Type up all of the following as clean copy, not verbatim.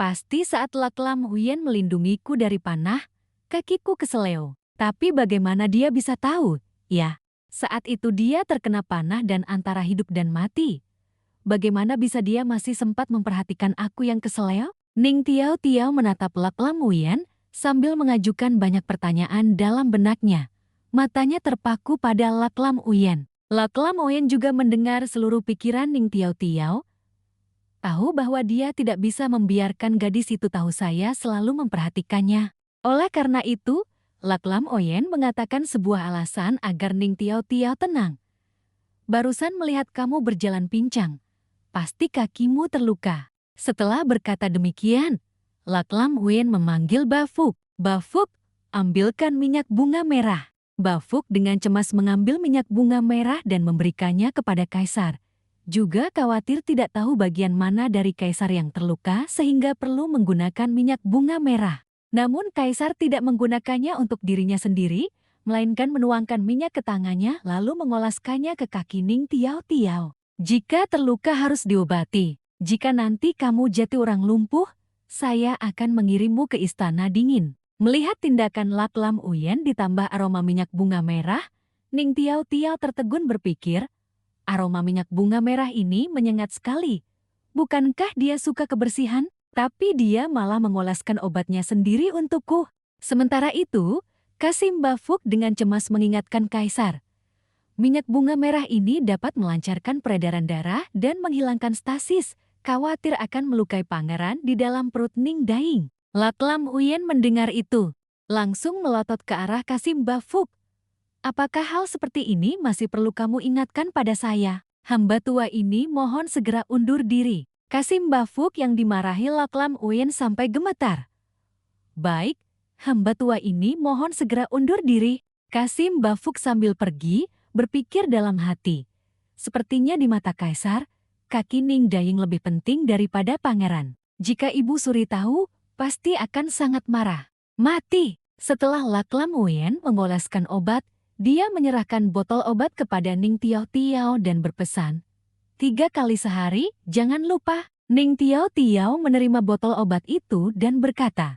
Pasti saat Lak Lam Huyen melindungiku dari panah, kakiku keseleo. Tapi bagaimana dia bisa tahu? Ya, saat itu dia terkena panah dan antara hidup dan mati. Bagaimana bisa dia masih sempat memperhatikan aku yang keseleo? Ning Tiao Tiao menatap Lak Lam Huyen sambil mengajukan banyak pertanyaan dalam benaknya. Matanya terpaku pada Lak Lam Huyen. Lak Lam Huyen juga mendengar seluruh pikiran Ning Tiao Tiao. Tahu bahwa dia tidak bisa membiarkan gadis itu tahu saya selalu memperhatikannya. Oleh karena itu, Lak Lam Huyen mengatakan sebuah alasan agar Ning Tiao Tiao tenang. Barusan melihat kamu berjalan pincang. Pasti kakimu terluka. Setelah berkata demikian, Lak Lam Huyen memanggil Bafuk. Bafuk, ambilkan minyak bunga merah. Bafuk dengan cemas mengambil minyak bunga merah dan memberikannya kepada Kaisar. Juga khawatir tidak tahu bagian mana dari Kaisar yang terluka sehingga perlu menggunakan minyak bunga merah. Namun Kaisar tidak menggunakannya untuk dirinya sendiri, melainkan menuangkan minyak ke tangannya lalu mengoleskannya ke kaki Ning Tiao Tiao. Jika terluka harus diobati. Jika nanti kamu jatuh orang lumpuh, saya akan mengirimmu ke istana dingin. Melihat tindakan Lak Lam Huyen ditambah aroma minyak bunga merah, Ning Tiao Tiao tertegun berpikir, aroma minyak bunga merah ini menyengat sekali. Bukankah dia suka kebersihan? Tapi dia malah mengoleskan obatnya sendiri untukku. Sementara itu, Kasim Bafuk dengan cemas mengingatkan Kaisar. Minyak bunga merah ini dapat melancarkan peredaran darah dan menghilangkan stasis. Khawatir akan melukai pangeran di dalam perut Ning Daing. Lak Lam Huyen mendengar itu. Langsung melotot ke arah Kasim Bafuk. Apakah hal seperti ini masih perlu kamu ingatkan pada saya? Hamba tua ini mohon segera undur diri. Kasim Bafuk yang dimarahi Lak Lam Huyen sampai gemetar. Baik, hamba tua ini mohon segera undur diri. Kasim Bafuk sambil pergi, berpikir dalam hati. Sepertinya di mata Kaisar, kaki Ning Daing lebih penting daripada pangeran. Jika Ibu Suri tahu, pasti akan sangat marah. Mati! Setelah Lak Lam Huyen mengoleskan obat, dia menyerahkan botol obat kepada Ning Tiao Tiao dan berpesan, 3 kali sehari, jangan lupa. Ning Tiao Tiao menerima botol obat itu dan berkata,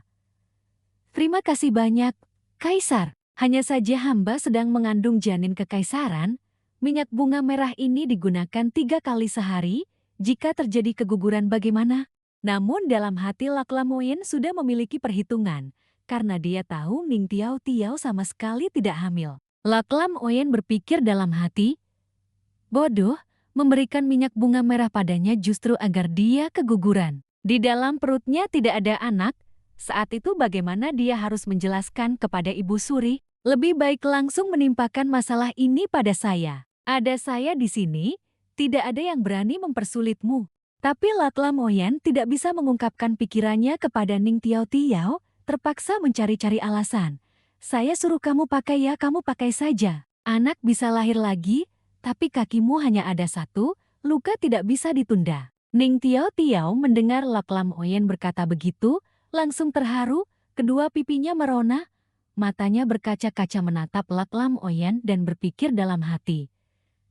terima kasih banyak, Kaisar. Hanya saja hamba sedang mengandung janin kekaisaran. Minyak bunga merah ini digunakan 3 kali sehari. Jika terjadi keguguran bagaimana? Namun dalam hati Lak Lam Huyen sudah memiliki perhitungan, karena dia tahu Ning Tiao Tiao sama sekali tidak hamil. Lak Lam Huyen berpikir dalam hati, bodoh, memberikan minyak bunga merah padanya justru agar dia keguguran. Di dalam perutnya tidak ada anak, saat itu bagaimana dia harus menjelaskan kepada Ibu Suri? Lebih baik langsung menimpakan masalah ini pada saya. Ada saya di sini, tidak ada yang berani mempersulitmu. Tapi Lak Lam Huyen tidak bisa mengungkapkan pikirannya kepada Ning Tiao Tiao, terpaksa mencari-cari alasan. Saya suruh kamu pakai ya, kamu pakai saja. Anak bisa lahir lagi, tapi kakimu hanya ada 1, luka tidak bisa ditunda. Ning Tiao Tiao mendengar Lak Lam Huyen berkata begitu, langsung terharu, kedua pipinya merona, matanya berkaca-kaca menatap Lak Lam Huyen dan berpikir dalam hati.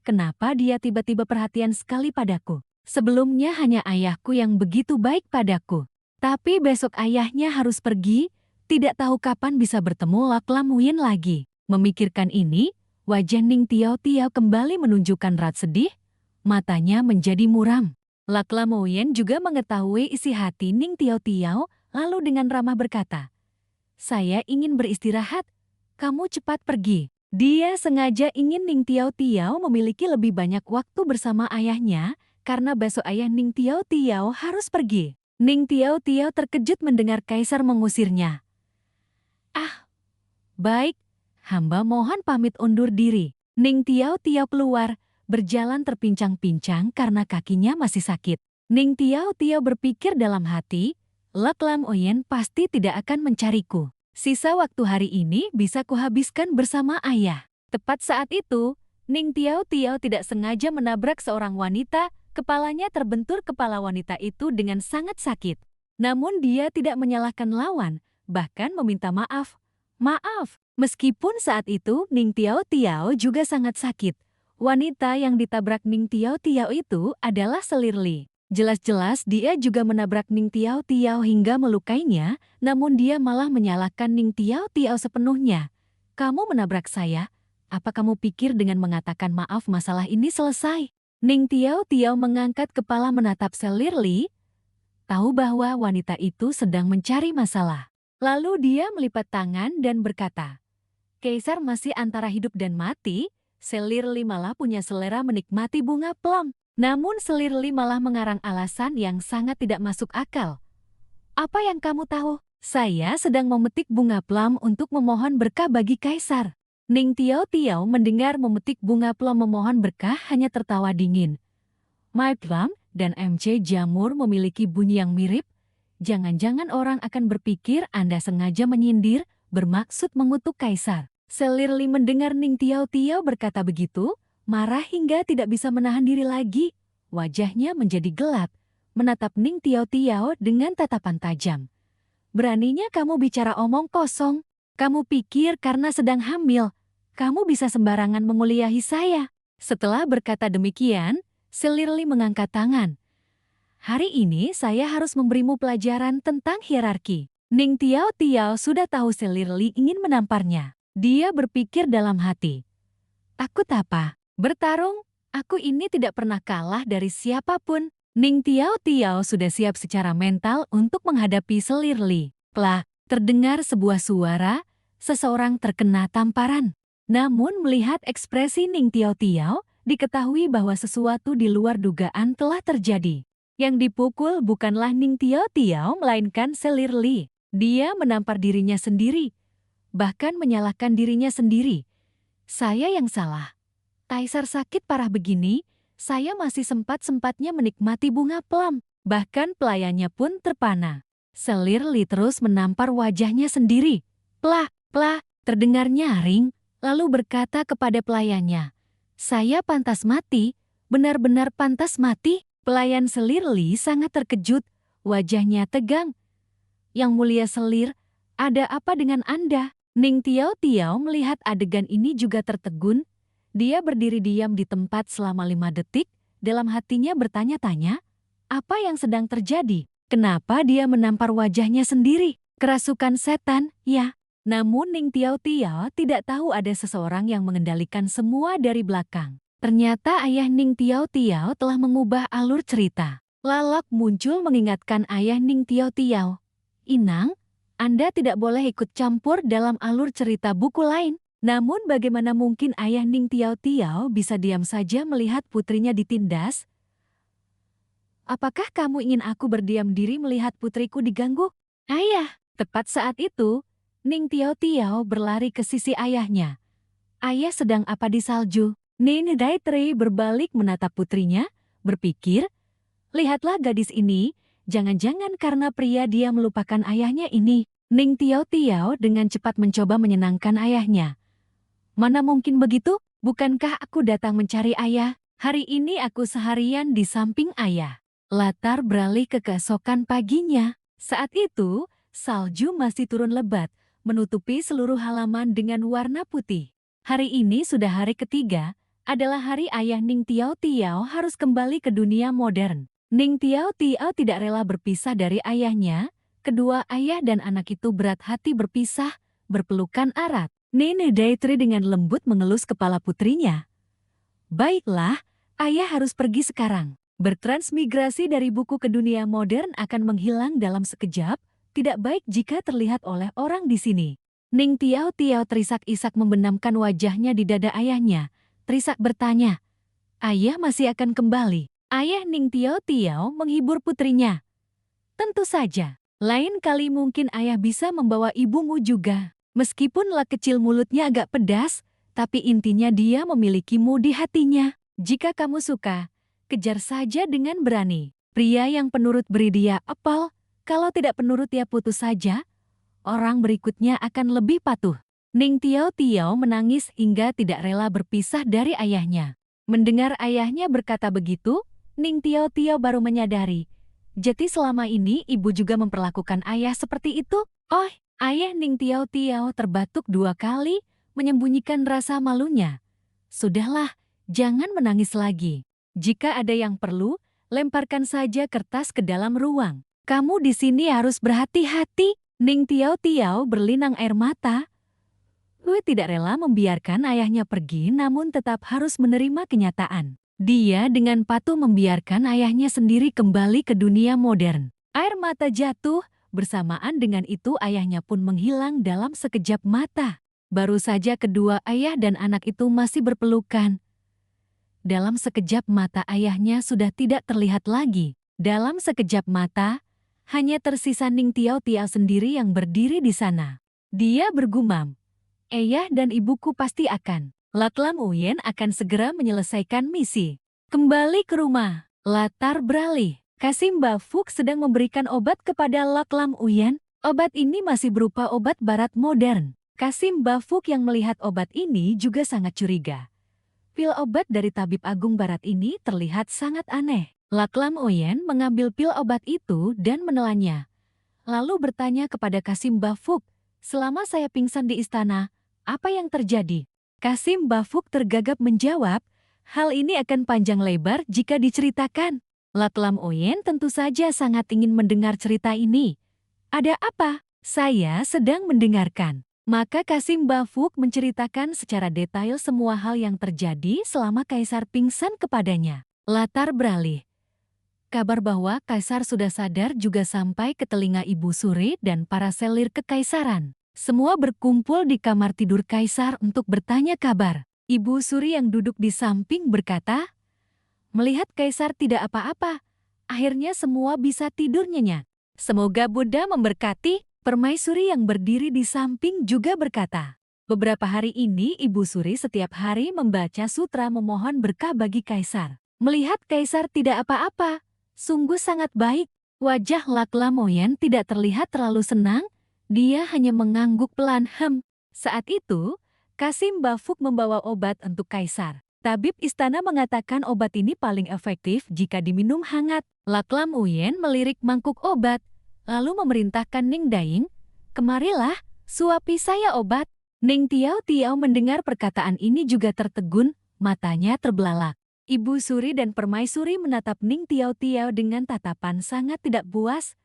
Kenapa dia tiba-tiba perhatian sekali padaku? Sebelumnya hanya ayahku yang begitu baik padaku. Tapi besok ayahnya harus pergi, tidak tahu kapan bisa bertemu Lak Lam Huyen lagi. Memikirkan ini, wajah Ning Tiao Tiao kembali menunjukkan rat sedih, matanya menjadi muram. Lak Lam Huyen juga mengetahui isi hati Ning Tiao Tiao, lalu dengan ramah berkata, saya ingin beristirahat, kamu cepat pergi. Dia sengaja ingin Ning Tiao Tiao memiliki lebih banyak waktu bersama ayahnya, karena besok ayah Ning Tiao Tiao harus pergi. Ning Tiao Tiao terkejut mendengar Kaisar mengusirnya. Baik, hamba mohon pamit undur diri. Ning Tiao Tiao keluar, berjalan terpincang-pincang karena kakinya masih sakit. Ning Tiao Tiao berpikir dalam hati, Lak Lam Huyen pasti tidak akan mencariku. Sisa waktu hari ini bisa kuhabiskan bersama ayah. Tepat saat itu, Ning Tiao Tiao tidak sengaja menabrak seorang wanita, kepalanya terbentur kepala wanita itu dengan sangat sakit. Namun dia tidak menyalahkan lawan, bahkan meminta maaf. Maaf, meskipun saat itu Ning Tiao Tiao juga sangat sakit. Wanita yang ditabrak Ning Tiao Tiao itu adalah Selirli. Jelas-jelas dia juga menabrak Ning Tiao Tiao hingga melukainya, namun dia malah menyalahkan Ning Tiao Tiao sepenuhnya. Kamu menabrak saya? Apa kamu pikir dengan mengatakan maaf masalah ini selesai? Ning Tiao Tiao mengangkat kepala menatap Selirli, tahu bahwa wanita itu sedang mencari masalah. Lalu dia melipat tangan dan berkata, Kaisar masih antara hidup dan mati, Selirli malah punya selera menikmati bunga plum. Namun Selirli malah mengarang alasan yang sangat tidak masuk akal. Apa yang kamu tahu? Saya sedang memetik bunga plum untuk memohon berkah bagi Kaisar. Ning Tiao Tiao mendengar memetik bunga plum memohon berkah hanya tertawa dingin. My plum dan MC jamur memiliki bunyi yang mirip. Jangan-jangan orang akan berpikir Anda sengaja menyindir, bermaksud mengutuk Kaisar. Selirli mendengar Ning Tiao Tiao berkata begitu, marah hingga tidak bisa menahan diri lagi. Wajahnya menjadi gelap, menatap Ning Tiao Tiao dengan tatapan tajam. Beraninya kamu bicara omong kosong. Kamu pikir karena sedang hamil, kamu bisa sembarangan menguliahi saya. Setelah berkata demikian, Selirli mengangkat tangan. Hari ini saya harus memberimu pelajaran tentang hierarki. Ning Tiao Tiao sudah tahu Selirli ingin menamparnya. Dia berpikir dalam hati. Takut apa? Bertarung? Aku ini tidak pernah kalah dari siapapun. Ning Tiao Tiao sudah siap secara mental untuk menghadapi Selirli. Plak, terdengar sebuah suara, seseorang terkena tamparan. Namun melihat ekspresi Ning Tiao Tiao, diketahui bahwa sesuatu di luar dugaan telah terjadi. Yang dipukul bukanlah Ning Tiao Tiao melainkan Selirli. Dia menampar dirinya sendiri, bahkan menyalahkan dirinya sendiri. Saya yang salah. Kaisar sakit parah begini, saya masih sempat-sempatnya menikmati bunga plum. Bahkan pelayannya pun terpana. Selirli terus menampar wajahnya sendiri. Plak, plak, terdengar nyaring, lalu berkata kepada pelayannya, saya pantas mati, benar-benar pantas mati. Pelayan Selirli sangat terkejut, wajahnya tegang. Yang mulia Selir, ada apa dengan Anda? Ning Tiao Tiao melihat adegan ini juga tertegun. Dia berdiri diam di tempat selama 5 detik, dalam hatinya bertanya-tanya, apa yang sedang terjadi? Kenapa dia menampar wajahnya sendiri? Kerasukan setan, ya. Namun Ning Tiao Tiao tidak tahu ada seseorang yang mengendalikan semua dari belakang. Ternyata ayah Ning Tiao Tiao telah mengubah alur cerita. Lalak muncul mengingatkan ayah Ning Tiao Tiao. Inang, Anda tidak boleh ikut campur dalam alur cerita buku lain. Namun bagaimana mungkin ayah Ning Tiao Tiao bisa diam saja melihat putrinya ditindas? Apakah kamu ingin aku berdiam diri melihat putriku diganggu? Ayah, tepat saat itu, Ning Tiao Tiao berlari ke sisi ayahnya. Ayah sedang apa di salju? Ning Daitri berbalik menatap putrinya, berpikir, lihatlah gadis ini, jangan-jangan karena pria dia melupakan ayahnya ini. Ning Tiao Tiao dengan cepat mencoba menyenangkan ayahnya. Mana mungkin begitu? Bukankah aku datang mencari ayah? Hari ini aku seharian di samping ayah. Latar beralih ke keesokan paginya. Saat itu, salju masih turun lebat, menutupi seluruh halaman dengan warna putih. Hari ini sudah hari ketiga, adalah hari ayah Ning Tiao Tiao harus kembali ke dunia modern. Ning Tiao Tiao tidak rela berpisah dari ayahnya. Kedua ayah dan anak itu berat hati berpisah, berpelukan erat. Ning Daitri dengan lembut mengelus kepala putrinya. Baiklah, ayah harus pergi sekarang. Bertransmigrasi dari buku ke dunia modern akan menghilang dalam sekejap, tidak baik jika terlihat oleh orang di sini. Ning Tiao Tiao terisak-isak membenamkan wajahnya di dada ayahnya. Terisak bertanya, ayah masih akan kembali. Ayah Ning Tiao Tiao menghibur putrinya. Tentu saja, lain kali mungkin ayah bisa membawa ibumu juga. Meskipun lah kecil mulutnya agak pedas, tapi intinya dia memilikimu di hatinya. Jika kamu suka, kejar saja dengan berani. Pria yang penurut beri dia apel, kalau tidak penurut ya putus saja. Orang berikutnya akan lebih patuh. Ning Tiao Tiao menangis hingga tidak rela berpisah dari ayahnya. Mendengar ayahnya berkata begitu, Ning Tiao Tiao baru menyadari. Jadi selama ini ibu juga memperlakukan ayah seperti itu? Oh, ayah Ning Tiao Tiao terbatuk 2 kali, menyembunyikan rasa malunya. Sudahlah, jangan menangis lagi. Jika ada yang perlu, lemparkan saja kertas ke dalam ruang. Kamu di sini harus berhati-hati. Ning Tiao Tiao berlinang air mata. Lui tidak rela membiarkan ayahnya pergi namun tetap harus menerima kenyataan. Dia dengan patuh membiarkan ayahnya sendiri kembali ke dunia modern. Air mata jatuh, bersamaan dengan itu ayahnya pun menghilang dalam sekejap mata. Baru saja kedua ayah dan anak itu masih berpelukan. Dalam sekejap mata ayahnya sudah tidak terlihat lagi. Dalam sekejap mata, hanya tersisa Ning Tiao Tiao sendiri yang berdiri di sana. Dia bergumam, "Ayah dan ibuku pasti akan. Lak Lam Uyen akan segera menyelesaikan misi." Kembali ke rumah, latar beralih. Kasim Bafuk sedang memberikan obat kepada Lak Lam Uyen. Obat ini masih berupa obat barat modern. Kasim Bafuk yang melihat obat ini juga sangat curiga. Pil obat dari tabib agung barat ini terlihat sangat aneh. Lak Lam Uyen mengambil pil obat itu dan menelannya. Lalu bertanya kepada Kasim Bafuk, "Selama saya pingsan di istana, apa yang terjadi?" Kasim Bafuk tergagap menjawab, "Hal ini akan panjang lebar jika diceritakan." Lak Lam Uyen tentu saja sangat ingin mendengar cerita ini. "Ada apa?" "Saya sedang mendengarkan." Maka Kasim Bafuk menceritakan secara detail semua hal yang terjadi selama Kaisar pingsan kepadanya. Latar beralih. Kabar bahwa Kaisar sudah sadar juga sampai ke telinga Ibu Suri dan para selir kekaisaran. Semua berkumpul di kamar tidur Kaisar untuk bertanya kabar. Ibu Suri yang duduk di samping berkata, "Melihat Kaisar tidak apa-apa, akhirnya semua bisa tidur nyenyak. Semoga Buddha memberkati." Permaisuri yang berdiri di samping juga berkata, "Beberapa hari ini Ibu Suri setiap hari membaca sutra memohon berkah bagi Kaisar. Melihat Kaisar tidak apa-apa, sungguh sangat baik." Wajah Lak Lam Uyen tidak terlihat terlalu senang, dia hanya mengangguk pelan. Saat itu, Kasim Bafuk membawa obat untuk Kaisar. Tabib istana mengatakan obat ini paling efektif jika diminum hangat. Lak Lam Uyen melirik mangkuk obat, lalu memerintahkan Ning Daing, "Kemarilah, suapi saya obat." Ning Tiao Tiao mendengar perkataan ini juga tertegun, matanya terbelalak. Ibu Suri dan Permaisuri menatap Ning Tiao Tiao dengan tatapan sangat tidak puas.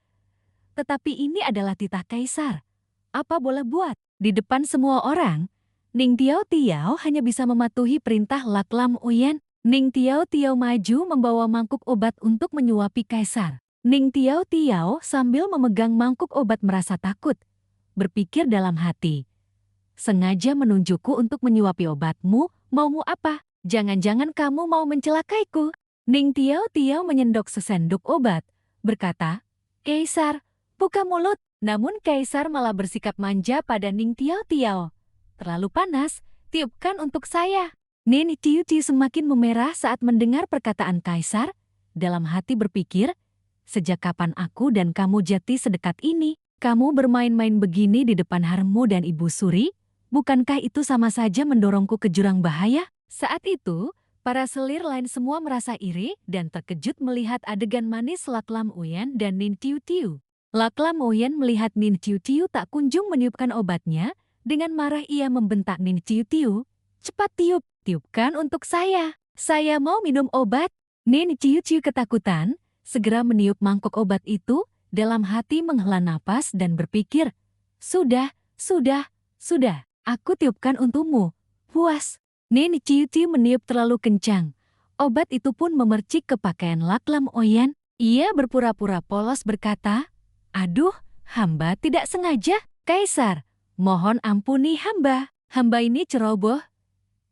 Tetapi ini adalah titah Kaisar. Apa boleh buat? Di depan semua orang, Ning Tiao Tiao hanya bisa mematuhi perintah Lak Lam Uyen. Ning Tiao Tiao maju membawa mangkuk obat untuk menyuapi Kaisar. Ning Tiao Tiao sambil memegang mangkuk obat merasa takut. Berpikir dalam hati, "Sengaja menunjukku untuk menyuapi obatmu, maumu apa? Jangan-jangan kamu mau mencelakaiku?" Ning Tiao Tiao menyendok sesendok obat, berkata, "Kaisar, buka mulut." Namun Kaisar malah bersikap manja pada Ning Tiao Tiao. "Terlalu panas, tiupkan untuk saya." Ning Tiao Tiao semakin memerah saat mendengar perkataan Kaisar. Dalam hati berpikir, "Sejak kapan aku dan kamu jati sedekat ini? Kamu bermain-main begini di depan haremmu dan Ibu Suri? Bukankah itu sama saja mendorongku ke jurang bahaya?" Saat itu, para selir lain semua merasa iri dan terkejut melihat adegan manis Lak Lam Uyen dan Ning Tiao Tiao. Lak Lam Uyen melihat Ning Tiao Tiao tak kunjung meniupkan obatnya, dengan marah ia membentak Ning Tiao Tiao, "Cepat tiup, tiupkan untuk saya. Saya mau minum obat." Ning Tiao Tiao ketakutan, segera meniup mangkuk obat itu, dalam hati menghela napas dan berpikir, sudah, aku tiupkan untukmu. Puas." Ning Tiao Tiao meniup terlalu kencang. Obat itu pun memercik ke pakaian Lak Lam Uyen. Ia berpura-pura polos berkata, "Aduh, hamba tidak sengaja. Kaisar, mohon ampuni hamba. Hamba ini ceroboh.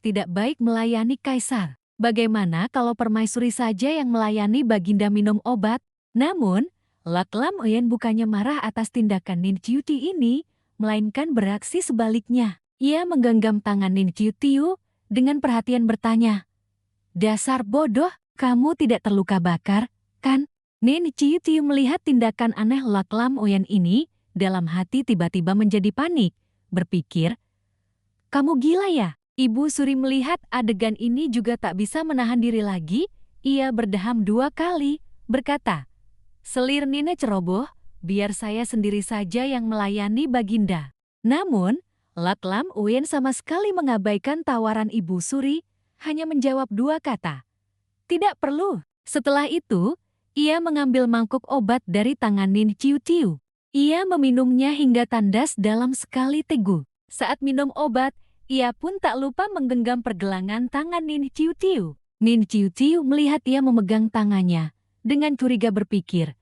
Tidak baik melayani Kaisar. Bagaimana kalau Permaisuri saja yang melayani Baginda minum obat?" Namun, Lak Lam Uyen bukannya marah atas tindakan Ning Tiao Tiao ini, melainkan beraksi sebaliknya. Ia menggenggam tangan Ning Tiao Tiao dengan perhatian bertanya, "Dasar bodoh, kamu tidak terluka bakar, kan?" Ning Tiao Tiao melihat tindakan aneh Lak Lam Uyen ini, dalam hati tiba-tiba menjadi panik, berpikir, "Kamu gila ya?" Ibu Suri melihat adegan ini juga tak bisa menahan diri lagi, ia berdeham 2 kali, berkata, "Selir Nina ceroboh, biar saya sendiri saja yang melayani Baginda." Namun, Lak Lam Uyen sama sekali mengabaikan tawaran Ibu Suri, hanya menjawab 2 kata, "Tidak perlu." Setelah itu, Ia mengambil mangkuk obat dari tangan Nin Ciu Tiu. Ia meminumnya hingga tandas dalam sekali teguh. Saat minum obat, ia pun tak lupa menggenggam pergelangan tangan Nin Ciu Tiu. Nin Ciu Tiu melihat ia memegang tangannya. Dengan curiga berpikir,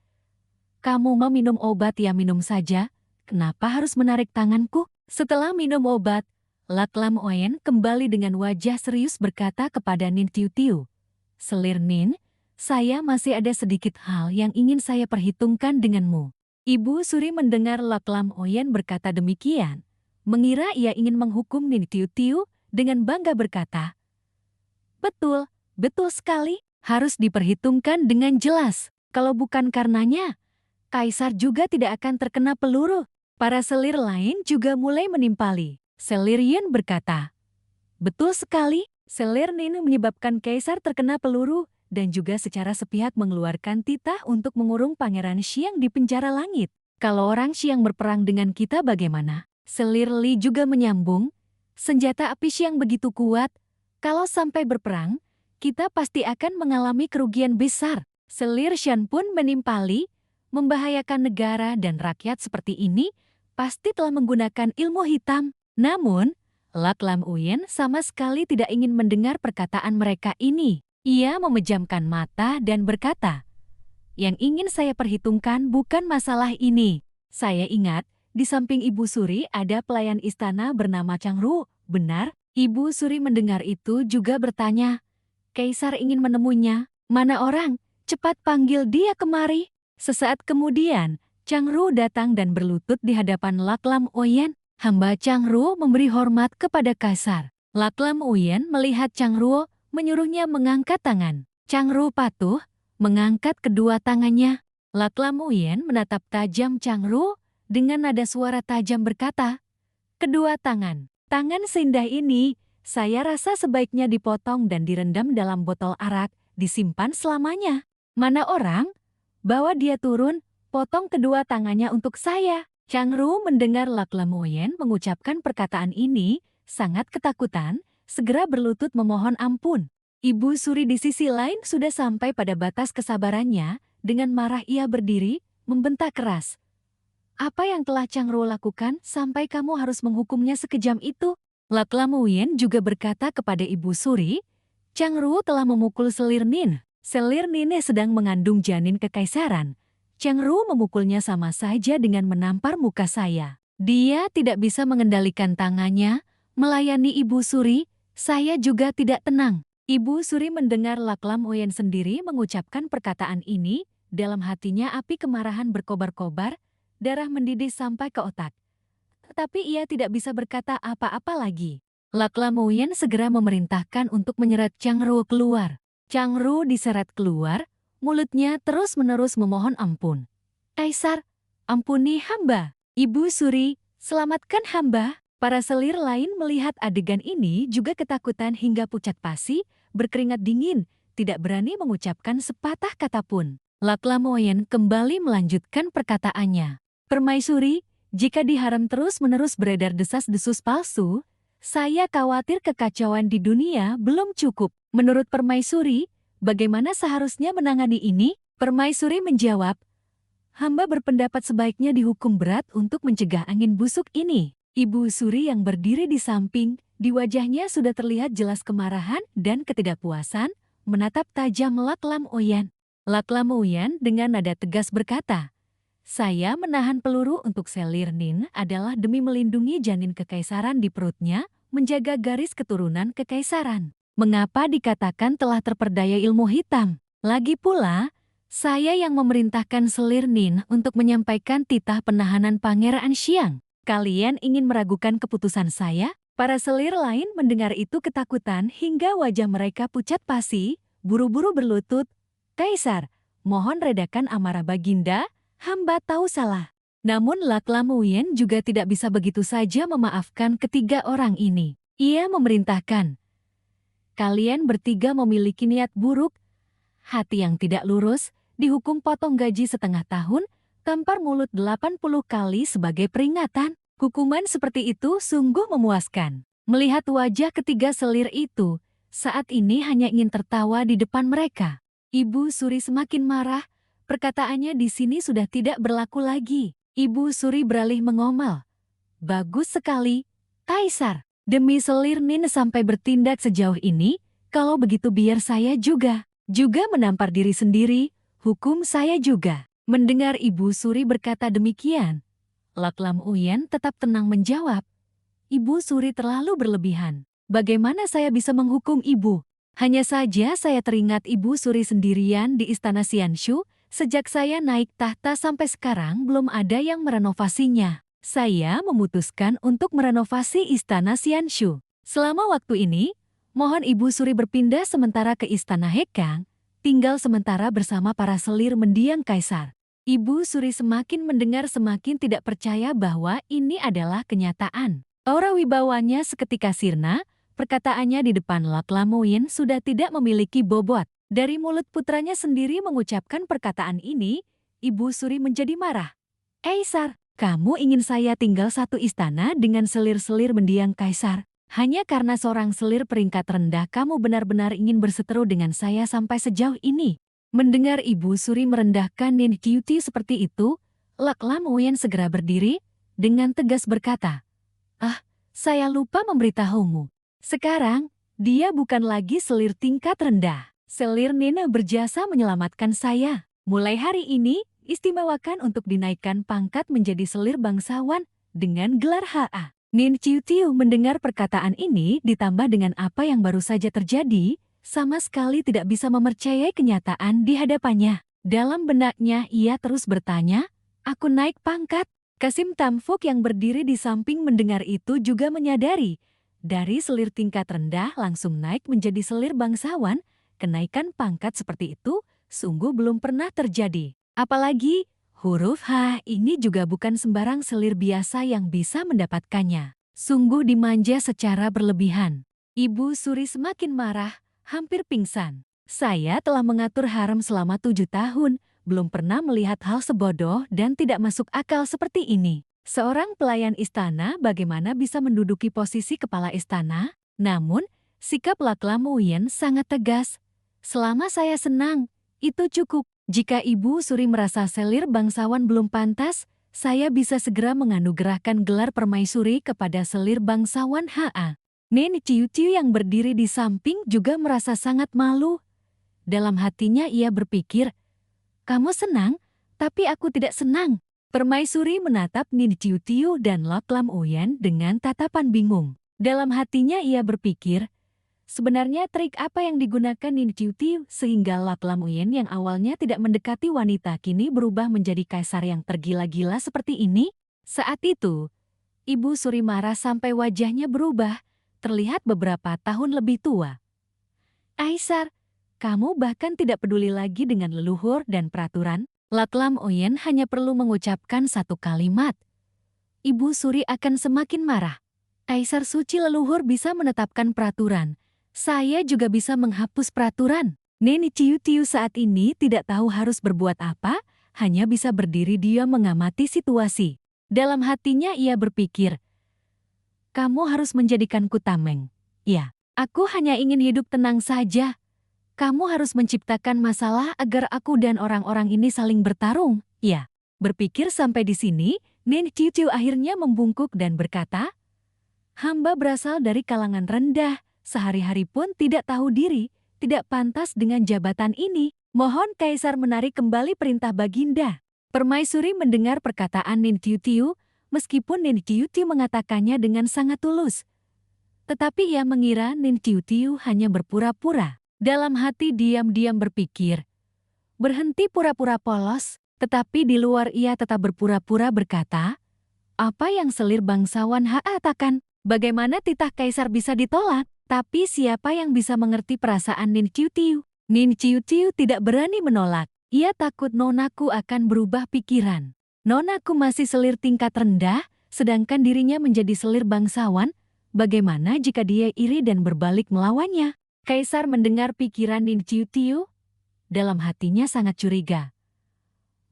"Kamu mau minum obat ya minum saja, kenapa harus menarik tanganku?" Setelah minum obat, Lak Lam Oyen kembali dengan wajah serius berkata kepada Nin Ciu Tiu, "Selir Nin, saya masih ada sedikit hal yang ingin saya perhitungkan denganmu." Ibu Suri mendengar Lak Lam Oyen berkata demikian, mengira ia ingin menghukum Nin Ciu Tiu, dengan bangga berkata, "Betul, betul sekali, harus diperhitungkan dengan jelas. Kalau bukan karenanya, Kaisar juga tidak akan terkena peluru." Para selir lain juga mulai menimpali. Selir Yin berkata, "Betul sekali, Selir Nin menyebabkan Kaisar terkena peluru dan juga secara sepihak mengeluarkan titah untuk mengurung Pangeran Xiang di penjara langit. Kalau orang Xiang berperang dengan kita bagaimana?" Selir Li juga menyambung, "Senjata api Xiang begitu kuat, kalau sampai berperang, kita pasti akan mengalami kerugian besar." Selir Shan pun menimpali, "Membahayakan negara dan rakyat seperti ini pasti telah menggunakan ilmu hitam." Namun, Lak Lam Uyen sama sekali tidak ingin mendengar perkataan mereka ini. Ia memejamkan mata dan berkata, "Yang ingin saya perhitungkan bukan masalah ini. Saya ingat, di samping Ibu Suri ada pelayan istana bernama Changru, benar?" Ibu Suri mendengar itu juga bertanya, "Kaisar ingin menemuinya. Mana orang? Cepat panggil dia kemari." Sesaat kemudian, Changru datang dan berlutut di hadapan Lak Lam Oyen. Hamba Changru memberi hormat kepada Kaisar. Lak Lam Oyen melihat Changru, menyuruhnya mengangkat tangan. Changru patuh, mengangkat kedua tangannya. Lak Lam Oyen menatap tajam Changru dengan nada suara tajam berkata, "Kedua tangan. Tangan seindah ini, saya rasa sebaiknya dipotong dan direndam dalam botol arak, disimpan selamanya. Mana orang? Bawa dia turun, potong kedua tangannya untuk saya." Changru mendengar Lak Lam Oyen mengucapkan perkataan ini, sangat ketakutan, segera berlutut memohon ampun. Ibu Suri di sisi lain sudah sampai pada batas kesabarannya, dengan marah ia berdiri, membentak keras. "Apa yang telah Changru lakukan sampai kamu harus menghukumnya sekejam itu?" Lak Lam Oyen juga berkata kepada Ibu Suri, "Changru telah memukul Selir Nin. Selir Nin sedang mengandung janin kekaisaran. Changru memukulnya sama saja dengan menampar muka saya. Dia tidak bisa mengendalikan tangannya, melayani Ibu Suri, saya juga tidak tenang." Ibu Suri mendengar Lak Lam Oyen sendiri mengucapkan perkataan ini, dalam hatinya api kemarahan berkobar-kobar, darah mendidih sampai ke otak. Tetapi ia tidak bisa berkata apa-apa lagi. Lak Lam Oyen segera memerintahkan untuk menyeret Changru keluar. Changru diseret keluar, mulutnya terus-menerus memohon ampun. "Kaisar, ampuni hamba. Ibu Suri, selamatkan hamba." Para selir lain melihat adegan ini juga ketakutan hingga pucat pasi, berkeringat dingin, tidak berani mengucapkan sepatah kata pun. Lak Lam Oyen kembali melanjutkan perkataannya. "Permaisuri, jika di harem terus-menerus beredar desas-desus palsu, saya khawatir kekacauan di dunia belum cukup. Menurut Permaisuri, bagaimana seharusnya menangani ini?" Permaisuri menjawab, "Hamba berpendapat sebaiknya dihukum berat untuk mencegah angin busuk ini." Ibu Suri yang berdiri di samping, di wajahnya sudah terlihat jelas kemarahan dan ketidakpuasan, menatap tajam Lak Lam Oyen. Lak Lam Oyen dengan nada tegas berkata, "Saya menahan peluru untuk Selir Nin adalah demi melindungi janin kekaisaran di perutnya, menjaga garis keturunan kekaisaran. Mengapa dikatakan telah terperdaya ilmu hitam? Lagi pula, saya yang memerintahkan Selir Nin untuk menyampaikan titah penahanan Pangeran Xiang. Kalian ingin meragukan keputusan saya?" Para selir lain mendengar itu ketakutan hingga wajah mereka pucat pasi, buru-buru berlutut, "Kaisar, mohon redakan amarah Baginda, hamba tahu salah." Namun Lak Lam Oyen juga tidak bisa begitu saja memaafkan ketiga orang ini. Ia memerintahkan, "Kalian bertiga memiliki niat buruk, hati yang tidak lurus, dihukum potong gaji setengah tahun, tampar mulut 80 kali sebagai peringatan." Hukuman seperti itu sungguh memuaskan. Melihat wajah ketiga selir itu, saat ini hanya ingin tertawa di depan mereka. Ibu Suri semakin marah, Perkataannya di sini sudah tidak berlaku lagi. Ibu Suri beralih mengomel. Bagus sekali, Kaisar. Demi selir Nin sampai bertindak sejauh ini, kalau begitu biar saya juga menampar diri sendiri, hukum saya juga. Mendengar Ibu Suri berkata demikian, Lak Lam Uyen tetap tenang menjawab. Ibu Suri terlalu berlebihan. Bagaimana saya bisa menghukum ibu? Hanya saja saya teringat Ibu Suri sendirian di Istana Xianshu. Sejak saya naik tahta sampai sekarang belum ada yang merenovasinya. Saya memutuskan untuk merenovasi Istana Xianshu. Selama waktu ini, mohon Ibu Suri berpindah sementara ke Istana Hekang, tinggal sementara bersama para selir mendiang Kaisar. Ibu Suri semakin mendengar semakin tidak percaya bahwa ini adalah kenyataan. Aura wibawanya seketika sirna, perkataannya di depan Lak Lam Uyen sudah tidak memiliki bobot. Dari mulut putranya sendiri mengucapkan perkataan ini, Ibu Suri menjadi marah. Kaisar, kamu ingin saya tinggal satu istana dengan selir-selir mendiang Kaisar. Hanya karena seorang selir peringkat rendah kamu benar-benar ingin berseteru dengan saya sampai sejauh ini. Mendengar Ibu Suri merendahkan Nin Qiutiu seperti itu, Lak Lam Uyen segera berdiri, dengan tegas berkata, saya lupa memberitahumu. Sekarang, dia bukan lagi selir tingkat rendah. Selir Nina berjasa menyelamatkan saya. Mulai hari ini, istimewakan untuk dinaikkan pangkat menjadi selir bangsawan dengan gelar HA. Nin Qiutiu mendengar perkataan ini ditambah dengan apa yang baru saja terjadi, sama sekali tidak bisa mempercayai kenyataan di hadapannya. Dalam benaknya ia terus bertanya, aku naik pangkat. Kasim Tamfuk yang berdiri di samping mendengar itu juga menyadari, dari selir tingkat rendah langsung naik menjadi selir bangsawan. Kenaikan pangkat seperti itu sungguh belum pernah terjadi. Apalagi, huruf H ini juga bukan sembarang selir biasa yang bisa mendapatkannya. Sungguh dimanja secara berlebihan. Ibu Suri semakin marah, hampir pingsan. Saya telah mengatur harem selama 7 tahun, belum pernah melihat hal sebodoh dan tidak masuk akal seperti ini. Seorang pelayan istana bagaimana bisa menduduki posisi kepala istana? Namun, sikap Lak Lam Uyen sangat tegas. Selama saya senang, itu cukup. Jika Ibu Suri merasa selir bangsawan belum pantas, saya bisa segera menganugerahkan gelar permaisuri kepada selir bangsawan HA. Nin Qiutiu yang berdiri di samping juga merasa sangat malu. Dalam hatinya ia berpikir, kamu senang, tapi aku tidak senang. Permaisuri menatap Nin Qiutiu dan Lak Lam Uyen dengan tatapan bingung. Dalam hatinya ia berpikir, sebenarnya trik apa yang digunakan Nin Qiutiu sehingga Lak Lam Uyen yang awalnya tidak mendekati wanita kini berubah menjadi kaisar yang tergila-gila seperti ini? Saat itu, Ibu Suri marah sampai wajahnya berubah, terlihat beberapa tahun lebih tua. Kaisar, kamu bahkan tidak peduli lagi dengan leluhur dan peraturan. Lak Lam Uyen hanya perlu mengucapkan satu kalimat. Ibu Suri akan semakin marah. Kaisar suci leluhur bisa menetapkan peraturan. Saya juga bisa menghapus peraturan. Nin Qiutiu saat ini tidak tahu harus berbuat apa, hanya bisa berdiri diam mengamati situasi. Dalam hatinya ia berpikir, kamu harus menjadikanku tameng. Ya, aku hanya ingin hidup tenang saja. Kamu harus menciptakan masalah agar aku dan orang-orang ini saling bertarung. Ya, berpikir sampai di sini, Nin Qiutiu akhirnya membungkuk dan berkata, hamba berasal dari kalangan rendah. Sehari-hari pun tidak tahu diri, tidak pantas dengan jabatan ini. Mohon Kaisar menarik kembali perintah Baginda. Permaisuri mendengar perkataan Nin Qiutiu, meskipun Nin Qiutiu mengatakannya dengan sangat tulus. Tetapi ia mengira Nin Qiutiu hanya berpura-pura. Dalam hati diam-diam berpikir, berhenti pura-pura polos, tetapi di luar ia tetap berpura-pura berkata, apa yang selir bangsawan HA katakan? Bagaimana titah Kaisar bisa ditolak? Tapi siapa yang bisa mengerti perasaan Nin Qiutiu? Nin Qiutiu tidak berani menolak. Ia takut nonaku akan berubah pikiran. Nonaku masih selir tingkat rendah, sedangkan dirinya menjadi selir bangsawan. Bagaimana jika dia iri dan berbalik melawannya? Kaisar mendengar pikiran Nin Qiutiu. Dalam hatinya sangat curiga.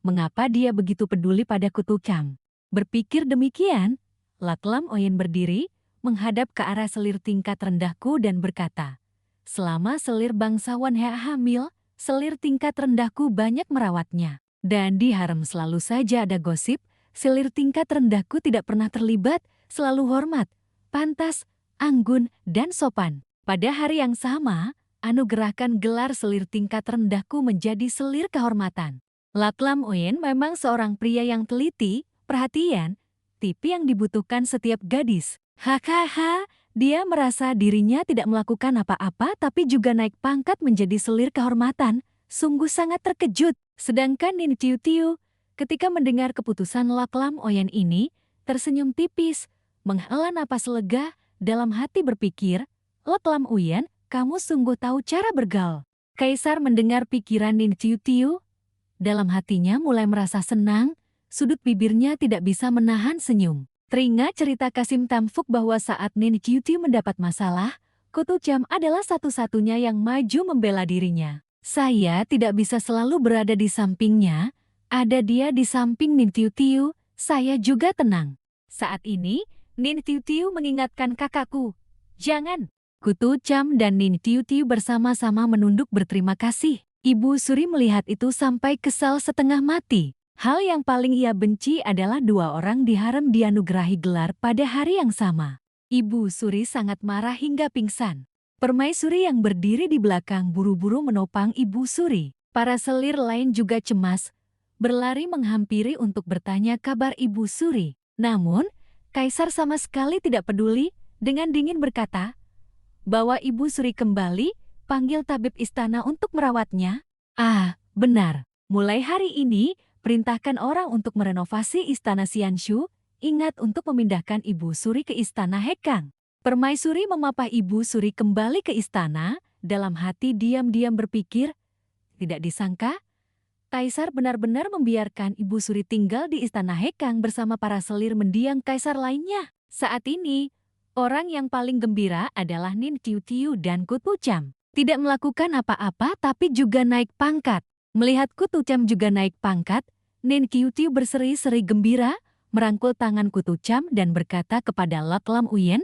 Mengapa dia begitu peduli pada kutukam? Berpikir demikian, Lak Lam Uyen berdiri, menghadap ke arah selir tingkat rendahku dan berkata, selama selir bangsawan HA hamil, selir tingkat rendahku banyak merawatnya. Dan di harem selalu saja ada gosip, selir tingkat rendahku tidak pernah terlibat, selalu hormat, pantas, anggun, dan sopan. Pada hari yang sama, anugerahkan gelar selir tingkat rendahku menjadi selir kehormatan. Lam Uyen memang seorang pria yang teliti, perhatian, tipe yang dibutuhkan setiap gadis. Hahaha, dia merasa dirinya tidak melakukan apa-apa tapi juga naik pangkat menjadi selir kehormatan. Sungguh sangat terkejut. Sedangkan Nin Tiu Tiu, ketika mendengar keputusan Lam Uyen ini, tersenyum tipis, menghela napas lega, dalam hati berpikir, Lam Uyen, kamu sungguh tahu cara bergaul. Kaisar mendengar pikiran Nin Tiu Tiu. Dalam hatinya mulai merasa senang, sudut bibirnya tidak bisa menahan senyum. Teringat cerita Kasim Tamfuk bahwa saat Nin Tiu Tiu mendapat masalah, Kutu Cham adalah satu-satunya yang maju membela dirinya. Saya tidak bisa selalu berada di sampingnya, ada dia di samping Nin Tiu Tiu, saya juga tenang. Saat ini, Nin Tiu Tiu mengingatkan kakakku, jangan. Kutu Cham dan Nin Tiu Tiu bersama-sama menunduk berterima kasih. Ibu Suri melihat itu sampai kesal setengah mati. Hal yang paling ia benci adalah dua orang di harem dianugerahi gelar pada hari yang sama. Ibu Suri sangat marah hingga pingsan. Permaisuri yang berdiri di belakang buru-buru menopang Ibu Suri. Para selir lain juga cemas, berlari menghampiri untuk bertanya kabar Ibu Suri. Namun, Kaisar sama sekali tidak peduli, dengan dingin berkata, "Bawa Ibu Suri kembali, panggil tabib istana untuk merawatnya." Ah, benar. Mulai hari ini, perintahkan orang untuk merenovasi istana Xianshu, ingat untuk memindahkan Ibu Suri ke istana Hekang. Permaisuri memapah Ibu Suri kembali ke istana, dalam hati diam-diam berpikir, tidak disangka, Kaisar benar-benar membiarkan Ibu Suri tinggal di istana Hekang bersama para selir mendiang Kaisar lainnya. Saat ini, orang yang paling gembira adalah Nin Tiu Tiu dan Kutu Cham. Tidak melakukan apa-apa tapi juga naik pangkat. Melihat Kutu Cham juga naik pangkat, Nin Tiu Tiu berseri-seri gembira, merangkul tangan Kutu Cham dan berkata kepada Lam Uyen,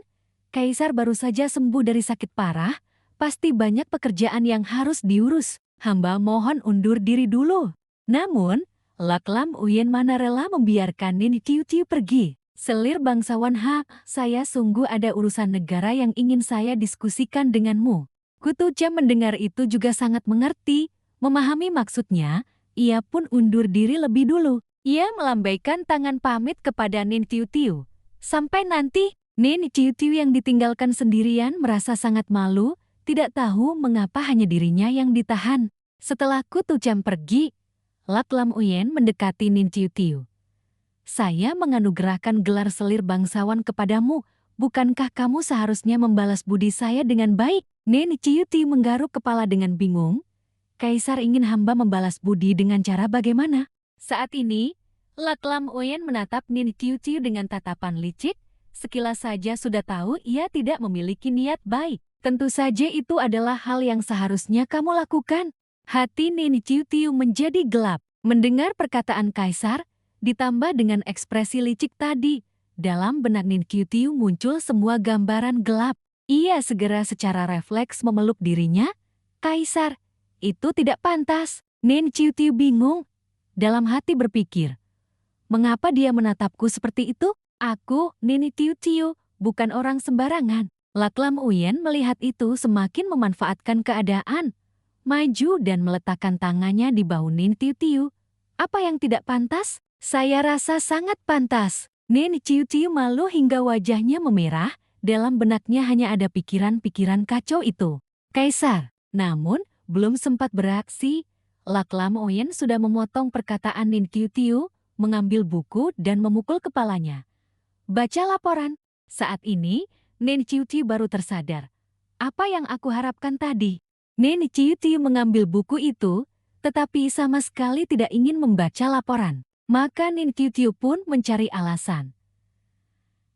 Kaisar baru saja sembuh dari sakit parah, pasti banyak pekerjaan yang harus diurus. Hamba mohon undur diri dulu. Namun, Lam Uyen mana rela membiarkan Nin Tiu Tiu pergi. Selir bangsawan, saya sungguh ada urusan negara yang ingin saya diskusikan denganmu. Kutu Cham mendengar itu juga sangat mengerti, memahami maksudnya, ia pun undur diri lebih dulu. Ia melambaikan tangan pamit kepada Nin Tiu Tiu. Sampai nanti. Nin Tiu Tiu yang ditinggalkan sendirian merasa sangat malu, tidak tahu mengapa hanya dirinya yang ditahan. Setelah Kutu Cham pergi, Lam Uyen mendekati Nin Tiu Tiu. Saya menganugerahkan gelar selir bangsawan kepadamu, bukankah kamu seharusnya membalas budi saya dengan baik? Nin Tiu Tiu menggaruk kepala dengan bingung. Kaisar ingin hamba membalas budi dengan cara bagaimana? Saat ini, Lam Uyen menatap Nin Tiu Tiu dengan tatapan licik. Sekilas saja sudah tahu ia tidak memiliki niat baik. Tentu saja itu adalah hal yang seharusnya kamu lakukan. Hati Nin Tiu Tiu menjadi gelap. Mendengar perkataan Kaisar, ditambah dengan ekspresi licik tadi, dalam benak Nin Tiu Tiu muncul semua gambaran gelap. Ia segera secara refleks memeluk dirinya. Kaisar, itu tidak pantas. Nin Tiu Tiu bingung. Dalam hati berpikir, mengapa dia menatapku seperti itu? Aku, Nin Tiu Tiu, bukan orang sembarangan. Lam Uyen melihat itu semakin memanfaatkan keadaan. Maju dan meletakkan tangannya di bahu Nin Tiu Tiu. Apa yang tidak pantas? Saya rasa sangat pantas. Nin Tiu Tiu malu hingga wajahnya memerah, dalam benaknya hanya ada pikiran-pikiran kacau itu. Kaisar, namun, belum sempat beraksi, Lam Uyen sudah memotong perkataan Nin Tiu Tiu, mengambil buku dan memukul kepalanya. Baca laporan. Saat ini, Nin Tiu Tiu baru tersadar. Apa yang aku harapkan tadi? Nin Tiu Tiu mengambil buku itu, tetapi sama sekali tidak ingin membaca laporan. Maka Nin Tiu Tiu pun mencari alasan.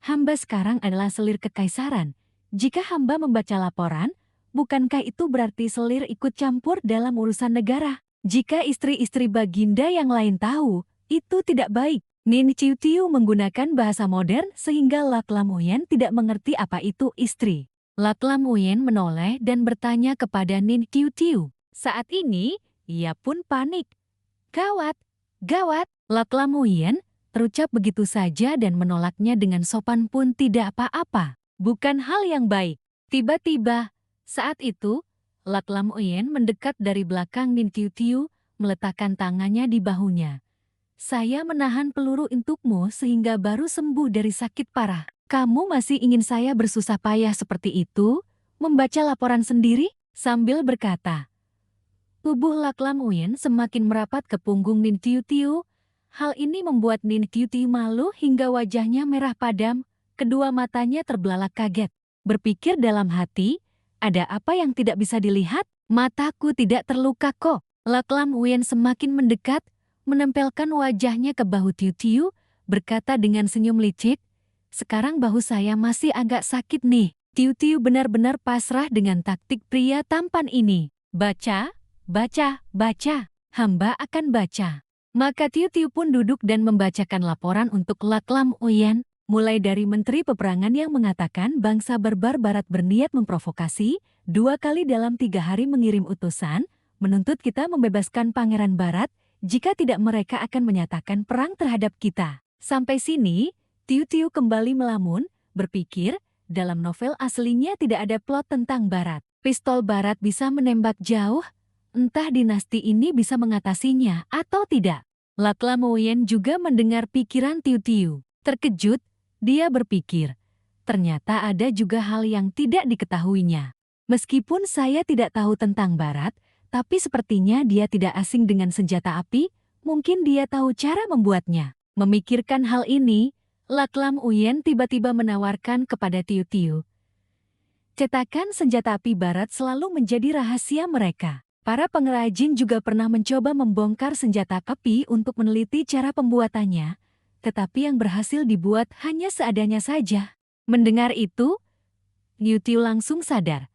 Hamba sekarang adalah selir kekaisaran. Jika hamba membaca laporan, bukankah itu berarti selir ikut campur dalam urusan negara? Jika istri-istri baginda yang lain tahu, itu tidak baik. Nin Tiu Tiu menggunakan bahasa modern sehingga Lam Uyen tidak mengerti apa itu istri. Lam Uyen menoleh dan bertanya kepada Nin Tiu Tiu. Saat ini, ia pun panik. Gawat, Gawat, Lam Uyen terucap begitu saja dan menolaknya dengan sopan pun tidak apa-apa. Bukan hal yang baik. Tiba-tiba, saat itu, Lam Uyen mendekat dari belakang Nin Tiu Tiu, meletakkan tangannya di bahunya. Saya menahan peluru untukmu sehingga baru sembuh dari sakit parah. Kamu masih ingin saya bersusah payah seperti itu? Membaca laporan sendiri? Sambil berkata. Tubuh Lam Uyen semakin merapat ke punggung Nin Tiu Tiu. Hal ini membuat Nin Tiu Tiu malu hingga wajahnya merah padam, kedua matanya terbelalak kaget. Berpikir dalam hati, ada apa yang tidak bisa dilihat? Mataku tidak terluka kok. Lam Uyen semakin mendekat, menempelkan wajahnya ke bahu Tiu Tiu, berkata dengan senyum licik, sekarang bahu saya masih agak sakit nih. Tiu Tiu benar-benar pasrah dengan taktik pria tampan ini. Baca, baca, baca, hamba akan baca. Maka Tiu Tiu pun duduk dan membacakan laporan untuk Lam Uyen, mulai dari Menteri Peperangan yang mengatakan bangsa barbar barat berniat memprovokasi, 2 kali dalam 3 hari mengirim utusan, menuntut kita membebaskan Pangeran Barat, jika tidak mereka akan menyatakan perang terhadap kita. Sampai sini, Tiu Tiu kembali melamun, berpikir, dalam novel aslinya tidak ada plot tentang Barat. Pistol Barat bisa menembak jauh, entah dinasti ini bisa mengatasinya atau tidak. Lam Uyen juga mendengar pikiran Tiu Tiu. Terkejut, dia berpikir, ternyata ada juga hal yang tidak diketahuinya. Meskipun saya tidak tahu tentang Barat, tapi sepertinya dia tidak asing dengan senjata api, mungkin dia tahu cara membuatnya. Memikirkan hal ini, Lam Uyen tiba-tiba menawarkan kepada Tiu Tiu. Cetakan senjata api Barat selalu menjadi rahasia mereka. Para pengrajin juga pernah mencoba membongkar senjata api untuk meneliti cara pembuatannya, tetapi yang berhasil dibuat hanya seadanya saja. Mendengar itu, Tiu Tiu langsung sadar.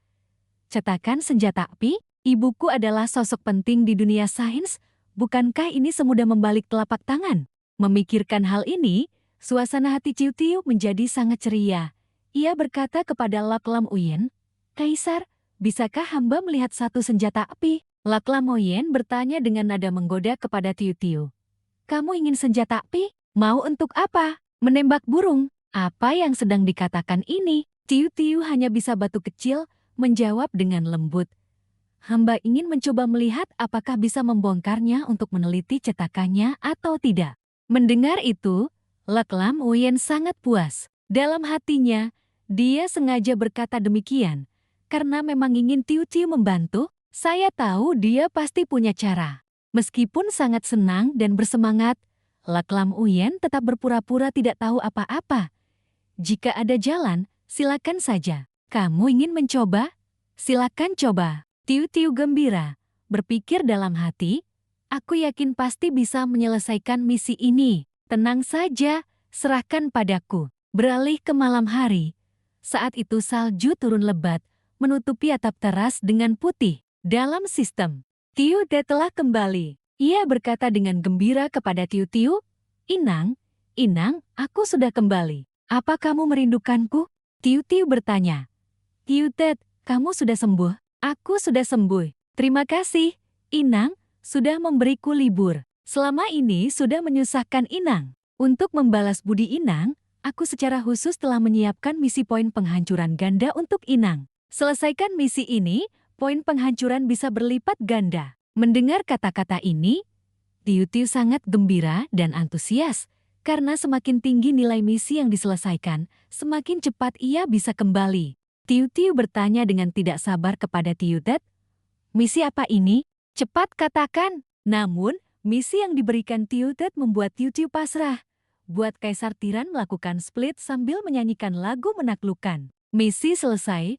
Cetakan senjata api? Ibuku adalah sosok penting di dunia sains, bukankah ini semudah membalik telapak tangan? Memikirkan hal ini, suasana hati Tiu Tiu menjadi sangat ceria. Ia berkata kepada Lam Uyen, Kaisar, bisakah hamba melihat satu senjata api? Lam Uyen bertanya dengan nada menggoda kepada Tiu Tiu. Kamu ingin senjata api? Mau untuk apa? Menembak burung? Apa yang sedang dikatakan ini? Tiu Tiu hanya bisa batu kecil, menjawab dengan lembut. Hamba ingin mencoba melihat apakah bisa membongkarnya untuk meneliti cetakannya atau tidak. Mendengar itu, Lam Uyen sangat puas. Dalam hatinya, dia sengaja berkata demikian, karena memang ingin Tiu Tiu membantu. Saya tahu dia pasti punya cara. Meskipun sangat senang dan bersemangat, Lam Uyen tetap berpura-pura tidak tahu apa-apa. Jika ada jalan, silakan saja. Kamu ingin mencoba? Silakan coba. Tiu Tiu gembira, berpikir dalam hati, aku yakin pasti bisa menyelesaikan misi ini. Tenang saja, serahkan padaku. Beralih ke malam hari. Saat itu salju turun lebat, menutupi atap teras dengan putih. Dalam sistem, Tiu Te telah kembali. Ia berkata dengan gembira kepada Tiu Tiu, Inang, aku sudah kembali. Apa kamu merindukanku? Tiu Tiu bertanya. Tiu Te, kamu sudah sembuh? Aku sudah sembuh. Terima kasih, Inang, sudah memberiku libur. Selama ini sudah menyusahkan Inang. Untuk membalas budi Inang, aku secara khusus telah menyiapkan misi poin penghancuran ganda untuk Inang. Selesaikan misi ini, poin penghancuran bisa berlipat ganda. Mendengar kata-kata ini, Tiu Tiu sangat gembira dan antusias, karena semakin tinggi nilai misi yang diselesaikan, semakin cepat ia bisa kembali. Tiu Tiu bertanya dengan tidak sabar kepada Tiu Te, misi apa ini? Cepat katakan. Namun, misi yang diberikan Tiu Te membuat Tiu Tiu pasrah. Buat Kaisar Tiran melakukan split sambil menyanyikan lagu menaklukkan. Misi selesai,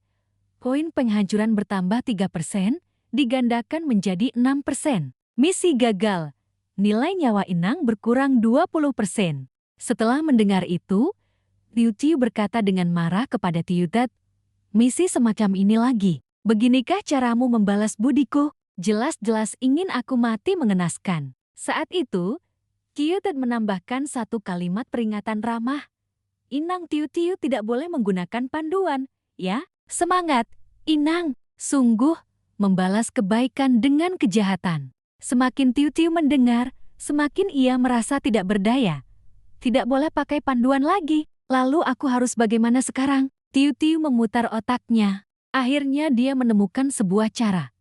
poin penghancuran bertambah 3%, digandakan menjadi 6%. Misi gagal, nilai nyawa Inang berkurang 20%. Setelah mendengar itu, Tiu Tiu berkata dengan marah kepada Tiu Te, misi semacam ini lagi. Beginikah caramu membalas budiku? Jelas-jelas ingin aku mati mengenaskan. Saat itu, Tiu Te menambahkan satu kalimat peringatan ramah. Inang Tiu Tiu tidak boleh menggunakan panduan. Ya, semangat, Inang. Sungguh, membalas kebaikan dengan kejahatan. Semakin Tiu Tiu mendengar, Semakin ia merasa tidak berdaya. Tidak boleh pakai panduan lagi. Lalu aku harus bagaimana sekarang? Tiu-Tiu memutar otaknya. Akhirnya dia menemukan sebuah cara.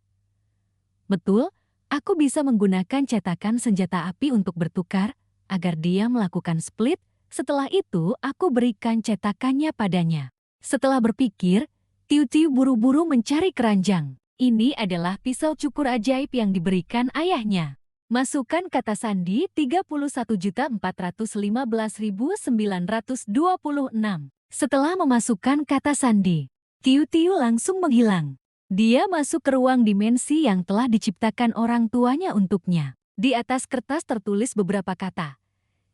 Betul, aku bisa menggunakan cetakan senjata api untuk bertukar, agar dia melakukan split. Setelah itu, aku berikan cetakannya padanya. Setelah berpikir, Tiu-Tiu buru-buru mencari keranjang. Ini adalah pisau cukur ajaib yang diberikan ayahnya. Masukkan kata sandi 31.415.926. Setelah memasukkan kata sandi, Tiu-Tiu langsung menghilang. Dia masuk ke ruang dimensi yang telah diciptakan orang tuanya untuknya. Di atas kertas tertulis beberapa kata.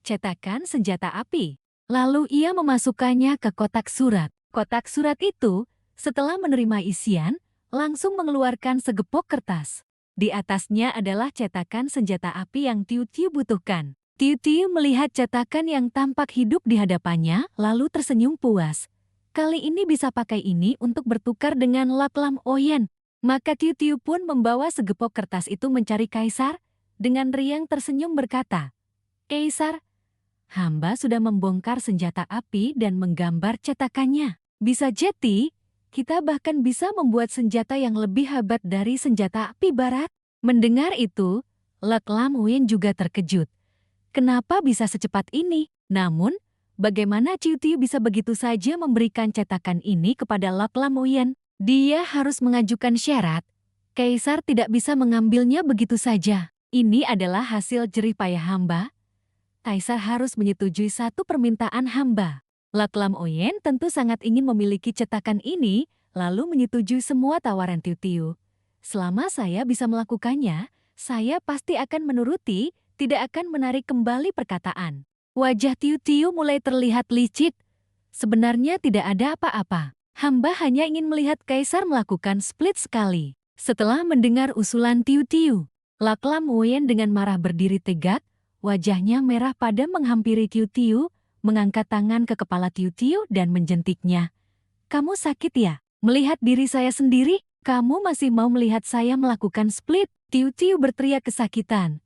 Cetakan senjata api. Lalu ia memasukkannya ke kotak surat. Kotak surat itu, setelah menerima isian, langsung mengeluarkan segepok kertas. Di atasnya adalah cetakan senjata api yang Tiu-Tiu butuhkan. Tiu-Tiu melihat cetakan yang tampak hidup di hadapannya, lalu tersenyum puas. Kali ini bisa pakai ini untuk bertukar dengan Laklam Oyen. Maka Tiu-Tiu pun membawa segepok kertas itu mencari Kaisar, dengan riang tersenyum berkata, "Kaisar, hamba sudah membongkar senjata api dan menggambar cetakannya. Bisa jadi, kita bahkan bisa membuat senjata yang lebih hebat dari senjata api barat." Mendengar itu, Laklam Oyen juga terkejut. Kenapa bisa secepat ini? Namun, bagaimana Tiu-Tiu bisa begitu saja memberikan cetakan ini kepada Laklam Oyen? Dia harus mengajukan syarat. Kaisar tidak bisa mengambilnya begitu saja. Ini adalah hasil jerih payah hamba. Kaisar harus menyetujui satu permintaan hamba. Laklam Oyen tentu sangat ingin memiliki cetakan ini, lalu menyetujui semua tawaran Tiu-Tiu. Selama saya bisa melakukannya, saya pasti akan menuruti, tidak akan menarik kembali perkataan. Wajah Tiu-Tiu mulai terlihat licik. Sebenarnya tidak ada apa-apa. Hamba hanya ingin melihat Kaisar melakukan split sekali. Setelah mendengar usulan Tiu-Tiu, Laklam Oyen dengan marah berdiri tegak, wajahnya merah padam menghampiri Tiu-Tiu, mengangkat tangan ke kepala Tiu-Tiu dan menjentiknya. "Kamu sakit ya? Melihat diri saya sendiri? Kamu masih mau melihat saya melakukan split?" Tiu-Tiu berteriak kesakitan.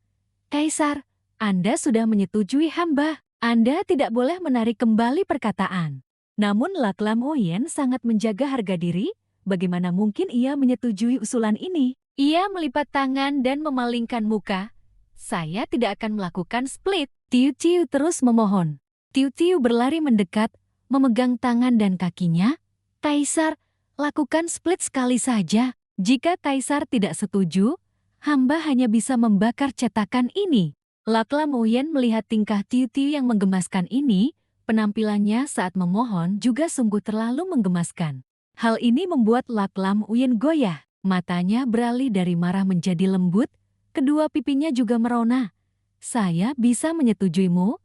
"Kaisar, Anda sudah menyetujui hamba. Anda tidak boleh menarik kembali perkataan." Namun Laklam Oyen sangat menjaga harga diri. Bagaimana mungkin ia menyetujui usulan ini? Ia melipat tangan dan memalingkan muka. "Saya tidak akan melakukan split." Tiu-Tiu terus memohon. Tiu-Tiu berlari mendekat, memegang tangan dan kakinya. "Kaisar, lakukan split sekali saja. Jika Kaisar tidak setuju, hamba hanya bisa membakar cetakan ini." Laklam Oyen melihat tingkah Tiu-Tiu yang menggemaskan ini, penampilannya saat memohon juga sungguh terlalu menggemaskan. Hal ini membuat Laklam Oyen goyah. Matanya beralih dari marah menjadi lembut, kedua pipinya juga merona. "Saya bisa menyetujuimu,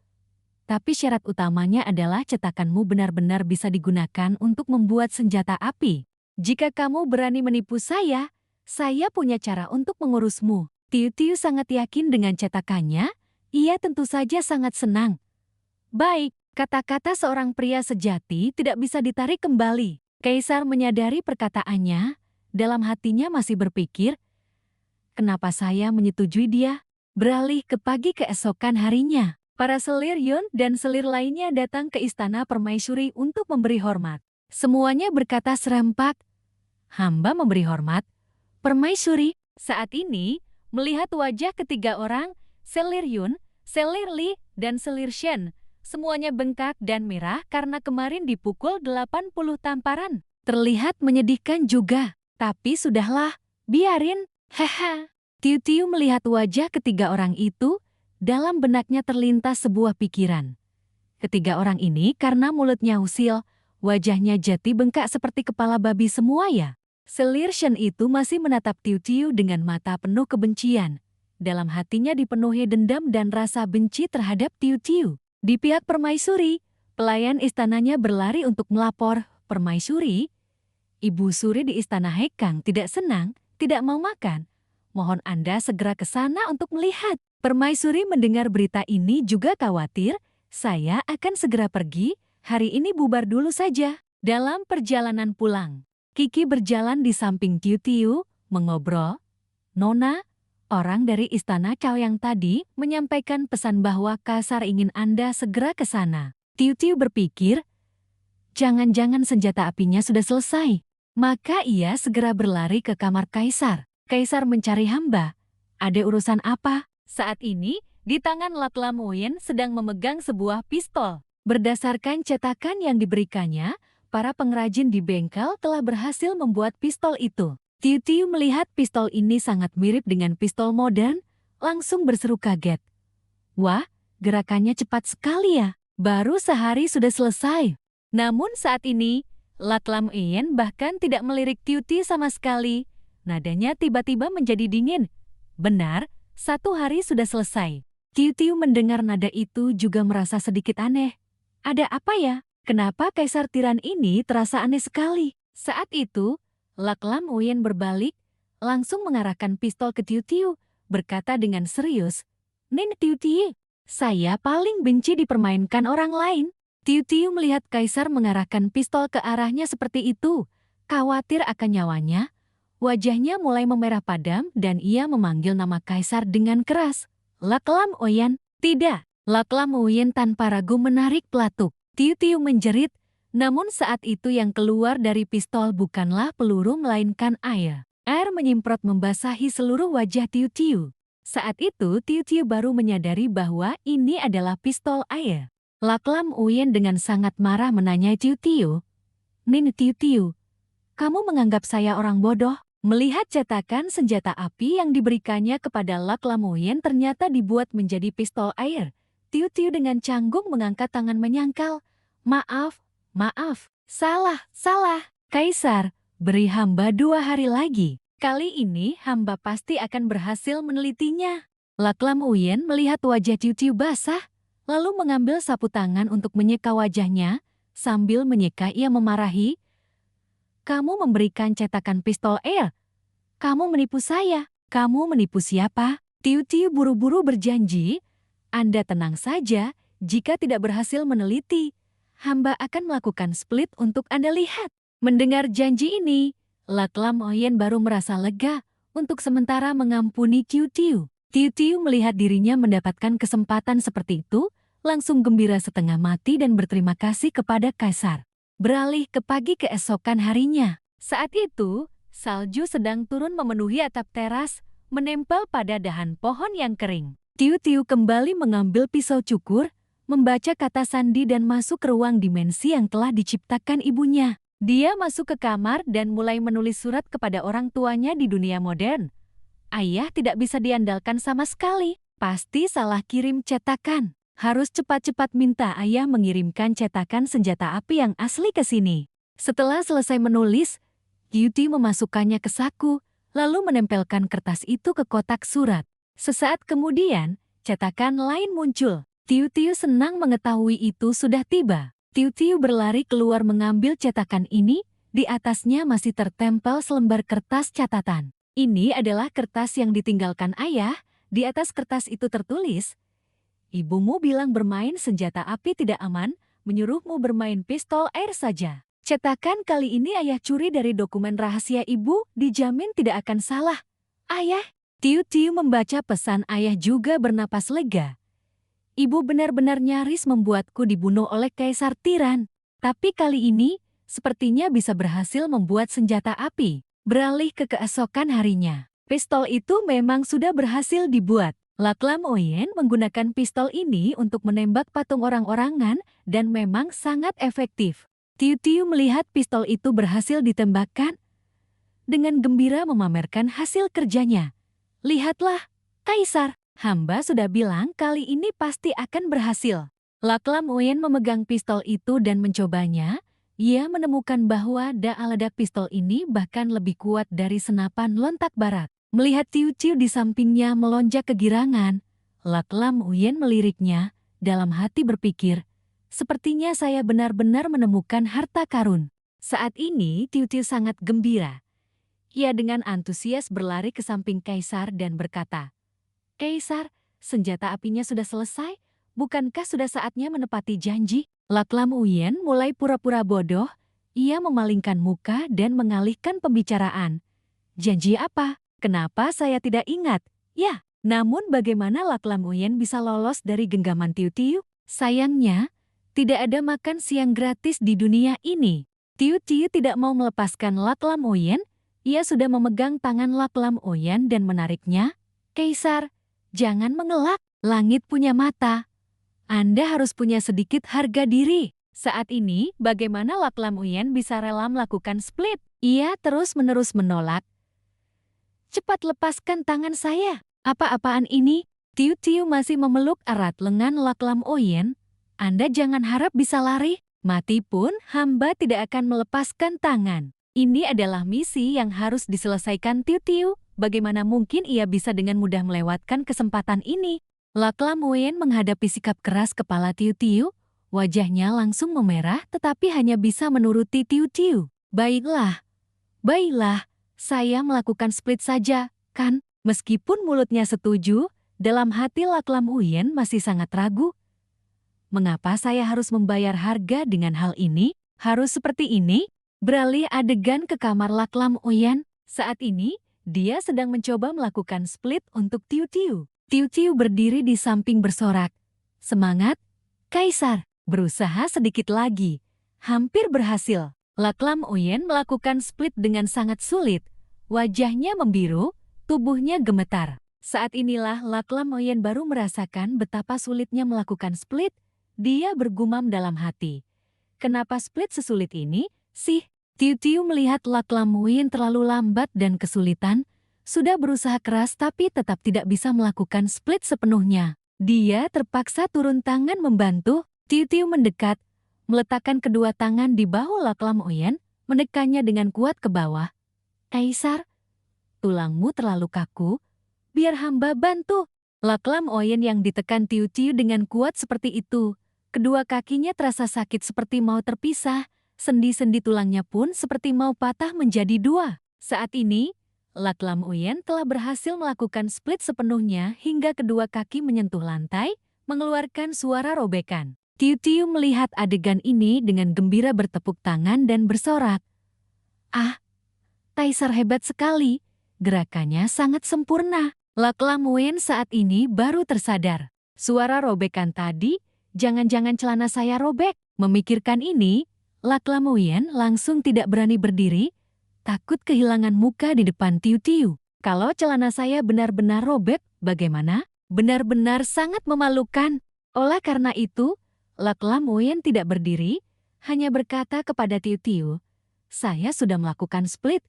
tapi syarat utamanya adalah cetakanmu benar-benar bisa digunakan untuk membuat senjata api. Jika kamu berani menipu saya punya cara untuk mengurusmu." Tiu-Tiu sangat yakin dengan cetakannya, ia tentu saja sangat senang. "Baik," kata-kata seorang pria sejati tidak bisa ditarik kembali. Kaisar menyadari perkataannya, dalam hatinya masih berpikir, kenapa saya menyetujui dia? Beralih ke pagi keesokan harinya. Para selir Yun dan selir lainnya datang ke istana permaisuri untuk memberi hormat. Semuanya berkata serempak, "Hamba memberi hormat." Permaisuri saat ini melihat wajah ketiga orang, selir Yun, selir Li, dan selir Shen. Semuanya bengkak dan merah karena kemarin dipukul 80 tamparan. Terlihat menyedihkan juga, tapi sudahlah, biarin, haha. Tiu-Tiu melihat wajah ketiga orang itu, dalam benaknya terlintas sebuah pikiran. Ketiga orang ini karena mulutnya usil, wajahnya jati bengkak seperti kepala babi semua ya. Selir Shen itu masih menatap Tiu-Tiu dengan mata penuh kebencian. Dalam hatinya dipenuhi dendam dan rasa benci terhadap Tiu-Tiu. Di pihak permaisuri, pelayan istananya berlari untuk melapor, "Permaisuri, Ibu Suri di istana Hekang tidak senang, tidak mau makan. Mohon Anda segera ke sana untuk melihat." Permaisuri mendengar berita ini juga khawatir. "Saya akan segera pergi, hari ini bubar dulu saja." Dalam perjalanan pulang, Kiki berjalan di samping Tiu-Tiu, mengobrol. "Nona, Orang dari istana Cao yang tadi menyampaikan pesan bahwa Kaisar ingin Anda segera ke sana. Tiu Tiu berpikir, jangan-jangan senjata apinya sudah selesai. Maka ia segera berlari ke kamar Kaisar. Kaisar mencari hamba. Ada urusan apa? Saat ini, di tangan Lak Lam Uyen sedang memegang sebuah pistol. Berdasarkan cetakan yang diberikannya, para pengrajin di bengkel telah berhasil membuat pistol itu. Tiu Tiu melihat pistol ini sangat mirip dengan pistol modern, langsung berseru kaget. Wah, gerakannya cepat sekali ya. Baru sehari sudah selesai. Namun saat ini, Lak Lam Uyen bahkan tidak melirik Tiu Tiu sama sekali. Nadanya tiba-tiba menjadi dingin. Benar, 1 hari sudah selesai. Tiu Tiu mendengar nada itu juga merasa sedikit aneh. Ada apa ya? Kenapa Kaisar Tiran ini terasa aneh sekali? Saat itu, Lak Lam Uyen berbalik, langsung mengarahkan pistol ke Tiu Tiu, berkata dengan serius, Nin Tiu Tiu, saya paling benci dipermainkan orang lain. Tiu Tiu melihat Kaisar mengarahkan pistol ke arahnya seperti itu, khawatir akan nyawanya. Wajahnya mulai memerah padam dan ia memanggil nama Kaisar dengan keras. Lak Lam Uyen, tidak. Lak Lam Uyen tanpa ragu menarik pelatuk. Tiu Tiu menjerit, namun saat itu yang keluar dari pistol bukanlah peluru melainkan air. Air menyemprot membasahi seluruh wajah Tiu Tiu. Saat itu Tiu Tiu baru menyadari bahwa ini adalah pistol air. Lak Lam Uyen dengan sangat marah menanyai Tiu Tiu. Nin Tiu Tiu, kamu menganggap saya orang bodoh? Melihat cetakan senjata api yang diberikannya kepada Lak Lam Uyen ternyata dibuat menjadi pistol air. Tiu Tiu dengan canggung mengangkat tangan menyangkal. Maaf, salah. Kaisar, beri hamba 2 hari lagi. Kali ini hamba pasti akan berhasil menelitinya. Lak Lam Uyen melihat wajah Tiu Tiu basah, lalu mengambil sapu tangan untuk menyeka wajahnya. Sambil menyeka ia memarahi, kamu memberikan cetakan pistol air. Kamu menipu saya. Kamu menipu siapa? Tiu Tiu buru-buru berjanji, Anda tenang saja, jika tidak berhasil meneliti, hamba akan melakukan split untuk Anda lihat. Mendengar janji ini, Lak Lam Uyen baru merasa lega untuk sementara mengampuni Tiu Tiu. Tiu Tiu melihat dirinya mendapatkan kesempatan seperti itu, langsung gembira setengah mati dan berterima kasih kepada Kaisar. Beralih ke pagi keesokan harinya. Saat itu, salju sedang turun memenuhi atap teras, menempel pada dahan pohon yang kering. Tiu Tiu kembali mengambil pisau cukur, membaca kata sandi dan masuk ke ruang dimensi yang telah diciptakan ibunya. Dia masuk ke kamar dan mulai menulis surat kepada orang tuanya di dunia modern. Ayah tidak bisa diandalkan sama sekali, pasti salah kirim cetakan. Harus cepat-cepat minta ayah mengirimkan cetakan senjata api yang asli ke sini. Setelah selesai menulis, Tiu Tiu memasukkannya ke saku, lalu menempelkan kertas itu ke kotak surat. Sesaat kemudian, cetakan lain muncul. Tiu Tiu senang mengetahui itu sudah tiba. Tiu Tiu berlari keluar mengambil cetakan ini, di atasnya masih tertempel selembar kertas catatan. Ini adalah kertas yang ditinggalkan ayah, di atas kertas itu tertulis, Ibumu bilang bermain senjata api tidak aman, menyuruhmu bermain pistol air saja. Cetakan kali ini ayah curi dari dokumen rahasia ibu, dijamin tidak akan salah. Ayah, Tiu Tiu membaca pesan ayah juga bernapas lega. Ibu benar-benar nyaris membuatku dibunuh oleh Kaisar Tiran. Tapi kali ini, sepertinya bisa berhasil membuat senjata api. Beralih ke keesokan harinya. Pistol itu memang sudah berhasil dibuat. Lak Lam Uyen menggunakan pistol ini untuk menembak patung orang-orangan dan memang sangat efektif. Tiu Tiu melihat pistol itu berhasil ditembakkan. Dengan gembira memamerkan hasil kerjanya. Lihatlah, Kaisar, hamba sudah bilang kali ini pasti akan berhasil. Lak Lam Uyen memegang pistol itu dan mencobanya. Ia menemukan bahwa daya ledak pistol ini bahkan lebih kuat dari senapan lontak barat. Melihat Tiu Tiu di sampingnya melonjak kegirangan, Lak Lam Uyen meliriknya, dalam hati berpikir, sepertinya saya benar-benar menemukan harta karun. Saat ini Tiu Tiu sangat gembira. Ia dengan antusias berlari ke samping Kaisar dan berkata, Kaisar, senjata apinya sudah selesai, bukankah sudah saatnya menepati janji? Lak Lam Uyen mulai pura-pura bodoh, ia memalingkan muka dan mengalihkan pembicaraan. Janji apa? Kenapa saya tidak ingat? Ya, namun bagaimana Lak Lam Uyen bisa lolos dari genggaman Tiu Tiu? Sayangnya, tidak ada makan siang gratis di dunia ini. Tiu Tiu tidak mau melepaskan Lak Lam Uyen. Ia sudah memegang tangan Lak Lam Uyen dan menariknya. Kaisar, jangan mengelak. Langit punya mata. Anda harus punya sedikit harga diri. Saat ini, bagaimana Lak Lam Uyen bisa rela melakukan split? Ia terus-menerus menolak. Cepat lepaskan tangan saya. Apa-apaan ini? Tiu Tiu masih memeluk erat lengan Lak Lam Uyen. Anda jangan harap bisa lari. Mati pun hamba tidak akan melepaskan tangan. Ini adalah misi yang harus diselesaikan Tiu Tiu. Bagaimana mungkin ia bisa dengan mudah melewatkan kesempatan ini? Lak Lam Uyen menghadapi sikap keras kepala Tiu Tiu. Wajahnya langsung memerah tetapi hanya bisa menuruti Tiu Tiu. Baiklah, baiklah, saya melakukan split saja, kan? Meskipun mulutnya setuju, dalam hati Lak Lam Uyen masih sangat ragu. Mengapa saya harus membayar harga dengan hal ini? Harus seperti ini? Beralih adegan ke kamar Lak Lam Uyen. Saat ini, dia sedang mencoba melakukan split untuk Tiu Tiu. Tiu Tiu berdiri di samping bersorak. Semangat, Kaisar! Berusaha sedikit lagi. Hampir berhasil. Lak Lam Uyen melakukan split dengan sangat sulit. Wajahnya membiru, tubuhnya gemetar. Saat inilah Lak Lam Uyen baru merasakan betapa sulitnya melakukan split. Dia bergumam dalam hati. Kenapa split sesulit ini, sih? Tiu Tiu melihat Lak Lam Uyen terlalu lambat dan kesulitan. Sudah berusaha keras tapi tetap tidak bisa melakukan split sepenuhnya. Dia terpaksa turun tangan membantu. Tiu Tiu mendekat, meletakkan kedua tangan di bahu Lak Lam Uyen, menekannya dengan kuat ke bawah. Kaisar, tulangmu terlalu kaku, biar hamba bantu. Lak Lam Uyen yang ditekan Tiu Tiu dengan kuat seperti itu. Kedua kakinya terasa sakit seperti mau terpisah, sendi-sendi tulangnya pun seperti mau patah menjadi dua. Saat ini, Lak Lam Uyen telah berhasil melakukan split sepenuhnya hingga kedua kaki menyentuh lantai, mengeluarkan suara robekan. Tiu Tiu melihat adegan ini dengan gembira bertepuk tangan dan bersorak. Ah, Kaisar hebat sekali. Gerakannya sangat sempurna. Lak Lam Uyen saat ini baru tersadar. Suara robekan tadi, jangan-jangan celana saya robek. Memikirkan ini, Lak Lam Uyen langsung tidak berani berdiri, takut kehilangan muka di depan Tiu Tiu. Kalau celana saya benar-benar robek, bagaimana? Benar-benar sangat memalukan. Oleh karena itu, Lak Lam Uyen tidak berdiri, hanya berkata kepada Tiu Tiu, saya sudah melakukan split.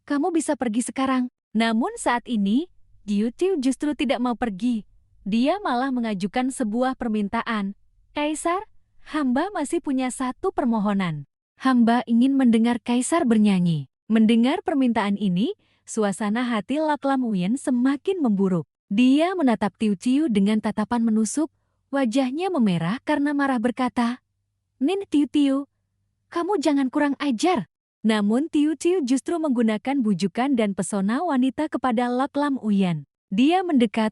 Kamu bisa pergi sekarang. Namun saat ini, Tiu Tiu justru tidak mau pergi. Dia malah mengajukan sebuah permintaan. Kaisar, hamba masih punya satu permohonan. Hamba ingin mendengar Kaisar bernyanyi. Mendengar permintaan ini, suasana hati Lak Lam Uyen semakin memburuk. Dia menatap Tiu Tiu dengan tatapan menusuk. Wajahnya memerah karena marah berkata, Nin Tiu Tiu, kamu jangan kurang ajar. Namun Tiu Tiu justru menggunakan bujukan dan pesona wanita kepada Lak Lam Uyen. Dia mendekat,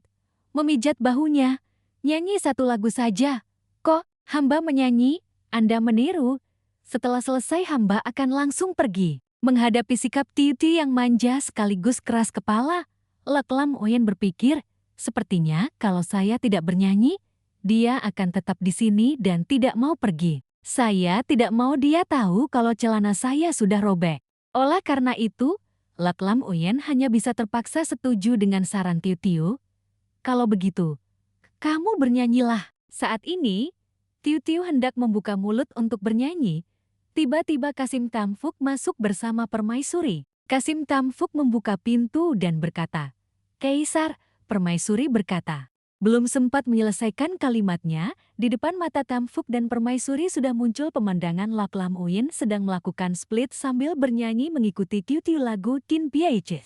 memijat bahunya, nyanyi satu lagu saja. Kok, hamba menyanyi, Anda meniru. Setelah selesai hamba akan langsung pergi. Menghadapi sikap Tiu Tiu yang manja sekaligus keras kepala, Lak Lam Uyen berpikir, sepertinya kalau saya tidak bernyanyi, dia akan tetap di sini dan tidak mau pergi. Saya tidak mau dia tahu kalau celana saya sudah robek. Oleh karena itu, Lak Lam Uyen hanya bisa terpaksa setuju dengan saran Tiu Tiu. Kalau begitu, kamu bernyanyilah. Saat ini, Tiu Tiu hendak membuka mulut untuk bernyanyi. Tiba-tiba Kasim Tamfuk masuk bersama permaisuri. Kasim Tamfuk membuka pintu dan berkata, Kaisar, permaisuri berkata. Belum sempat menyelesaikan kalimatnya, di depan mata Tamfuk dan permaisuri sudah muncul pemandangan Lak Lam Uyen sedang melakukan split sambil bernyanyi mengikuti Tiu Tiu lagu Tin Piai Che.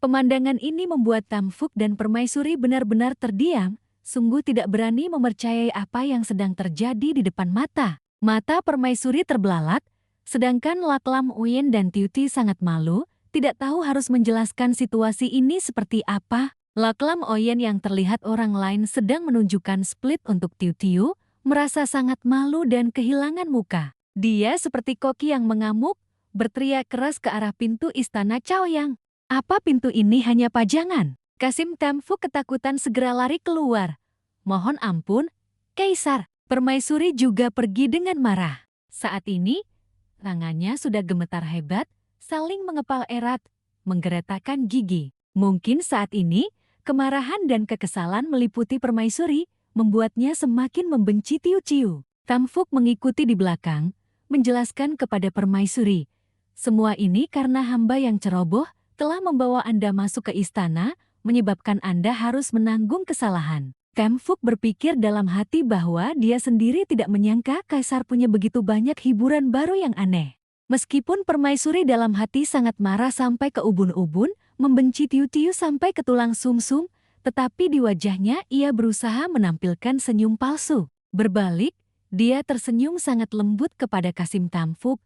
Pemandangan ini membuat Tamfuk dan permaisuri benar-benar terdiam, sungguh tidak berani mempercayai apa yang sedang terjadi di depan mata. Mata permaisuri terbelalak, sedangkan Lak Lam Uyen dan Tiu Tiu sangat malu, tidak tahu harus menjelaskan situasi ini seperti apa. Lak Lam Uyen yang terlihat orang lain sedang menunjukkan split untuk Tiu Tiu, merasa sangat malu dan kehilangan muka. Dia seperti koki yang mengamuk, berteriak keras ke arah pintu istana Chaoyang. Apa pintu ini hanya pajangan? Kasim Tamfuk ketakutan segera lari keluar. Mohon ampun, Kaisar. Permaisuri juga pergi dengan marah. Saat ini, tangannya sudah gemetar hebat, saling mengepal erat, menggeretakkan gigi. Mungkin saat ini, kemarahan dan kekesalan meliputi permaisuri, membuatnya semakin membenci Tiu-Tiu. Tamfuk mengikuti di belakang, menjelaskan kepada permaisuri. Semua ini karena hamba yang ceroboh telah membawa Anda masuk ke istana, menyebabkan Anda harus menanggung kesalahan. Tamfuk berpikir dalam hati bahwa dia sendiri tidak menyangka Kaisar punya begitu banyak hiburan baru yang aneh. Meskipun permaisuri dalam hati sangat marah sampai ke ubun-ubun, membenci Tiu-Tiu sampai ke tulang sumsum, tetapi di wajahnya ia berusaha menampilkan senyum palsu. Berbalik, dia tersenyum sangat lembut kepada Kasim Tamfuk.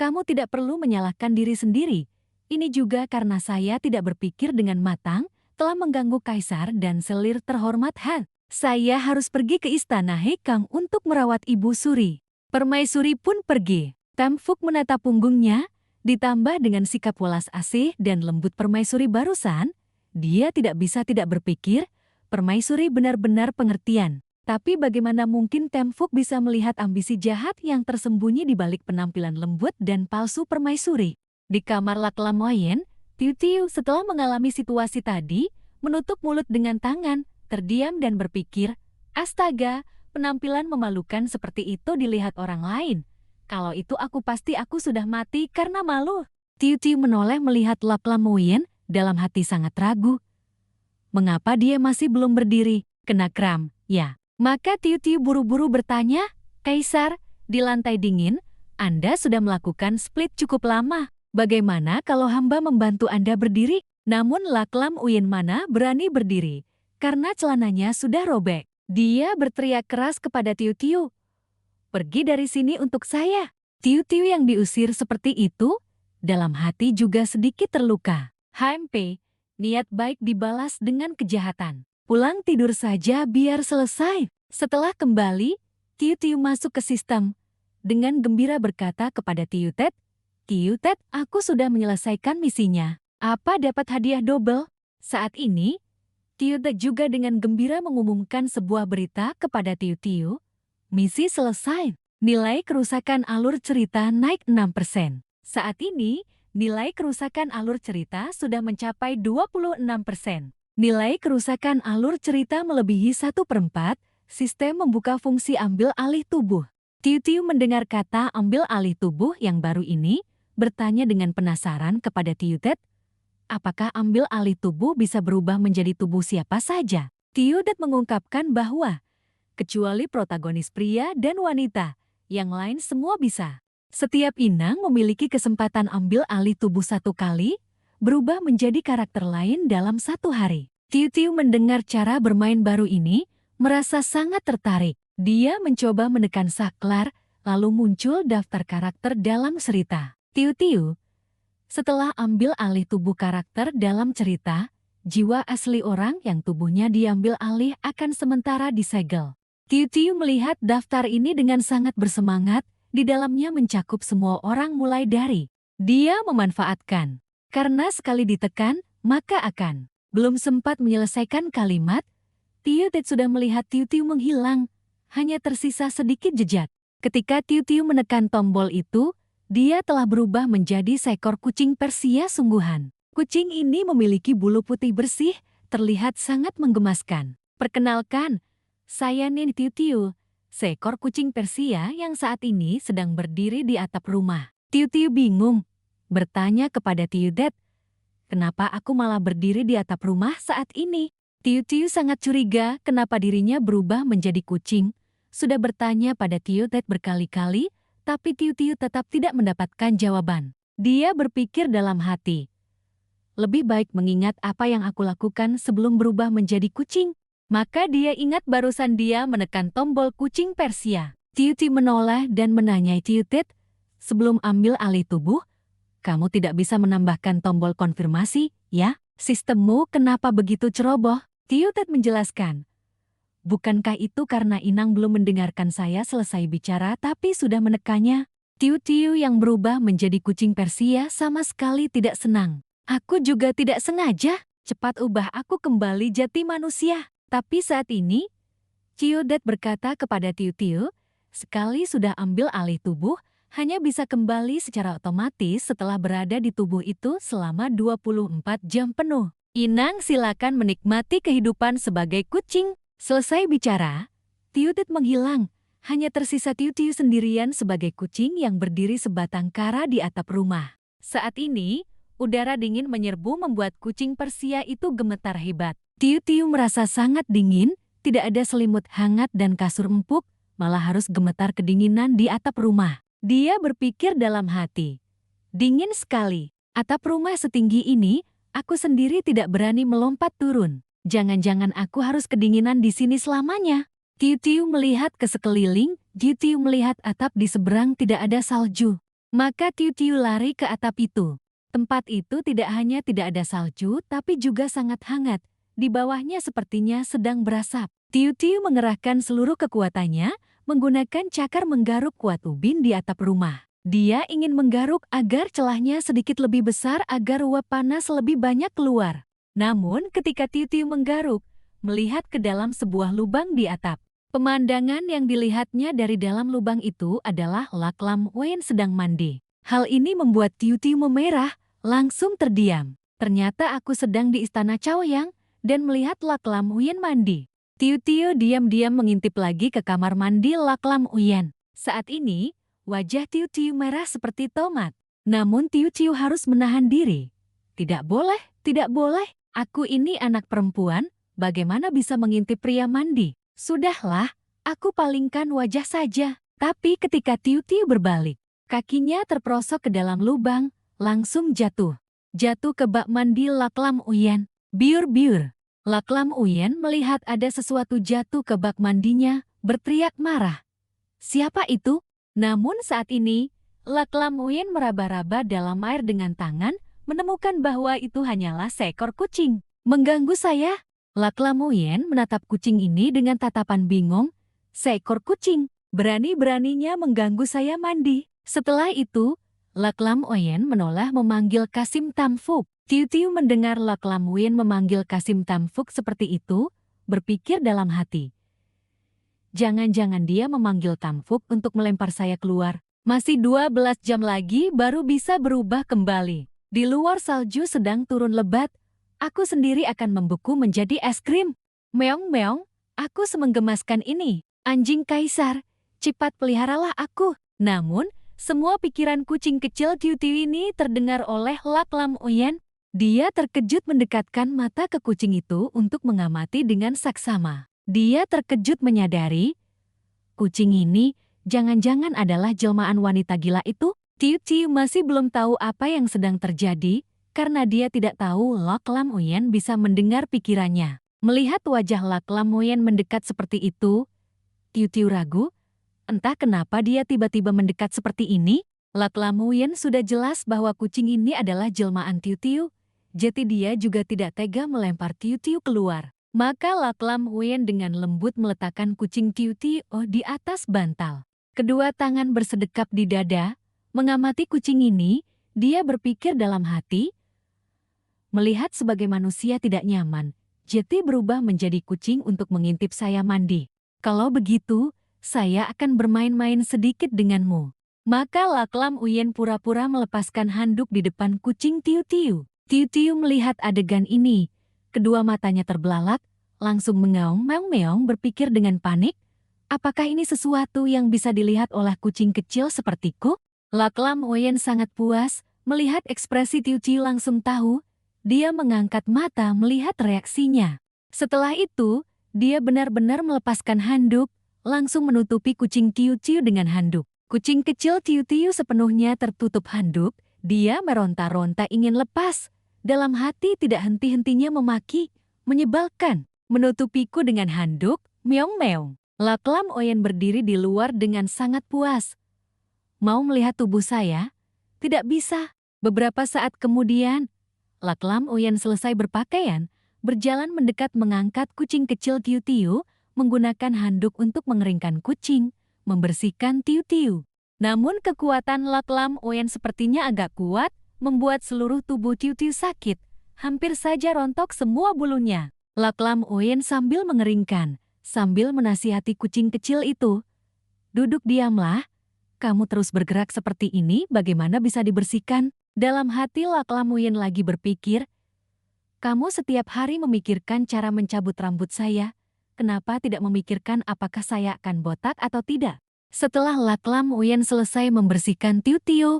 Kamu tidak perlu menyalahkan diri sendiri. Ini juga karena saya tidak berpikir dengan matang, telah mengganggu Kaisar dan selir terhormat Han. Saya harus pergi ke istana Hekang untuk merawat Ibu Suri. Permaisuri pun pergi. Tamfuk menatap punggungnya, ditambah dengan sikap welas asih dan lembut permaisuri barusan, dia tidak bisa tidak berpikir, permaisuri benar-benar pengertian. Tapi bagaimana mungkin Tamfuk bisa melihat ambisi jahat yang tersembunyi di balik penampilan lembut dan palsu permaisuri? Di kamar Laklamoyen, Tiu-Tiu setelah mengalami situasi tadi, menutup mulut dengan tangan, terdiam dan berpikir, astaga, penampilan memalukan seperti itu dilihat orang lain. Kalau itu aku pasti aku sudah mati karena malu. Tiu-Tiu menoleh melihat Laklamoyen, dalam hati sangat ragu. Mengapa dia masih belum berdiri? Kena kram, ya. Maka Tiu-Tiu buru-buru bertanya, Kaisar, di lantai dingin, Anda sudah melakukan split cukup lama. Bagaimana kalau hamba membantu Anda berdiri? Namun Laklamoyen mana berani berdiri, karena celananya sudah robek. Dia berteriak keras kepada Tiu-Tiu. Pergi dari sini untuk saya. Tiu-Tiu yang diusir seperti itu, dalam hati juga sedikit terluka. HMP, niat baik dibalas dengan kejahatan. Pulang tidur saja biar selesai. Setelah kembali, Tiu-Tiu masuk ke sistem. Dengan gembira berkata kepada Tiu-Tet, Tiu-Tet, aku sudah menyelesaikan misinya. Apa dapat hadiah double? Saat ini, Tiu-Tet juga dengan gembira mengumumkan sebuah berita kepada Tiu-Tiu. Misi selesai. Nilai kerusakan alur cerita naik 6%. Saat ini, nilai kerusakan alur cerita sudah mencapai 26%. Nilai kerusakan alur cerita melebihi 1/4, sistem membuka fungsi ambil alih tubuh. Tiu-Tiu mendengar kata ambil alih tubuh yang baru ini, bertanya dengan penasaran kepada Tiu-Tet, apakah ambil alih tubuh bisa berubah menjadi tubuh siapa saja? Tiu-Tet mengungkapkan bahwa, kecuali protagonis pria dan wanita, yang lain semua bisa. Setiap inang memiliki kesempatan ambil alih tubuh 1 kali, berubah menjadi karakter lain dalam 1 hari. Tiu-Tiu mendengar cara bermain baru ini, merasa sangat tertarik. Dia mencoba menekan saklar, lalu muncul daftar karakter dalam cerita. Tiu-Tiu, setelah ambil alih tubuh karakter dalam cerita, jiwa asli orang yang tubuhnya diambil alih akan sementara disegel. Tiu-Tiu melihat daftar ini dengan sangat bersemangat, di dalamnya mencakup semua orang mulai dari dia memanfaatkan. Karena sekali ditekan, maka akan. Belum sempat menyelesaikan kalimat, Tiu-Tet sudah melihat Tiu-Tiu menghilang, hanya tersisa sedikit jejak. Ketika Tiu-Tiu menekan tombol itu, dia telah berubah menjadi seekor kucing Persia sungguhan. Kucing ini memiliki bulu putih bersih, terlihat sangat menggemaskan. Perkenalkan, saya Nin Tiu-Tiu, seekor kucing Persia yang saat ini sedang berdiri di atap rumah. Tiu-Tiu bingung, bertanya kepada Tiu-Tet, kenapa aku malah berdiri di atap rumah saat ini? Tiu-Tiu sangat curiga kenapa dirinya berubah menjadi kucing. Sudah bertanya pada Tiu-Tet berkali-kali, tapi Tiu-Tiu tetap tidak mendapatkan jawaban. Dia berpikir dalam hati, lebih baik mengingat apa yang aku lakukan sebelum berubah menjadi kucing. Maka dia ingat barusan dia menekan tombol kucing Persia. Tiu-Tiu menoleh dan menanyai Tiu-Tet, sebelum ambil alih tubuh, kamu tidak bisa menambahkan tombol konfirmasi, ya? Sistemmu kenapa begitu ceroboh? Tiu-Tet menjelaskan, bukankah itu karena Inang belum mendengarkan saya selesai bicara tapi sudah menekannya? Tiu-Tiu yang berubah menjadi kucing Persia sama sekali tidak senang. Aku juga tidak sengaja. cepat ubah aku kembali jati manusia. Tapi saat ini, Ciudet berkata kepada Tiu-Tiu, sekali sudah ambil alih tubuh, hanya bisa kembali secara otomatis setelah berada di tubuh itu selama 24 jam penuh. Inang silakan menikmati kehidupan sebagai kucing. Selesai bicara, Ciudet menghilang. Hanya tersisa Tiu-Tiu sendirian sebagai kucing yang berdiri sebatang kara di atap rumah. Saat ini, udara dingin menyerbu membuat kucing Persia itu gemetar hebat. Tiu-Tiu merasa sangat dingin, tidak ada selimut hangat dan kasur empuk, malah harus gemetar kedinginan di atap rumah. Dia berpikir dalam hati, dingin sekali, atap rumah setinggi ini, aku sendiri tidak berani melompat turun. Jangan-jangan aku harus kedinginan di sini selamanya. Tiu-Tiu melihat ke sekeliling, Tiu-Tiu melihat atap di seberang tidak ada salju. Maka Tiu-Tiu lari ke atap itu. Tempat itu tidak hanya tidak ada salju, tapi juga sangat hangat. Di bawahnya sepertinya sedang berasap. Tiu-Tiu mengerahkan seluruh kekuatannya, menggunakan cakar menggaruk kuat ubin di atap rumah. Dia ingin menggaruk agar celahnya sedikit lebih besar agar uap panas lebih banyak keluar. Namun ketika Tiu-Tiu menggaruk, melihat ke dalam sebuah lubang di atap. Pemandangan yang dilihatnya dari dalam lubang itu adalah Lak Lam Wen sedang mandi. Hal ini membuat Tiu-Tiu memerah, langsung terdiam. Ternyata aku sedang di istana Chaoyang dan melihat Lak Lam Wen mandi. Tiu-Tiu diam-diam mengintip lagi ke kamar mandi Lak Lam Wen. Saat ini, wajah Tiu-Tiu merah seperti tomat. Namun Tiu-Tiu harus menahan diri. Tidak boleh, tidak boleh. Aku ini anak perempuan, bagaimana bisa mengintip pria mandi? Sudahlah, aku palingkan wajah saja. Tapi ketika Tiu-Tiu berbalik, kakinya terperosok ke dalam lubang, langsung jatuh. Jatuh ke bak mandi Lak Lam Wen. Biur-biur. Lak Lam Wen melihat ada sesuatu jatuh ke bak mandinya, berteriak marah. Siapa itu? Namun saat ini, Lak Lam Wen meraba-raba dalam air dengan tangan, menemukan bahwa itu hanyalah seekor kucing. Mengganggu saya? Lak Lam Wen menatap kucing ini dengan tatapan bingung. Seekor kucing, berani-beraninya mengganggu saya mandi. Setelah itu, Lak Lam Wen menoleh memanggil Kasim Tamfuk. Tiu-Tiu mendengar Lak Lam Wen memanggil Kasim Tamfuk seperti itu, berpikir dalam hati. Jangan-jangan dia memanggil Tamfuk untuk melempar saya keluar. Masih 12 jam lagi baru bisa berubah kembali. Di luar salju sedang turun lebat, aku sendiri akan membeku menjadi es krim. Meong-meong, aku semenggemaskan ini. Anjing kaisar, cepat peliharalah aku. Namun, semua pikiran kucing kecil Tiu-Tiu ini terdengar oleh Lak Lam Wen. Dia terkejut mendekatkan mata ke kucing itu untuk mengamati dengan saksama. Dia terkejut menyadari, kucing ini jangan-jangan adalah jelmaan wanita gila itu. Tiu-Tiu masih belum tahu apa yang sedang terjadi, karena dia tidak tahu Lak Lam Wen bisa mendengar pikirannya. Melihat wajah Lak Lam Wen mendekat seperti itu, Tiu-Tiu ragu, entah kenapa dia tiba-tiba mendekat seperti ini. Lak Lam Wen sudah jelas bahwa kucing ini adalah jelmaan Tiu-Tiu. Jadi dia juga tidak tega melempar Tiu-Tiu keluar. Maka Lak Lam Wen dengan lembut meletakkan kucing Tiu-Tiu di atas bantal. Kedua tangan bersedekap di dada, mengamati kucing ini, dia berpikir dalam hati, melihat sebagai manusia tidak nyaman, Jeti berubah menjadi kucing untuk mengintip saya mandi. Kalau begitu, saya akan bermain-main sedikit denganmu. Maka Lak Lam Wen pura-pura melepaskan handuk di depan kucing Tiu-Tiu. Tiu-Tiu melihat adegan ini, kedua matanya terbelalak, langsung mengaum meong-meong berpikir dengan panik, apakah ini sesuatu yang bisa dilihat oleh kucing kecil sepertiku? Lak Lam Wen sangat puas, melihat ekspresi Tiu-Tiu langsung tahu, dia mengangkat mata melihat reaksinya. Setelah itu, dia benar-benar melepaskan handuk, langsung menutupi kucing Tiu-Tiu dengan handuk. Kucing kecil Tiu-Tiu sepenuhnya tertutup handuk, dia meronta-ronta ingin lepas. Dalam hati tidak henti-hentinya memaki, menyebalkan, menutupiku dengan handuk, meong-meong. Lak Lam Wen berdiri di luar dengan sangat puas. Mau melihat tubuh saya? Tidak bisa. Beberapa saat kemudian, Lak Lam Wen selesai berpakaian, berjalan mendekat mengangkat kucing kecil Tiu-Tiu, menggunakan handuk untuk mengeringkan kucing, membersihkan Tiu-Tiu. Namun kekuatan Lak Lam Wen sepertinya agak kuat, membuat seluruh tubuh Tiu-Tiu sakit. Hampir saja rontok semua bulunya. Lak Lam Uyen sambil mengeringkan, sambil menasihati kucing kecil itu. Duduk diamlah, kamu terus bergerak seperti ini bagaimana bisa dibersihkan? Dalam hati Lak Lam Uyen lagi berpikir, kamu setiap hari memikirkan cara mencabut rambut saya. Kenapa tidak memikirkan apakah saya akan botak atau tidak? Setelah Lak Lam Uyen selesai membersihkan Tiu Tiu,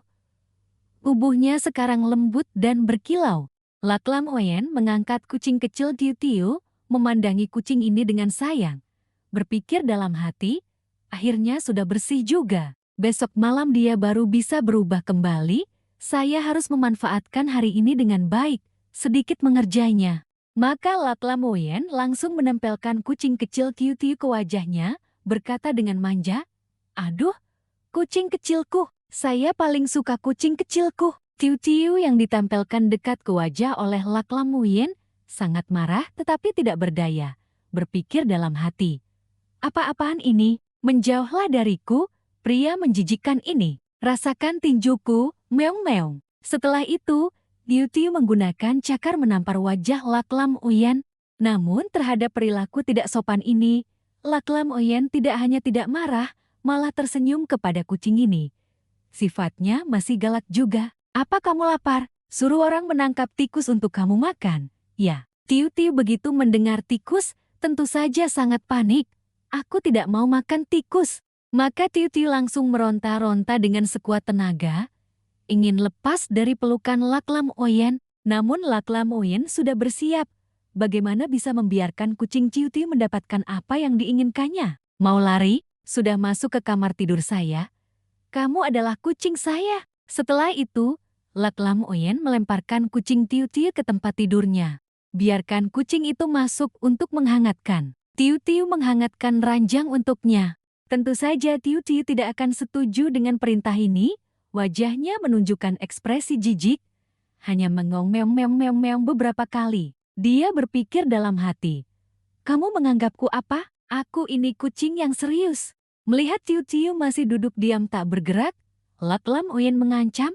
tubuhnya sekarang lembut dan berkilau. Lak Lam Uyen mengangkat kucing kecil Tiu Tiu, memandangi kucing ini dengan sayang. Berpikir dalam hati, akhirnya sudah bersih juga. Besok malam dia baru bisa berubah kembali. Saya harus memanfaatkan hari ini dengan baik, sedikit mengerjainya. Maka Lak Lam Uyen langsung menempelkan kucing kecil Tiu Tiu ke wajahnya, berkata dengan manja, "Aduh, kucing kecilku, saya paling suka kucing kecilku." Tiu Tiu yang ditempelkan dekat ke wajah oleh Lak Lam Uyen sangat marah tetapi tidak berdaya. Berpikir dalam hati, apa-apaan ini? Menjauhlah dariku, pria menjijikkan ini. Rasakan tinjuku, meong-meong. Setelah itu, Tiu Tiu menggunakan cakar menampar wajah Lak Lam Uyen. Namun terhadap perilaku tidak sopan ini, Lak Lam Uyen tidak hanya tidak marah, malah tersenyum kepada kucing ini. Sifatnya masih galak juga. Apa kamu lapar? Suruh orang menangkap tikus untuk kamu makan. Ya, Tiu Tiu begitu mendengar tikus, tentu saja sangat panik. Aku tidak mau makan tikus. Maka Tiu Tiu langsung meronta-ronta dengan sekuat tenaga, ingin lepas dari pelukan Lak Lam Uyen. Namun Lak Lam Uyen sudah bersiap. Bagaimana bisa membiarkan kucing Tiu Tiu mendapatkan apa yang diinginkannya? Mau lari? Sudah masuk ke kamar tidur saya. Kamu adalah kucing saya. Setelah itu, Lak Lam Uyen melemparkan kucing Tiu Tiu ke tempat tidurnya. Biarkan kucing itu masuk untuk menghangatkan. Tiu Tiu menghangatkan ranjang untuknya. Tentu saja Tiu Tiu tidak akan setuju dengan perintah ini. Wajahnya menunjukkan ekspresi jijik. Hanya mengong-meong-meong-meong beberapa kali. Dia berpikir dalam hati. Kamu menganggapku apa? Aku ini kucing yang serius. Melihat Tiu Tiu masih duduk diam tak bergerak, Lak Lam Uyen mengancam,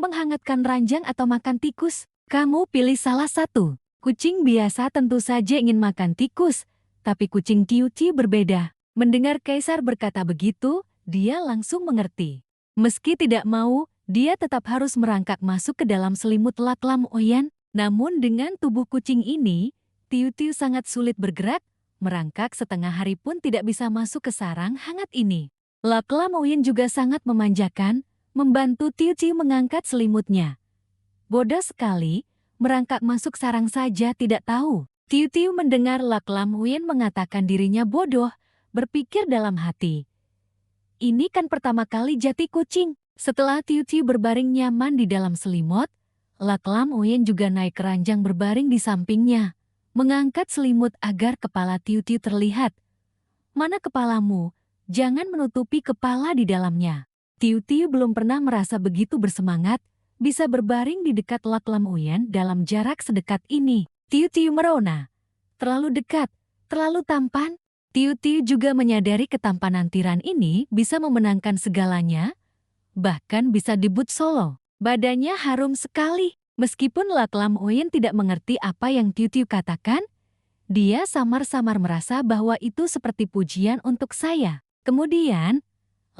menghangatkan ranjang atau makan tikus? Kamu pilih salah satu. Kucing biasa tentu saja ingin makan tikus, tapi kucing Tiu Tiu berbeda. Mendengar Kaisar berkata begitu, dia langsung mengerti. Meski tidak mau, dia tetap harus merangkak masuk ke dalam selimut Lak Lam Uyen. Namun dengan tubuh kucing ini, Tiu Tiu sangat sulit bergerak, merangkak setengah hari pun tidak bisa masuk ke sarang hangat ini. Lak Lam Uyen juga sangat memanjakan, membantu Tiu Tiu mengangkat selimutnya. Bodoh sekali, merangkak masuk sarang saja tidak tahu. Tiu Tiu mendengar Lak Lam Uyen mengatakan dirinya bodoh, berpikir dalam hati. Ini kan pertama kali jati kucing. Setelah Tiu Tiu berbaring nyaman di dalam selimut, Lak Lam Uyen juga naik ke ranjang berbaring di sampingnya, mengangkat selimut agar kepala Tiu Tiu terlihat. Mana kepalamu? Jangan menutupi kepala di dalamnya. Tiu Tiu belum pernah merasa begitu bersemangat, bisa berbaring di dekat Lak Lam Uyen dalam jarak sedekat ini. Tiu Tiu merona. Terlalu dekat, terlalu tampan. Tiu Tiu juga menyadari ketampanan tiran ini bisa memenangkan segalanya, bahkan bisa debut solo. Badannya harum sekali. Meskipun Lak Lam Uyen tidak mengerti apa yang Tiu Tiu katakan, dia samar-samar merasa bahwa itu seperti pujian untuk saya. Kemudian,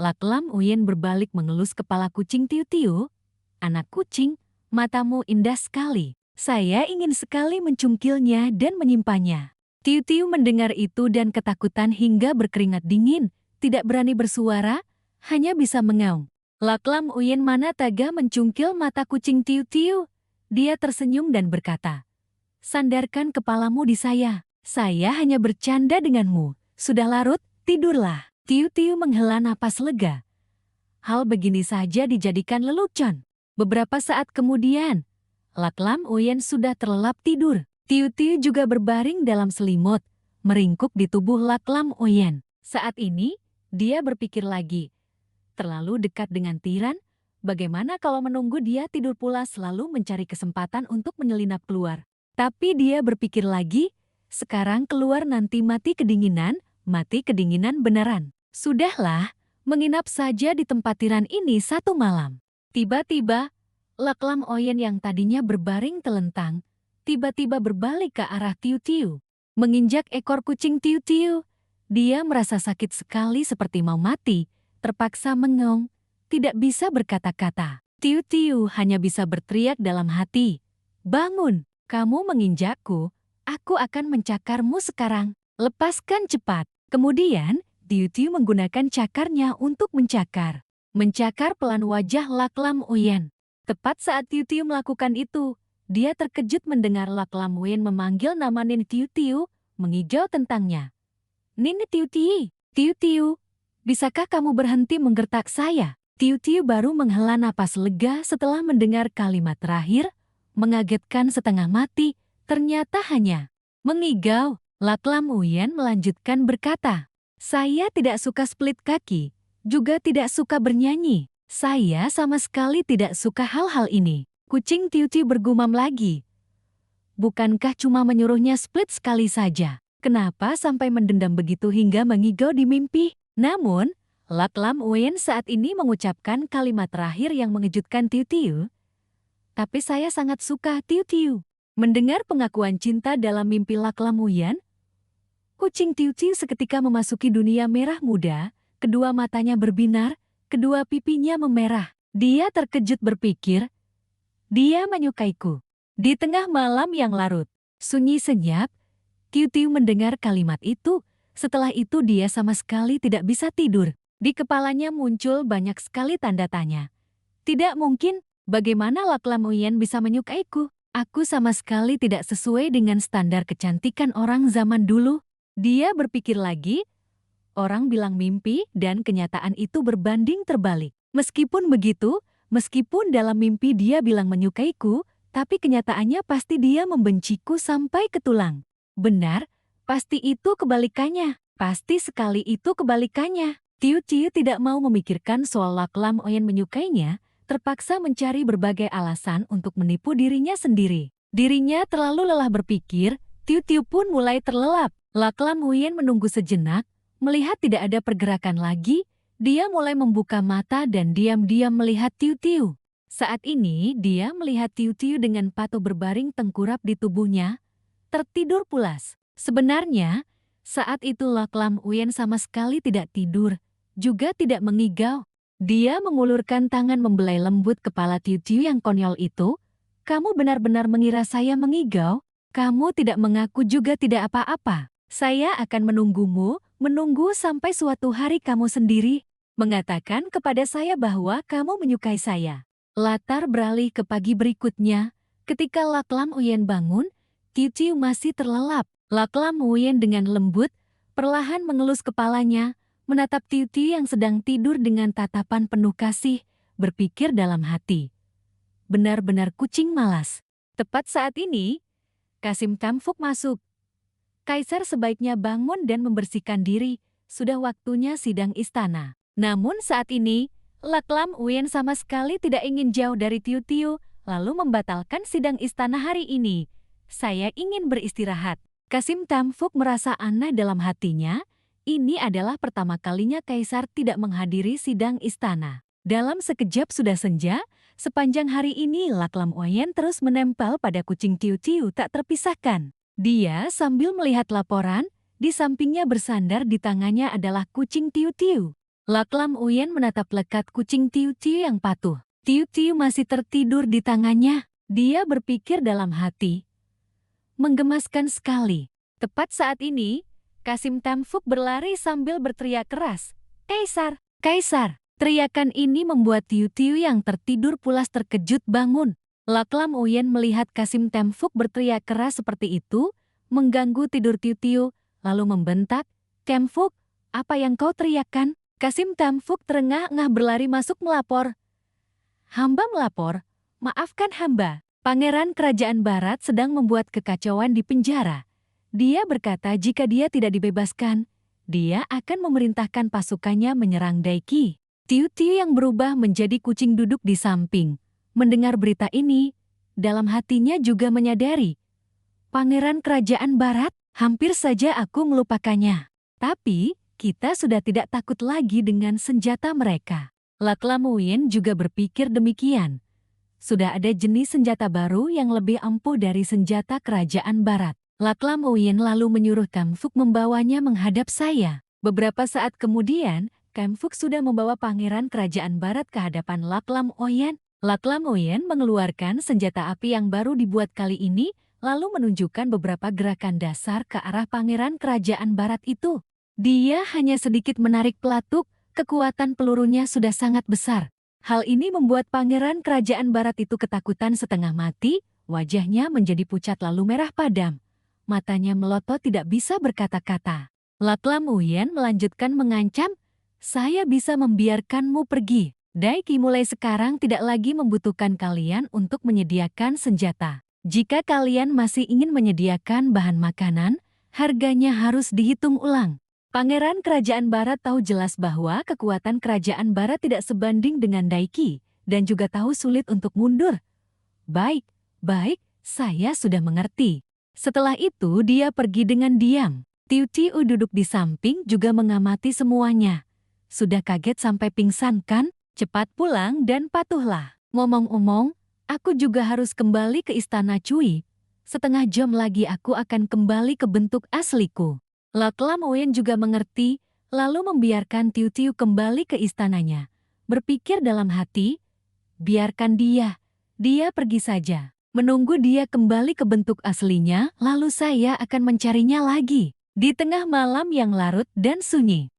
Lak Lam Uyen berbalik mengelus kepala kucing Tiu Tiu. Anak kucing, matamu indah sekali. Saya ingin sekali mencungkilnya dan menyimpannya. Tiu Tiu mendengar itu dan ketakutan hingga berkeringat dingin, tidak berani bersuara, hanya bisa mengaum. Lak Lam Uyen mana tega mencungkil mata kucing Tiu Tiu. Dia tersenyum dan berkata, sandarkan kepalamu di saya hanya bercanda denganmu. Sudah larut, tidurlah. Tiu Tiu menghela napas lega. Hal begini saja dijadikan lelucon. Beberapa saat kemudian, Lak Lam Uyen sudah terlelap tidur. Tiu Tiu juga berbaring dalam selimut, meringkuk di tubuh Lak Lam Uyen. Saat ini, dia berpikir lagi. Terlalu dekat dengan tiran, bagaimana kalau menunggu dia tidur pula selalu mencari kesempatan untuk menyelinap keluar. Tapi dia berpikir lagi, sekarang keluar nanti mati kedinginan beneran. Sudahlah, menginap saja di tempat tiran ini satu malam. Tiba-tiba, Laklam Oyen yang tadinya berbaring telentang, tiba-tiba berbalik ke arah Tiu Tiu. Menginjak ekor kucing Tiu Tiu, dia merasa sakit sekali seperti mau mati, terpaksa mengong, tidak bisa berkata-kata. Tiu Tiu hanya bisa berteriak dalam hati, "Bangun, kamu menginjakku, aku akan mencakarmu sekarang, lepaskan cepat." Kemudian, Tiu Tiu menggunakan cakarnya untuk mencakar. Mencakar pelan wajah Laklam Oyen. Tepat saat Tiu Tiu melakukan itu, dia terkejut mendengar Laklam Oyen memanggil nama Nini Tiu Tiu, mengigau tentangnya. "Nini Tiu Tiu, Tiu Tiu, bisakah kamu berhenti menggertak saya?" Tiu Tiu baru menghela napas lega setelah mendengar kalimat terakhir, mengagetkan setengah mati, ternyata hanya mengigau. Laklam Oyen melanjutkan berkata, "Saya tidak suka split kaki, juga tidak suka bernyanyi. Saya sama sekali tidak suka hal-hal ini." Kucing Tiu Tiu bergumam lagi. Bukankah cuma menyuruhnya split sekali saja? Kenapa sampai mendendam begitu hingga mengigau di mimpi? Namun, Laklam Oyen saat ini mengucapkan kalimat terakhir yang mengejutkan Tiu Tiu. "Tapi saya sangat suka Tiu Tiu." Mendengar pengakuan cinta dalam mimpi Laklam Oyen, kucing Tiu Tiu seketika memasuki dunia merah muda, kedua matanya berbinar, kedua pipinya memerah. Dia terkejut berpikir, dia menyukaiku. Di tengah malam yang larut, sunyi senyap, Tiu Tiu mendengar kalimat itu. Setelah itu dia sama sekali tidak bisa tidur. Di kepalanya muncul banyak sekali tanda tanya. Tidak mungkin, bagaimana Laklam Oyen bisa menyukaiku? Aku sama sekali tidak sesuai dengan standar kecantikan orang zaman dulu. Dia berpikir lagi, orang bilang mimpi dan kenyataan itu berbanding terbalik. Meskipun begitu, meskipun dalam mimpi dia bilang menyukaiku, tapi kenyataannya pasti dia membenciku sampai ke tulang. Benar, pasti itu kebalikannya. Pasti sekali itu kebalikannya. Tiu Tiu tidak mau memikirkan soal Laklam Oyen menyukainya, terpaksa mencari berbagai alasan untuk menipu dirinya sendiri. Dirinya terlalu lelah berpikir, Tiu Tiu pun mulai terlelap. Laklam Oyen menunggu sejenak, melihat tidak ada pergerakan lagi, dia mulai membuka mata dan diam-diam melihat Tiu Tiu. Saat ini dia melihat Tiu Tiu dengan patuh berbaring tengkurap di tubuhnya, tertidur pulas. Sebenarnya, saat itu Laklam Oyen sama sekali tidak tidur, juga tidak mengigau. Dia mengulurkan tangan membelai lembut kepala Tiu Tiu yang konyol itu. "Kamu benar-benar mengira saya mengigau? Kamu tidak mengaku juga tidak apa-apa. Saya akan menunggumu, menunggu sampai suatu hari kamu sendiri mengatakan kepada saya bahwa kamu menyukai saya." Latar beralih ke pagi berikutnya. Ketika Laklam Oyen bangun, Tiu Tiu masih terlelap. Laklam Oyen dengan lembut, perlahan mengelus kepalanya, menatap Tiu Tiu yang sedang tidur dengan tatapan penuh kasih, berpikir dalam hati. Benar-benar kucing malas. Tepat saat ini, Kasim Tamfuk masuk. "Kaisar sebaiknya bangun dan membersihkan diri, sudah waktunya sidang istana." Namun saat ini, Laklam Oyen sama sekali tidak ingin jauh dari Tiu Tiu, lalu membatalkan sidang istana hari ini. "Saya ingin beristirahat." Kasim Tamfuk merasa aneh dalam hatinya, ini adalah pertama kalinya Kaisar tidak menghadiri sidang istana. Dalam sekejap sudah senja, sepanjang hari ini Laklam Oyen terus menempel pada kucing Tiu Tiu tak terpisahkan. Dia sambil melihat laporan, di sampingnya bersandar di tangannya adalah kucing Tiu Tiu. Laklam Oyen menatap lekat kucing Tiu Tiu yang patuh. Tiu Tiu masih tertidur di tangannya. Dia berpikir dalam hati. Menggemaskan sekali. Tepat saat ini, Kasim Tamfuk berlari sambil berteriak keras. "Kaisar! Kaisar!" Teriakan ini membuat Tiu Tiu yang tertidur pulas terkejut bangun. Laklam Oyen melihat Kasim Tamfuk berteriak keras seperti itu, mengganggu tidur Tiu Tiu, lalu membentak, "Tamfuk, apa yang kau teriakkan?" Kasim Tamfuk terengah-engah berlari masuk melapor. "Hamba melapor, maafkan hamba. Pangeran Kerajaan Barat sedang membuat kekacauan di penjara. Dia berkata jika dia tidak dibebaskan, dia akan memerintahkan pasukannya menyerang Daiki." Tiu Tiu yang berubah menjadi kucing duduk di samping. Mendengar berita ini, dalam hatinya juga menyadari, Pangeran Kerajaan Barat, hampir saja aku melupakannya. Tapi, kita sudah tidak takut lagi dengan senjata mereka. Laklam Oyen juga berpikir demikian. sudah ada jenis senjata baru yang lebih ampuh dari senjata kerajaan barat. Laklam Uyen lalu menyuruh Kam Fuk membawanya menghadap saya. Beberapa saat kemudian, Kam Fuk sudah membawa pangeran kerajaan barat ke hadapan Laklam Uyen. Laklam Uyen mengeluarkan senjata api yang baru dibuat kali ini, lalu menunjukkan beberapa gerakan dasar ke arah pangeran kerajaan barat itu. Dia hanya sedikit menarik pelatuk, kekuatan pelurunya sudah sangat besar. Hal ini membuat pangeran kerajaan barat itu ketakutan setengah mati, wajahnya menjadi pucat lalu merah padam. Matanya melotot tidak bisa berkata-kata. Laklam Uyen melanjutkan mengancam, "Saya bisa membiarkanmu pergi. Daiki mulai sekarang tidak lagi membutuhkan kalian untuk menyediakan senjata. Jika kalian masih ingin menyediakan bahan makanan, harganya harus dihitung ulang." Pangeran kerajaan barat tahu jelas bahwa kekuatan kerajaan barat tidak sebanding dengan Daiki, dan juga tahu sulit untuk mundur. Baik, saya sudah mengerti. Setelah itu dia pergi dengan diam. Tiu Tiu duduk di samping juga mengamati semuanya. Sudah kaget sampai pingsan kan? Cepat pulang dan patuhlah. Ngomong-ngomong, aku juga harus kembali ke istana Cui. Setengah jam lagi aku akan kembali ke bentuk asliku. Laklam Uyen juga mengerti, lalu membiarkan Tiu Tiu kembali ke istananya. Berpikir dalam hati, biarkan dia pergi saja. Menunggu dia kembali ke bentuk aslinya, lalu saya akan mencarinya lagi. Di tengah malam yang larut dan sunyi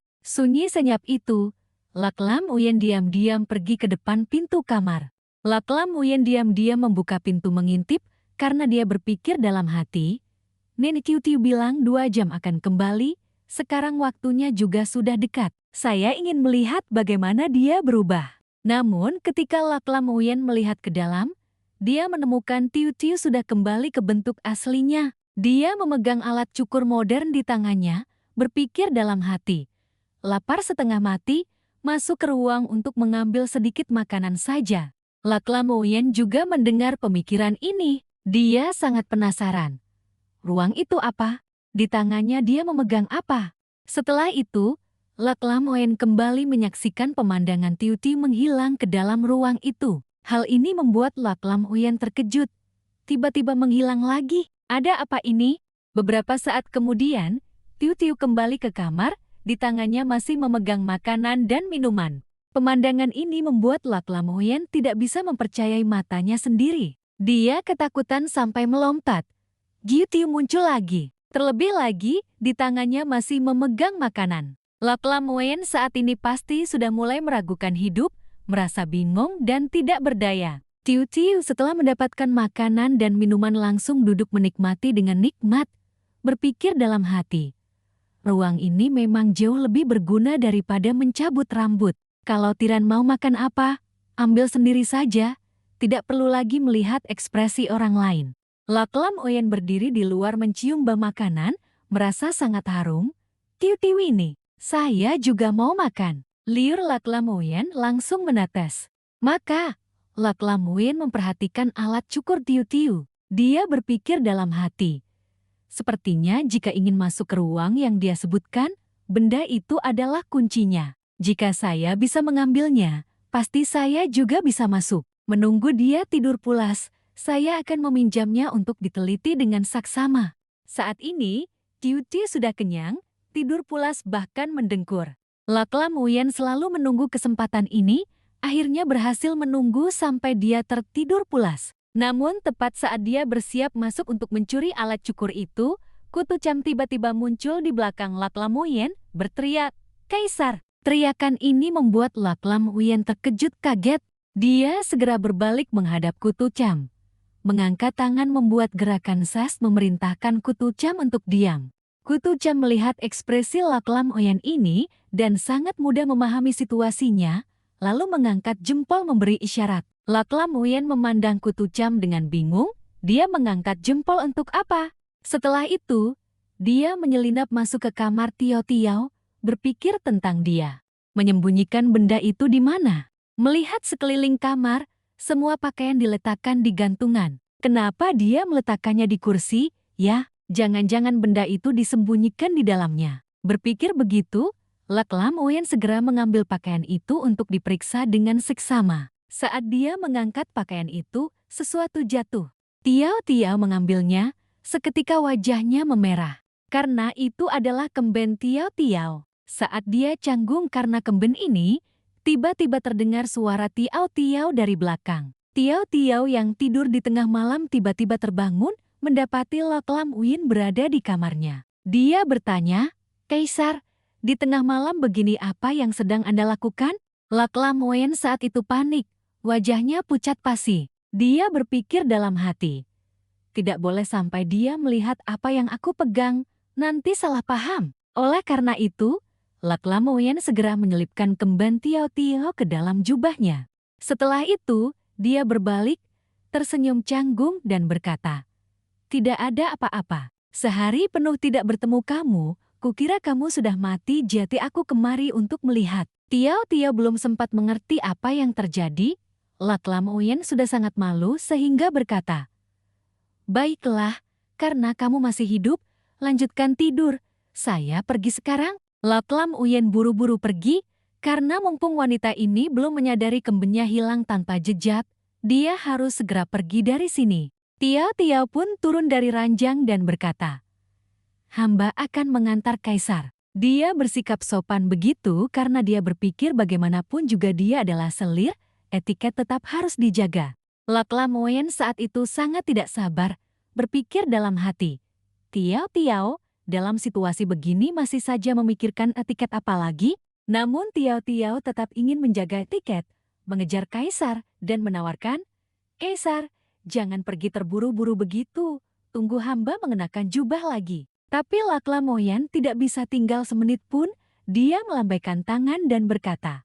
senyap itu, Laklam Uyen diam-diam pergi ke depan pintu kamar. Laklam Uyen diam-diam membuka pintu mengintip, karena dia berpikir dalam hati, Nenek Tiu Tiu bilang 2 jam akan kembali, sekarang waktunya juga sudah dekat. Saya ingin melihat bagaimana dia berubah. Namun ketika Laklam Uyen melihat ke dalam, dia menemukan Tiu Tiu sudah kembali ke bentuk aslinya. Dia memegang alat cukur modern di tangannya, berpikir dalam hati. Lapar setengah mati, masuk ke ruang untuk mengambil sedikit makanan saja. Laklam Uyen juga mendengar pemikiran ini. Dia sangat penasaran. Ruang itu apa? Di tangannya dia memegang apa? Setelah itu, Laklam Uyen kembali menyaksikan pemandangan Tiu Tiu menghilang ke dalam ruang itu. Hal ini membuat Laklam Uyen terkejut. Tiba-tiba menghilang lagi. Ada apa ini? Beberapa saat kemudian, Tiu Tiu kembali ke kamar, di tangannya masih memegang makanan dan minuman. Pemandangan ini membuat Laklam Uyen tidak bisa mempercayai matanya sendiri. Dia ketakutan sampai melompat. Tiu Tiu muncul lagi. Terlebih lagi, di tangannya masih memegang makanan. Laklam Uyen saat ini pasti sudah mulai meragukan hidup, merasa bingung dan tidak berdaya. Tiu Tiu setelah mendapatkan makanan dan minuman langsung duduk menikmati dengan nikmat. Berpikir dalam hati, ruang ini memang jauh lebih berguna daripada mencabut rambut. Kalau Tiran mau makan apa, ambil sendiri saja. Tidak perlu lagi melihat ekspresi orang lain. Laklam Uyen berdiri di luar mencium bau makanan, merasa sangat harum. Tiu Tiu ini, saya juga mau makan. Liur Laklam Uyen langsung menetes. Maka, Laklam Uyen memperhatikan alat cukur Tiu Tiu. Dia berpikir dalam hati. Sepertinya jika ingin masuk ke ruang yang dia sebutkan, benda itu adalah kuncinya. Jika saya bisa mengambilnya, pasti saya juga bisa masuk. Menunggu dia tidur pulas, saya akan meminjamnya untuk diteliti dengan saksama. Saat ini, Tiu Tiu sudah kenyang, tidur pulas bahkan mendengkur. Laklam Uyen selalu menunggu kesempatan ini, akhirnya berhasil menunggu sampai dia tertidur pulas. Namun tepat saat dia bersiap masuk untuk mencuri alat cukur itu, Kutu Cam tiba-tiba muncul di belakang Laklam Uyen, berteriak, "Kaisar!" Teriakan ini membuat Laklam Uyen terkejut kaget. Dia segera berbalik menghadap Kutu Cam. Mengangkat tangan membuat gerakan sas memerintahkan Kutu Cam untuk diam. Kutu Cam melihat ekspresi Laklam Uyen ini dan sangat mudah memahami situasinya, lalu mengangkat jempol memberi isyarat. Laklam Uyen memandang Kutu Cam dengan bingung, dia mengangkat jempol untuk apa? Setelah itu, dia menyelinap masuk ke kamar Tio Tiao, berpikir tentang dia. Menyembunyikan benda itu di mana? Melihat sekeliling kamar, semua pakaian diletakkan di gantungan. Kenapa dia meletakkannya di kursi? Ya, jangan-jangan benda itu disembunyikan di dalamnya. Berpikir begitu, Laklam Uyen segera mengambil pakaian itu untuk diperiksa dengan seksama. Saat dia mengangkat pakaian itu, sesuatu jatuh. Tiao-Tiao mengambilnya, seketika wajahnya memerah. Karena itu adalah kemben Tiao-Tiao. Saat dia canggung karena kemben ini, tiba-tiba terdengar suara Tiao-Tiao dari belakang. Tiao-Tiao yang tidur di tengah malam tiba-tiba terbangun, mendapati Lok Lam Uyen berada di kamarnya. Dia bertanya, "Kaisar, di tengah malam begini apa yang sedang Anda lakukan?" Lok Lam Uyen saat itu panik. Wajahnya pucat pasi. Dia berpikir dalam hati, tidak boleh sampai dia melihat apa yang aku pegang, nanti salah paham. Oleh karena itu, Lak Lamoyen segera menyelipkan kemben Tiao-Tiao ke dalam jubahnya. Setelah itu, dia berbalik, tersenyum canggung dan berkata, "Tidak ada apa-apa. Sehari penuh tidak bertemu kamu, kukira kamu sudah mati, jadi aku kemari untuk melihat." Tiao-Tiao belum sempat mengerti apa yang terjadi. Lak Lamoyen sudah sangat malu sehingga berkata, "Baiklah, karena kamu masih hidup, lanjutkan tidur. Saya pergi sekarang." Lak Lamoyen buru-buru pergi, karena mumpung wanita ini belum menyadari kembennya hilang tanpa jejak, dia harus segera pergi dari sini. Tiao-Tiao pun turun dari ranjang dan berkata, "Hamba akan mengantar Kaisar." Dia bersikap sopan begitu karena dia berpikir bagaimanapun juga dia adalah selir, etiket tetap harus dijaga. Lak Lamoyen saat itu sangat tidak sabar, berpikir dalam hati, "Tiao-Tiao, dalam situasi begini masih saja memikirkan etiket apa lagi?" Namun Tiao-Tiao tetap ingin menjaga etiket, mengejar Kaisar, dan menawarkan, "Kaisar, jangan pergi terburu-buru begitu, tunggu hamba mengenakan jubah lagi." Tapi Lak Lamoyen tidak bisa tinggal semenit pun, dia melambaikan tangan dan berkata,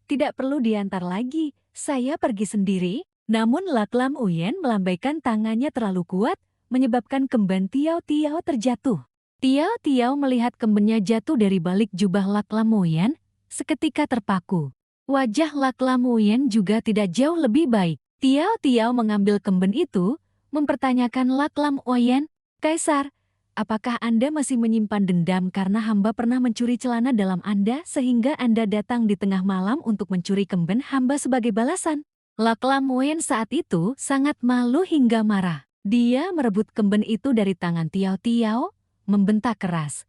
"Tidak perlu diantar lagi, saya pergi sendiri." Namun Lak Lamoyen melambaikan tangannya terlalu kuat, menyebabkan kemben Tiao-Tiao terjatuh. Tiao-Tiao melihat kembennya jatuh dari balik jubah Lak Lamoyen, seketika terpaku. Wajah Lak Lamoyen juga tidak jauh lebih baik. Tiao-Tiao mengambil kemben itu, mempertanyakan Lak Lamoyen, "Kaisar, apakah Anda masih menyimpan dendam karena hamba pernah mencuri celana dalam Anda sehingga Anda datang di tengah malam untuk mencuri kemben hamba sebagai balasan?" Lak Lamoyen saat itu sangat malu hingga marah. Dia merebut kemben itu dari tangan Tiao-Tiao, membentak keras,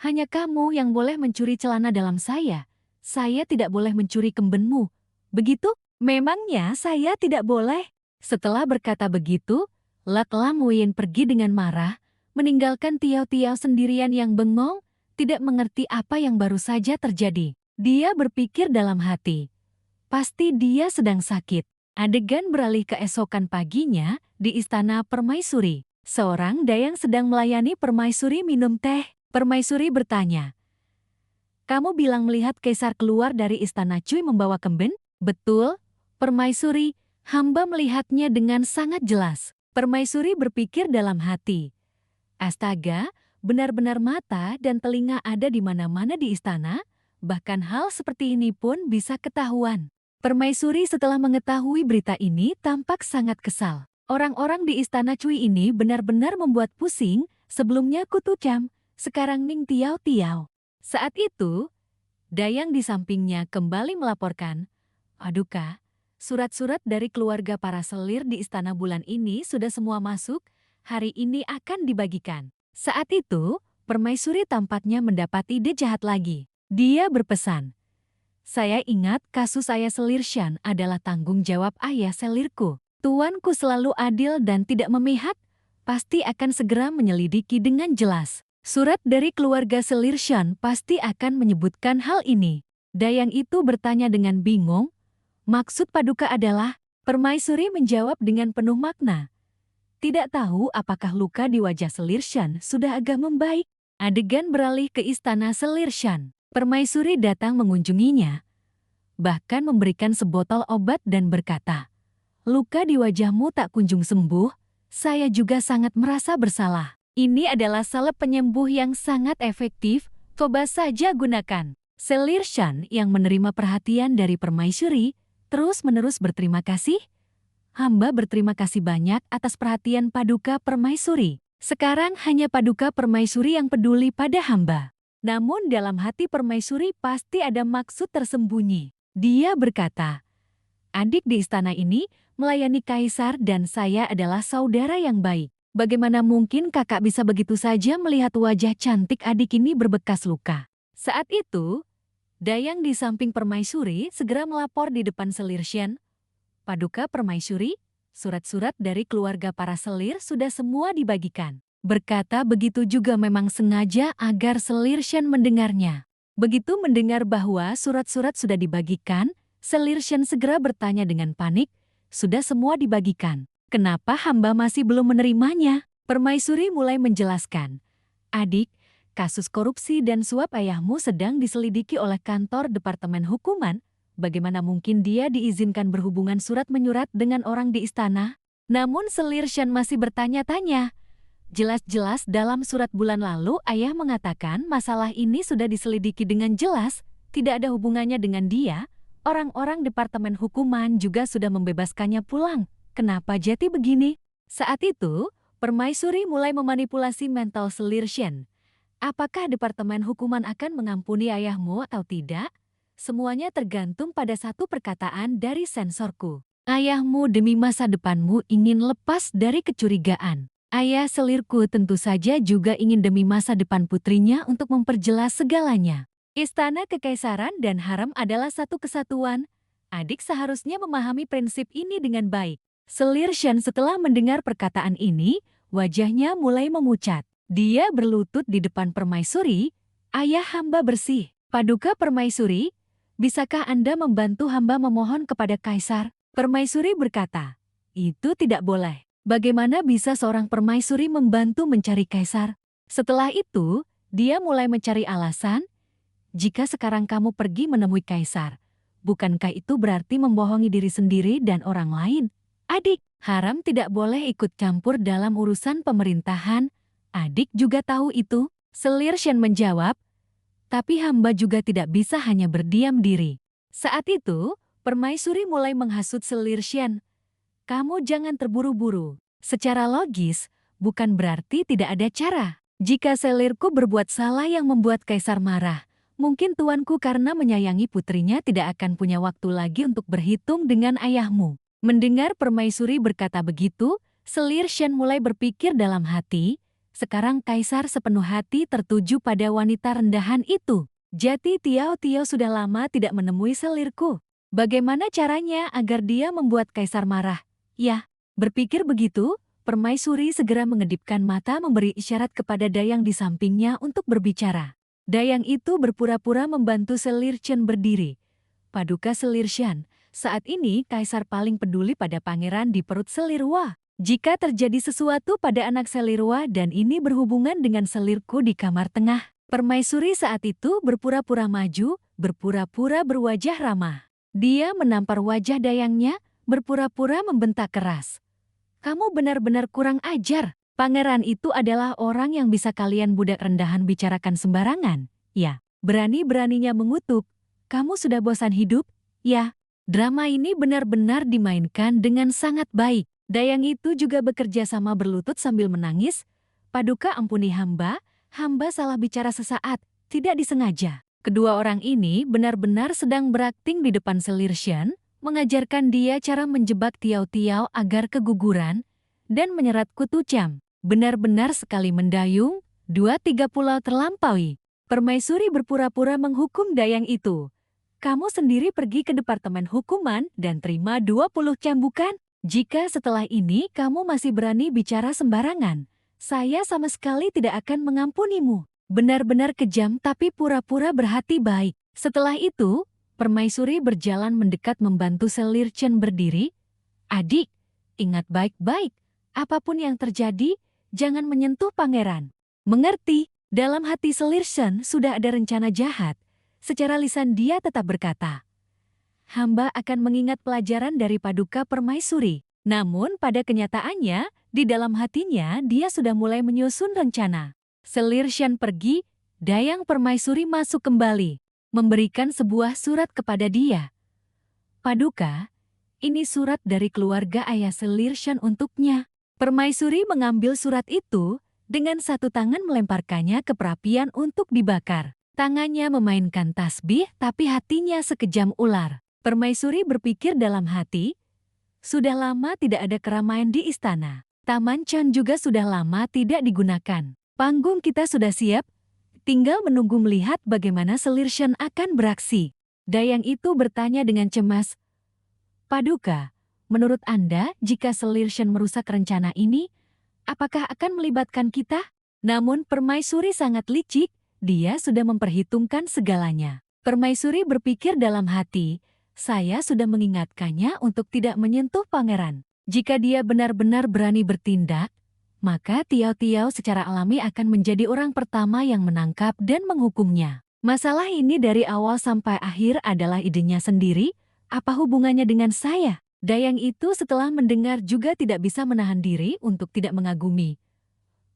"Hanya kamu yang boleh mencuri celana dalam saya tidak boleh mencuri kembenmu. Begitu? Memangnya saya tidak boleh?" Setelah berkata begitu, Lak Lamoyen pergi dengan marah, meninggalkan Tiao-Tiao sendirian yang bengong, tidak mengerti apa yang baru saja terjadi. Dia berpikir dalam hati, pasti dia sedang sakit. Adegan beralih keesokan paginya di istana Permaisuri. Seorang dayang sedang melayani Permaisuri minum teh. Permaisuri bertanya, "Kamu bilang melihat Kaisar keluar dari istana Cui membawa kemben?" "Betul, Permaisuri, hamba melihatnya dengan sangat jelas." Permaisuri berpikir dalam hati, "Astaga, benar-benar mata dan telinga ada di mana-mana di istana, bahkan hal seperti ini pun bisa ketahuan." Permaisuri setelah mengetahui berita ini tampak sangat kesal. Orang-orang di istana Cui ini benar-benar membuat pusing, sebelumnya Kutu Cam, sekarang Ning Tiao-Tiao. Saat itu, dayang di sampingnya kembali melaporkan, "Aduka, surat-surat dari keluarga para selir di istana bulan ini sudah semua masuk, hari ini akan dibagikan." Saat itu, Permaisuri tampaknya mendapat ide jahat lagi. Dia berpesan, "Saya ingat kasus ayah selir Shan adalah tanggung jawab ayah selirku. Tuanku selalu adil dan tidak memihak, pasti akan segera menyelidiki dengan jelas. Surat dari keluarga selir Shan pasti akan menyebutkan hal ini." Dayang itu bertanya dengan bingung, "Maksud Paduka adalah?" Permaisuri menjawab dengan penuh makna, "Tidak tahu apakah luka di wajah selir Shan sudah agak membaik." Adegan beralih ke istana selir Shan. Permaisuri datang mengunjunginya, bahkan memberikan sebotol obat dan berkata, "Luka di wajahmu tak kunjung sembuh, saya juga sangat merasa bersalah. Ini adalah salep penyembuh yang sangat efektif, coba saja gunakan." Selir Shan yang menerima perhatian dari Permaisuri, terus-menerus berterima kasih. "Hamba berterima kasih banyak atas perhatian Paduka Permaisuri. Sekarang hanya Paduka Permaisuri yang peduli pada hamba." Namun dalam hati Permaisuri pasti ada maksud tersembunyi. Dia berkata, Adik di istana ini melayani kaisar dan saya adalah saudara yang baik. Bagaimana mungkin kakak bisa begitu saja melihat wajah cantik adik ini berbekas luka? Saat itu, Dayang di samping Permaisuri segera melapor di depan Selir Shen. Paduka Permaisuri, surat-surat dari keluarga para selir sudah semua dibagikan. Berkata begitu juga memang sengaja agar Selir Shen mendengarnya. Begitu mendengar bahwa surat-surat sudah dibagikan, Selir Shen segera bertanya dengan panik, sudah semua dibagikan. Kenapa hamba masih belum menerimanya? Permaisuri mulai menjelaskan. Adik, kasus korupsi dan suap ayahmu sedang diselidiki oleh kantor Departemen Hukuman. Bagaimana mungkin dia diizinkan berhubungan surat-menyurat dengan orang di istana? Namun Selir Shen masih bertanya-tanya. Jelas-jelas dalam surat bulan lalu ayah mengatakan masalah ini sudah diselidiki dengan jelas, tidak ada hubungannya dengan dia. Orang-orang Departemen Hukuman juga sudah membebaskannya pulang. Kenapa jadi begini? Saat itu, Permaisuri mulai memanipulasi mental Selir Shen. Apakah Departemen Hukuman akan mengampuni ayahmu atau tidak? Semuanya tergantung pada satu perkataan dari sensorku. Ayahmu demi masa depanmu ingin lepas dari kecurigaan. Ayah selirku tentu saja juga ingin demi masa depan putrinya untuk memperjelas segalanya. Istana Kekaisaran dan harem adalah satu kesatuan. Adik seharusnya memahami prinsip ini dengan baik. Selir Shen setelah mendengar perkataan ini, wajahnya mulai memucat. Dia berlutut di depan Permaisuri. Ayah hamba bersih. Paduka Permaisuri, bisakah Anda membantu hamba memohon kepada Kaisar? Permaisuri berkata, itu tidak boleh. Bagaimana bisa seorang permaisuri membantu mencari kaisar? Setelah itu, dia mulai mencari alasan. Jika sekarang kamu pergi menemui kaisar, bukankah itu berarti membohongi diri sendiri dan orang lain? Adik, haram tidak boleh ikut campur dalam urusan pemerintahan. Adik juga tahu itu. Selir Shen menjawab, tapi hamba juga tidak bisa hanya berdiam diri. Saat itu, permaisuri mulai menghasut Selir Shen. Kamu jangan terburu-buru. Secara logis, bukan berarti tidak ada cara. Jika selirku berbuat salah yang membuat kaisar marah, mungkin tuanku karena menyayangi putrinya tidak akan punya waktu lagi untuk berhitung dengan ayahmu. Mendengar permaisuri berkata begitu, Selir Shen mulai berpikir dalam hati, sekarang kaisar sepenuh hati tertuju pada wanita rendahan itu. Jati Tiao Tiao sudah lama tidak menemui selirku. Bagaimana caranya agar dia membuat kaisar marah? Ya, berpikir begitu, permaisuri segera mengedipkan mata memberi isyarat kepada Dayang di sampingnya untuk berbicara. Dayang itu berpura-pura membantu Selir Shen berdiri. Paduka Selir Shen, saat ini kaisar paling peduli pada pangeran di perut Selirwa. Jika terjadi sesuatu pada anak Selirwa dan ini berhubungan dengan selirku di kamar tengah, permaisuri saat itu berpura-pura maju, berpura-pura berwajah ramah. Dia menampar wajah Dayangnya, berpura-pura membentak keras. Kamu benar-benar kurang ajar. Pangeran itu adalah orang yang bisa kalian budak rendahan bicarakan sembarangan. Ya, berani-beraninya mengutuk. Kamu sudah bosan hidup? Ya, drama ini benar-benar dimainkan dengan sangat baik. Dayang itu juga bekerja sama berlutut sambil menangis. Paduka ampuni hamba salah bicara sesaat, tidak disengaja. Kedua orang ini benar-benar sedang berakting di depan Selir Shen, mengajarkan dia cara menjebak Tiao Tiao agar keguguran dan menyerat kutu cam. Benar-benar sekali mendayung, 2-3 pulau terlampaui. Permaisuri berpura-pura menghukum Dayang itu. Kamu sendiri pergi ke Departemen Hukuman dan terima 20 cambukan. Jika setelah ini kamu masih berani bicara sembarangan, saya sama sekali tidak akan mengampunimu. Benar-benar kejam tapi pura-pura berhati baik. Setelah itu, permaisuri berjalan mendekat membantu Selir Shen berdiri. Adik, ingat baik-baik, apapun yang terjadi, jangan menyentuh pangeran. Mengerti? Dalam hati Selir Shen sudah ada rencana jahat. Secara lisan dia tetap berkata, hamba akan mengingat pelajaran dari Paduka Permaisuri. Namun pada kenyataannya, di dalam hatinya dia sudah mulai menyusun rencana. Selir Shen pergi, Dayang Permaisuri masuk kembali, memberikan sebuah surat kepada dia. Paduka, ini surat dari keluarga ayah Selir Shen untuknya. Permaisuri mengambil surat itu, dengan satu tangan melemparkannya ke perapian untuk dibakar. Tangannya memainkan tasbih tapi hatinya sekejam ular. Permaisuri berpikir dalam hati, sudah lama tidak ada keramaian di istana. Taman Chan juga sudah lama tidak digunakan. Panggung kita sudah siap, tinggal menunggu melihat bagaimana selir Shen akan beraksi. Dayang itu bertanya dengan cemas, Paduka, menurut Anda jika selir Shen merusak rencana ini, apakah akan melibatkan kita? Namun permaisuri sangat licik, dia sudah memperhitungkan segalanya. Permaisuri berpikir dalam hati, saya sudah mengingatkannya untuk tidak menyentuh pangeran. Jika dia benar-benar berani bertindak, maka Tiao Tiao secara alami akan menjadi orang pertama yang menangkap dan menghukumnya. Masalah ini dari awal sampai akhir adalah idenya sendiri, apa hubungannya dengan saya? Dayang itu setelah mendengar juga tidak bisa menahan diri untuk tidak mengagumi.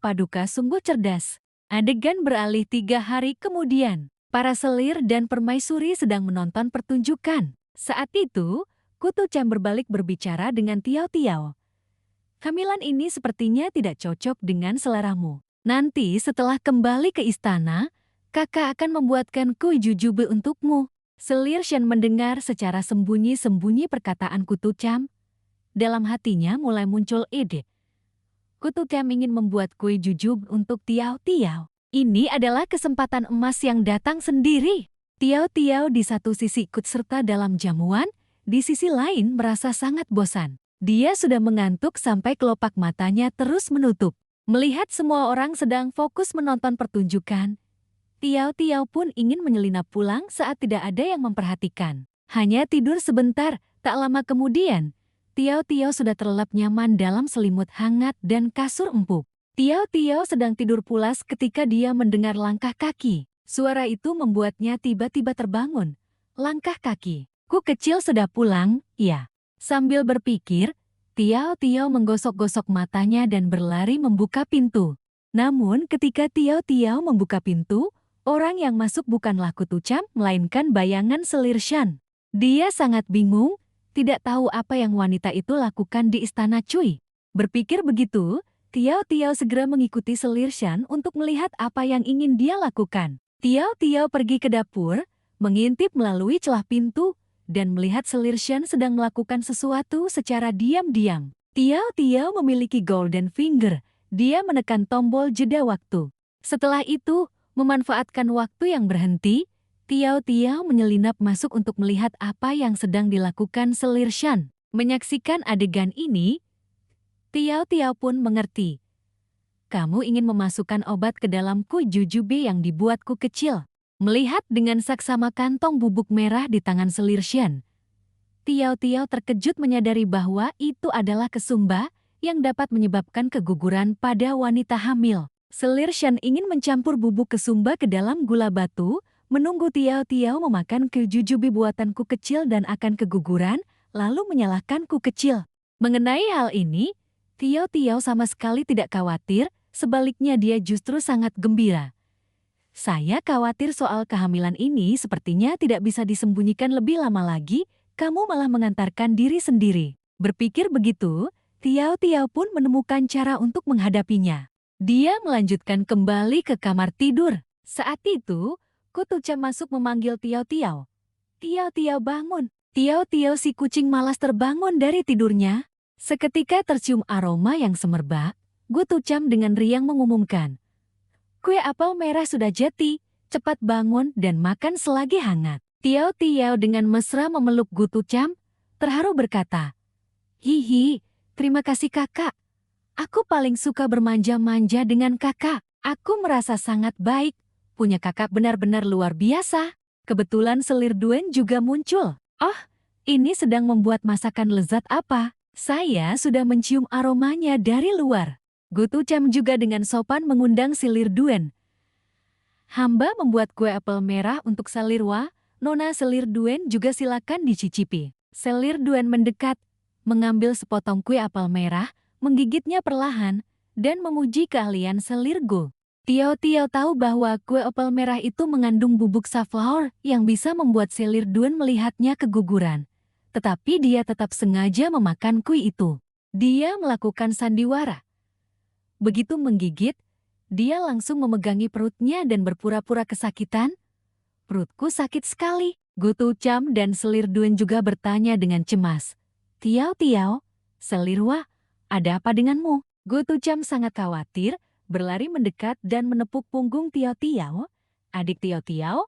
Paduka sungguh cerdas. Adegan beralih 3 hari kemudian. Para selir dan permaisuri sedang menonton pertunjukan. Saat itu, Kutu Chan berbalik berbicara dengan Tiao Tiao. Kehamilan ini sepertinya tidak cocok dengan seleramu. Nanti setelah kembali ke istana, kakak akan membuatkan kue jujube untukmu. Selir Shen mendengar secara sembunyi-sembunyi perkataan Kutu Chan. Dalam hatinya mulai muncul ide. Kutu Chan ingin membuat kue jujube untuk Tiao Tiao. Ini adalah kesempatan emas yang datang sendiri. Tiao Tiao di satu sisi ikut serta dalam jamuan, di sisi lain merasa sangat bosan. Dia sudah mengantuk sampai kelopak matanya terus menutup. Melihat semua orang sedang fokus menonton pertunjukan, Tiao Tiao pun ingin menyelinap pulang saat tidak ada yang memperhatikan. Hanya tidur sebentar, tak lama kemudian, Tiao Tiao sudah terlelap nyaman dalam selimut hangat dan kasur empuk. Tiao Tiao sedang tidur pulas ketika dia mendengar langkah kaki. Suara itu membuatnya tiba-tiba terbangun. Langkah kaki. Ku kecil sudah pulang, ya. Sambil berpikir, Tiao Tiao menggosok-gosok matanya dan berlari membuka pintu. Namun ketika Tiao Tiao membuka pintu, orang yang masuk bukanlah Kutu Chan, melainkan bayangan selir Shen. Dia sangat bingung, tidak tahu apa yang wanita itu lakukan di istana Cui. Berpikir begitu, Tiao Tiao segera mengikuti selir Shen untuk melihat apa yang ingin dia lakukan. Tiao Tiao pergi ke dapur, mengintip melalui celah pintu, dan melihat selir Shen sedang melakukan sesuatu secara diam-diam. Tiao Tiao memiliki golden finger, dia menekan tombol jeda waktu. Setelah itu, memanfaatkan waktu yang berhenti, Tiao Tiao menyelinap masuk untuk melihat apa yang sedang dilakukan selir Shen. Menyaksikan adegan ini, Tiao Tiao pun mengerti. Kamu ingin memasukkan obat ke dalam kue jujube yang dibuatku kecil. Melihat dengan saksama kantong bubuk merah di tangan selir Shen, Tiao Tiao terkejut menyadari bahwa itu adalah kesumba yang dapat menyebabkan keguguran pada wanita hamil. Selir Shen ingin mencampur bubuk kesumba ke dalam gula batu, menunggu Tiao Tiao memakan kue jujube buatanku kecil dan akan keguguran, lalu menyalahkan ku kecil. Mengenai hal ini, Tiao Tiao sama sekali tidak khawatir, sebaliknya dia justru sangat gembira. Saya khawatir soal kehamilan ini sepertinya tidak bisa disembunyikan lebih lama lagi, kamu malah mengantarkan diri sendiri. Berpikir begitu, Tiao Tiao pun menemukan cara untuk menghadapinya. Dia melanjutkan kembali ke kamar tidur. Saat itu, Kutu Chan masuk memanggil Tiao Tiao. Tiao Tiao bangun. Tiao Tiao si kucing malas terbangun dari tidurnya. Seketika tercium aroma yang semerbak, Kutu Chan dengan riang mengumumkan, kue apel merah sudah jadi, cepat bangun dan makan selagi hangat. Tiao Tiao dengan mesra memeluk Kutu Chan, terharu berkata, hihi, terima kasih kakak. Aku paling suka bermanja-manja dengan kakak. Aku merasa sangat baik, punya kakak benar-benar luar biasa. Kebetulan selir Duen juga muncul. Oh, ini sedang membuat masakan lezat apa? Saya sudah mencium aromanya dari luar. Kutu Chan juga dengan sopan mengundang selir Duen. Hamba membuat kue apel merah untuk Salirwa, Nona selir Duen juga silakan dicicipi. Selir Duen mendekat, mengambil sepotong kue apel merah, menggigitnya perlahan, dan memuji keahlian selir Go. Tiao Tiao tahu bahwa kue apel merah itu mengandung bubuk safflower yang bisa membuat selir Duen melihatnya keguguran. Tetapi dia tetap sengaja memakan kue itu. Dia melakukan sandiwara. Begitu menggigit, dia langsung memegangi perutnya dan berpura-pura kesakitan. Perutku sakit sekali. Gutu Cham dan Selir Duen juga bertanya dengan cemas. Tiao Tiao, Selir Wah, ada apa denganmu? Gutu Cham sangat khawatir, berlari mendekat dan menepuk punggung Tiao Tiao. Adik Tiao Tiao,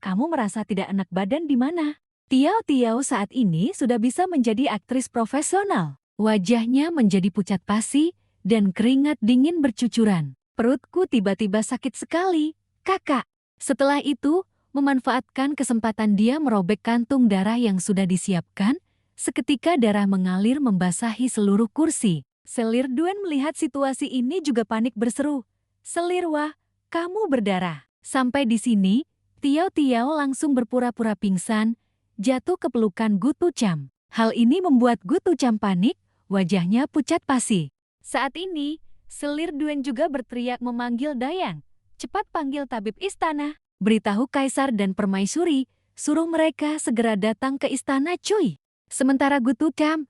kamu merasa tidak enak badan di mana? Tiao Tiao saat ini sudah bisa menjadi aktris profesional. Wajahnya menjadi pucat pasi dan keringat dingin bercucuran. Perutku tiba-tiba sakit sekali, kakak. Setelah itu, memanfaatkan kesempatan dia merobek kantung darah yang sudah disiapkan, seketika darah mengalir membasahi seluruh kursi. Selir Duen melihat situasi ini juga panik berseru, Selir Wah, kamu berdarah. Sampai di sini, Tiao Tiao langsung berpura-pura pingsan, jatuh ke pelukan Gutu Cham. Hal ini membuat Gutu Cham panik, wajahnya pucat pasi. Saat ini, Selir Duen juga berteriak memanggil Dayang. Cepat panggil tabib istana. Beritahu Kaisar dan Permaisuri, suruh mereka segera datang ke istana cuy. Sementara Gutu Cham,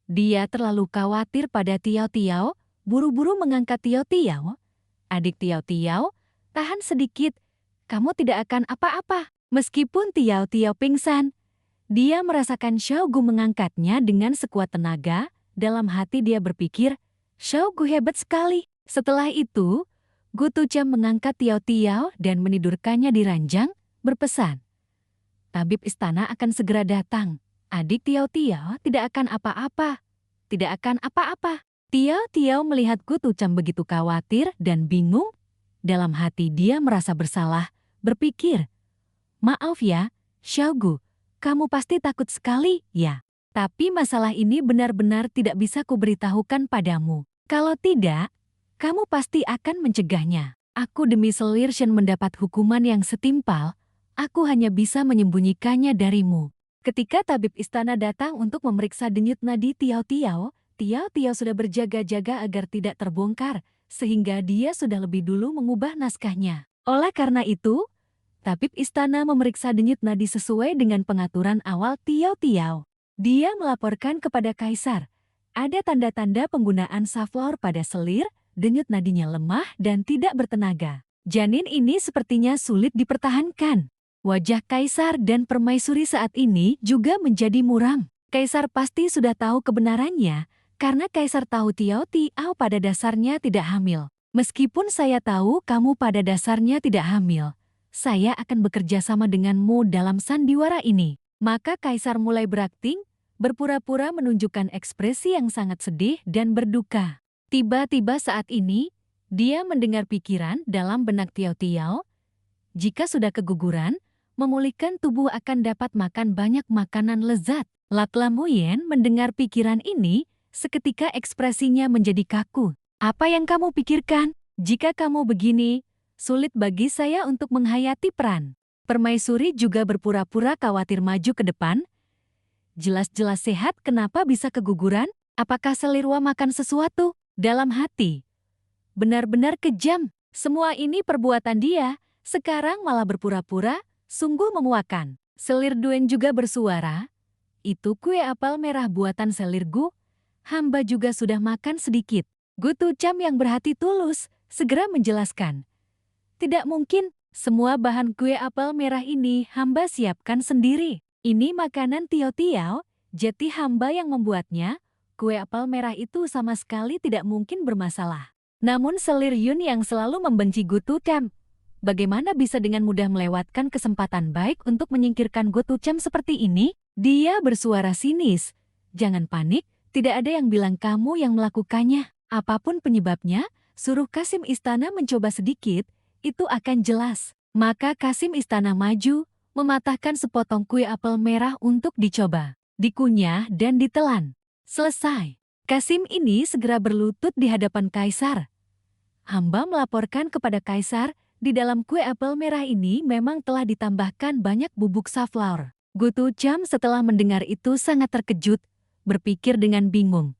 dia terlalu khawatir pada Tiao Tiao, buru-buru mengangkat Tiao Tiao. Adik Tiao Tiao, tahan sedikit, kamu tidak akan apa-apa. Meskipun Tiao Tiao pingsan, dia merasakan Xiao Gu mengangkatnya dengan sekuat tenaga. Dalam hati dia berpikir, Xiao Gu hebat sekali. Setelah itu, Gutu Cham mengangkat Tiao Tiao dan menidurkannya di ranjang, berpesan. Tabib istana akan segera datang. Adik Tiao Tiao tidak akan apa-apa. Tidak akan apa-apa. Tiao Tiao melihat Gutu Cham begitu khawatir dan bingung. Dalam hati dia merasa bersalah, berpikir, maaf ya, Xiao Gu, kamu pasti takut sekali, ya. Tapi masalah ini benar-benar tidak bisa kuberitahukan padamu. Kalau tidak, kamu pasti akan mencegahnya. Aku demi Selir Shen mendapat hukuman yang setimpal, aku hanya bisa menyembunyikannya darimu. Ketika tabib istana datang untuk memeriksa denyut nadi Tiao Tiao, Tiao Tiao sudah berjaga-jaga agar tidak terbongkar, sehingga dia sudah lebih dulu mengubah naskahnya. Oleh karena itu, tabib istana memeriksa denyut nadi sesuai dengan pengaturan awal Tiao Tiao. Dia melaporkan kepada Kaisar, ada tanda-tanda penggunaan safflower pada Selir, denyut nadinya lemah dan tidak bertenaga. Janin ini sepertinya sulit dipertahankan. Wajah Kaisar dan Permaisuri saat ini juga menjadi muram. Kaisar pasti sudah tahu kebenarannya, karena Kaisar tahu Tiao Tiao pada dasarnya tidak hamil. Meskipun saya tahu kamu pada dasarnya tidak hamil, saya akan bekerja sama denganmu dalam sandiwara ini. Maka Kaisar mulai berakting, berpura-pura menunjukkan ekspresi yang sangat sedih dan berduka. Tiba-tiba saat ini, dia mendengar pikiran dalam benak Tiao Tiao. Jika sudah keguguran, memulihkan tubuh akan dapat makan banyak makanan lezat. Lak Lamuyen mendengar pikiran ini, seketika ekspresinya menjadi kaku. Apa yang kamu pikirkan? Jika kamu begini, sulit bagi saya untuk menghayati peran. Permaisuri juga berpura-pura khawatir maju ke depan. Jelas-jelas sehat, kenapa bisa keguguran? Apakah Selir Wah makan sesuatu? Dalam hati, benar-benar kejam. Semua ini perbuatan dia, sekarang malah berpura-pura, sungguh memuakan. Selir Duen juga bersuara, itu kue apel merah buatan Selir Gu, hamba juga sudah makan sedikit. Gutu Cham yang berhati tulus, segera menjelaskan. Tidak mungkin, semua bahan kue apel merah ini hamba siapkan sendiri. Ini makanan Tiao Tiao, jadi hamba yang membuatnya. Kue apel merah itu sama sekali tidak mungkin bermasalah. Namun Selir Yun yang selalu membenci Gutu Cham, bagaimana bisa dengan mudah melewatkan kesempatan baik untuk menyingkirkan Gutu Cham seperti ini? Dia bersuara sinis. Jangan panik, tidak ada yang bilang kamu yang melakukannya. Apapun penyebabnya, suruh Kasim Istana mencoba sedikit, itu akan jelas. Maka Kasim Istana maju, mematahkan sepotong kue apel merah untuk dicoba. Dikunyah dan ditelan. Selesai. Kasim ini segera berlutut di hadapan Kaisar. Hamba melaporkan kepada Kaisar, di dalam kue apel merah ini memang telah ditambahkan banyak bubuk safflower. Gutu Cham setelah mendengar itu sangat terkejut, berpikir dengan bingung.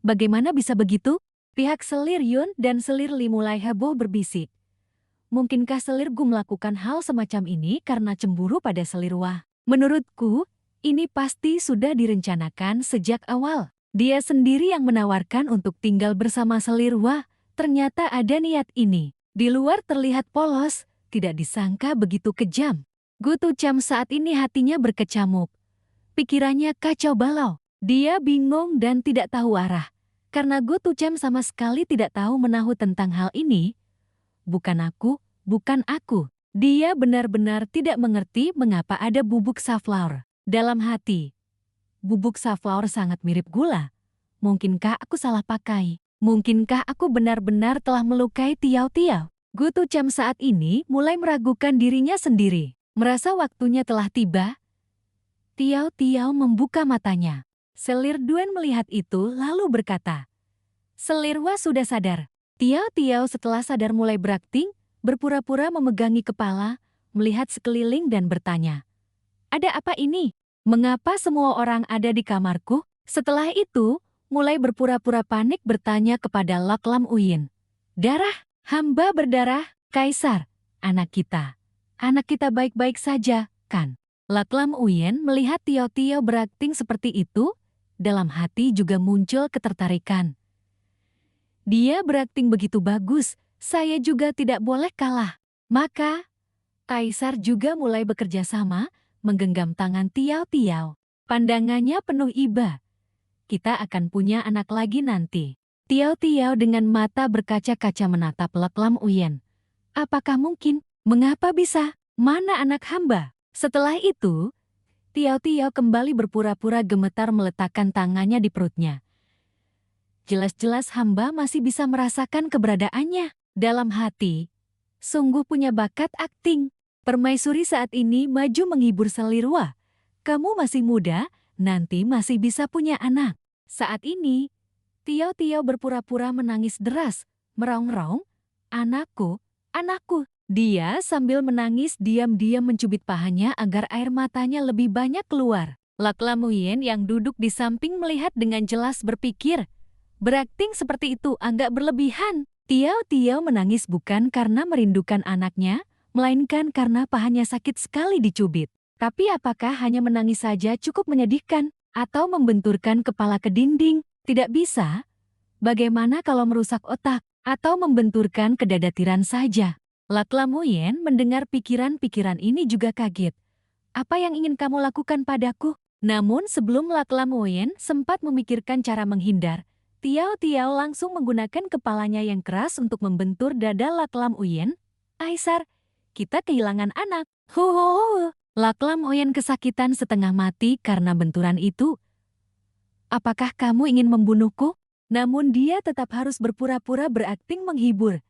Bagaimana bisa begitu? Pihak Selir Yun dan Selir Li mulai heboh berbisik. Mungkinkah Selir Gu melakukan hal semacam ini karena cemburu pada Selir Wah? Menurutku, ini pasti sudah direncanakan sejak awal. Dia sendiri yang menawarkan untuk tinggal bersama Selir Wah, ternyata ada niat ini. Di luar terlihat polos, tidak disangka begitu kejam. Gutu Cham saat ini hatinya berkecamuk. Pikirannya kacau balau. Dia bingung dan tidak tahu arah. Karena Gutu Cham sama sekali tidak tahu menahu tentang hal ini. Bukan aku, bukan aku. Dia benar-benar tidak mengerti mengapa ada bubuk safflower dalam hati. Bubuk safflower sangat mirip gula. Mungkinkah aku salah pakai? Mungkinkah aku benar-benar telah melukai Tiao Tiao? Gutu Cham saat ini mulai meragukan dirinya sendiri. Merasa waktunya telah tiba. Tiao Tiao membuka matanya. Selir Duen melihat itu lalu berkata, "Selirwa sudah sadar." Tiao Tiao setelah sadar mulai berakting, berpura-pura memegangi kepala, melihat sekeliling dan bertanya, "Ada apa ini? Mengapa semua orang ada di kamarku?" Setelah itu, mulai berpura-pura panik bertanya kepada Lak Lam Uyin. "Darah, hamba berdarah, Kaisar, anak kita baik-baik saja, kan?" Lak Lam Uyin melihat Tiao Tiao berakting seperti itu, dalam hati juga muncul ketertarikan. Dia berakting begitu bagus, saya juga tidak boleh kalah. Maka, Kaisar juga mulai bekerja sama, menggenggam tangan Tiao Tiao. Pandangannya penuh iba. Kita akan punya anak lagi nanti. Tiao Tiao dengan mata berkaca-kaca menatap Lak Lam Uyin. Apakah mungkin? Mengapa bisa? Mana anak hamba? Setelah itu, Tiao Tiao kembali berpura-pura gemetar meletakkan tangannya di perutnya. Jelas-jelas hamba masih bisa merasakan keberadaannya. Dalam hati, sungguh punya bakat akting. Permaisuri saat ini maju menghibur Selirwa. Kamu masih muda, nanti masih bisa punya anak. Saat ini, Tiao Tiao berpura-pura menangis deras, meraung-raung, "Anakku, anakku." Dia sambil menangis diam-diam mencubit pahanya agar air matanya lebih banyak keluar. Lak Lam Uyin yang duduk di samping melihat dengan jelas berpikir, berakting seperti itu agak berlebihan. Tiao Tiao menangis bukan karena merindukan anaknya, melainkan karena pahanya sakit sekali dicubit. Tapi apakah hanya menangis saja cukup menyedihkan? Atau membenturkan kepala ke dinding? Tidak bisa. Bagaimana kalau merusak otak? Atau membenturkan ke dada tiran saja? Lak Lam Uyin mendengar pikiran-pikiran ini juga kaget. Apa yang ingin kamu lakukan padaku? Namun sebelum Lak Lam Uyin sempat memikirkan cara menghindar, Tiao Tiao langsung menggunakan kepalanya yang keras untuk membentur dada Lak Lam Uyin. "Kaisar, kita kehilangan anak." Huhuhu. Lak Lam Uyin kesakitan setengah mati karena benturan itu. "Apakah kamu ingin membunuhku?" Namun dia tetap harus berpura-pura berakting menghibur.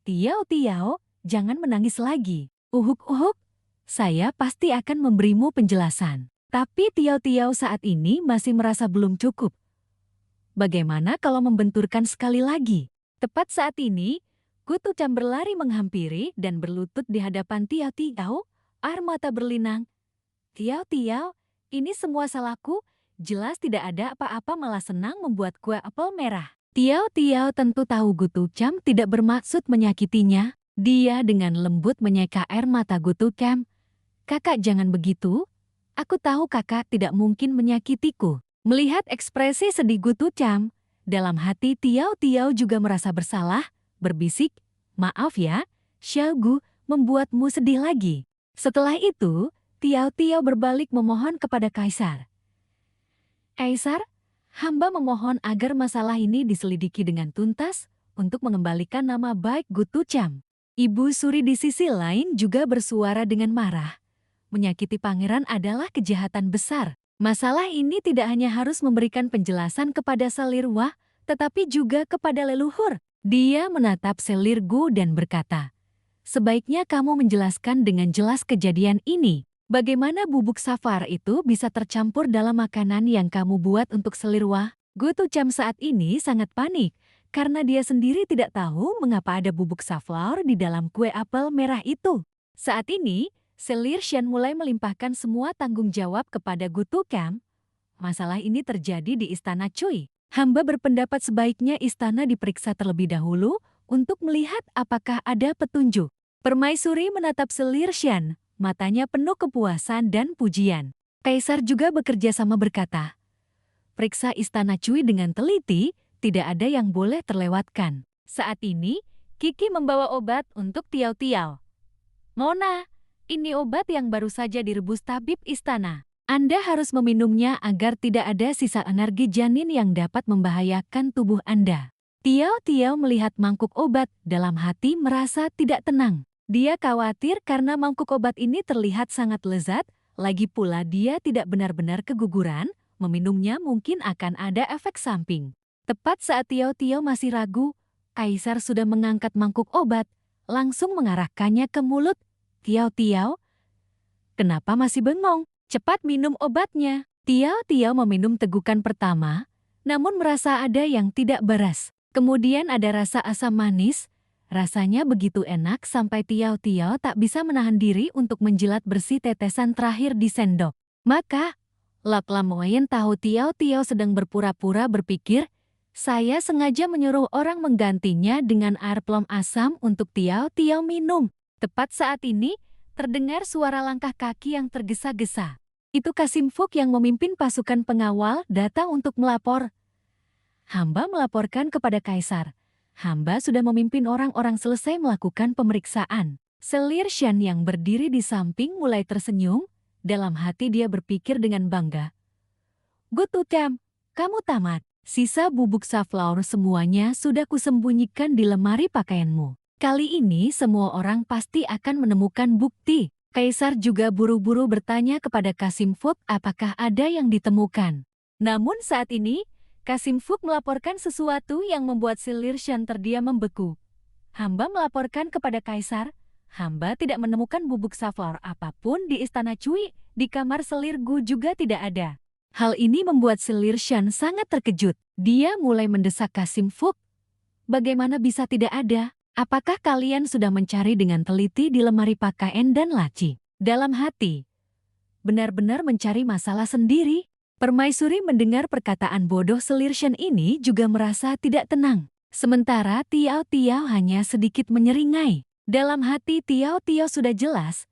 "Tiao Tiao, jangan menangis lagi. Uhuk-uhuk, saya pasti akan memberimu penjelasan." Tapi Tiao Tiao saat ini masih merasa belum cukup. Bagaimana kalau membenturkan sekali lagi? Tepat saat ini, Gutu Cham berlari menghampiri dan berlutut di hadapan Tiao Tiao, air mata berlinang. "Tiao Tiao, ini semua salahku. Jelas tidak ada apa-apa malah senang membuat kue apel merah." Tiao Tiao tentu tahu Gutu Cham tidak bermaksud menyakitinya. Dia dengan lembut menyeka air mata Gutu Cham. "Kakak jangan begitu. Aku tahu kakak tidak mungkin menyakitiku." Melihat ekspresi sedih Gutu Cham, dalam hati Tiao Tiao juga merasa bersalah, berbisik, "Maaf ya, Xiao Gu membuatmu sedih lagi." Setelah itu, Tiao Tiao berbalik memohon kepada Kaisar. "Kaisar, hamba memohon agar masalah ini diselidiki dengan tuntas untuk mengembalikan nama baik Gutu Cham." Ibu Suri di sisi lain juga bersuara dengan marah. Menyakiti pangeran adalah kejahatan besar. Masalah ini tidak hanya harus memberikan penjelasan kepada Selirwa, tetapi juga kepada leluhur. Dia menatap Selirgu dan berkata, "Sebaiknya kamu menjelaskan dengan jelas kejadian ini. Bagaimana bubuk safar itu bisa tercampur dalam makanan yang kamu buat untuk Selirwa?" Gutu Cham saat ini sangat panik, karena dia sendiri tidak tahu mengapa ada bubuk safflower di dalam kue apel merah itu. Saat ini, Selir Shan mulai melimpahkan semua tanggung jawab kepada Gutu Cham. Masalah ini terjadi di Istana Cui. Hamba berpendapat sebaiknya istana diperiksa terlebih dahulu untuk melihat apakah ada petunjuk. Permaisuri menatap Selir Shan, matanya penuh kepuasan dan pujian. Kaisar juga bekerja sama berkata, "Periksa Istana Cui dengan teliti, tidak ada yang boleh terlewatkan." Saat ini, Kiki membawa obat untuk Tiao Tiao. "Mona, Ini obat yang baru saja direbus tabib istana. Anda harus meminumnya agar tidak ada sisa energi janin yang dapat membahayakan tubuh Anda. Tiao melihat mangkuk obat, dalam hati merasa tidak tenang. Dia khawatir karena mangkuk obat ini terlihat sangat lezat, lagi pula dia tidak benar-benar keguguran, meminumnya mungkin akan ada efek samping. Tepat saat Tiao masih ragu, Kaisar sudah mengangkat mangkuk obat, langsung mengarahkannya ke mulut. Tiao, kenapa masih bengong? Cepat minum obatnya. Tiao meminum tegukan pertama, namun merasa ada yang tidak beres. Kemudian ada rasa asam manis. Rasanya begitu enak sampai Tiao tak bisa menahan diri untuk menjilat bersih tetesan terakhir di sendok. Maka, Lak Lamoyen tahu Tiao sedang berpura-pura berpikir, saya sengaja menyuruh orang menggantinya dengan air plom asam untuk Tiao minum. Tepat saat ini, terdengar suara langkah kaki yang tergesa-gesa. Itu Kasim Fook yang memimpin pasukan pengawal datang untuk melapor. Hamba melaporkan kepada Kaisar. Hamba sudah memimpin orang-orang selesai melakukan pemeriksaan. Selir Shan yang berdiri di samping mulai tersenyum. Dalam hati dia berpikir dengan bangga. Gutu Cam, kamu tamat. Sisa bubuk safflower semuanya sudah kusembunyikan di lemari pakaianmu. Kali ini semua orang pasti akan menemukan bukti. Kaisar juga buru-buru bertanya kepada Kasim Fook apakah ada yang ditemukan. Namun saat ini, Kasim Fook melaporkan sesuatu yang membuat Selir Shan terdiam membeku. Hamba melaporkan kepada Kaisar, hamba tidak menemukan bubuk safflower apapun di istana Cui, di kamar Selir Gu juga tidak ada. Hal ini membuat Selir Shan sangat terkejut. Dia mulai mendesak Kasim Fook. Bagaimana bisa tidak ada? Apakah kalian sudah mencari dengan teliti di lemari pakaian dan laci? Dalam hati, benar-benar mencari masalah sendiri. Permaisuri mendengar perkataan bodoh Selir Shan ini juga merasa tidak tenang. Sementara Tiao hanya sedikit menyeringai. Dalam hati Tiao sudah jelas.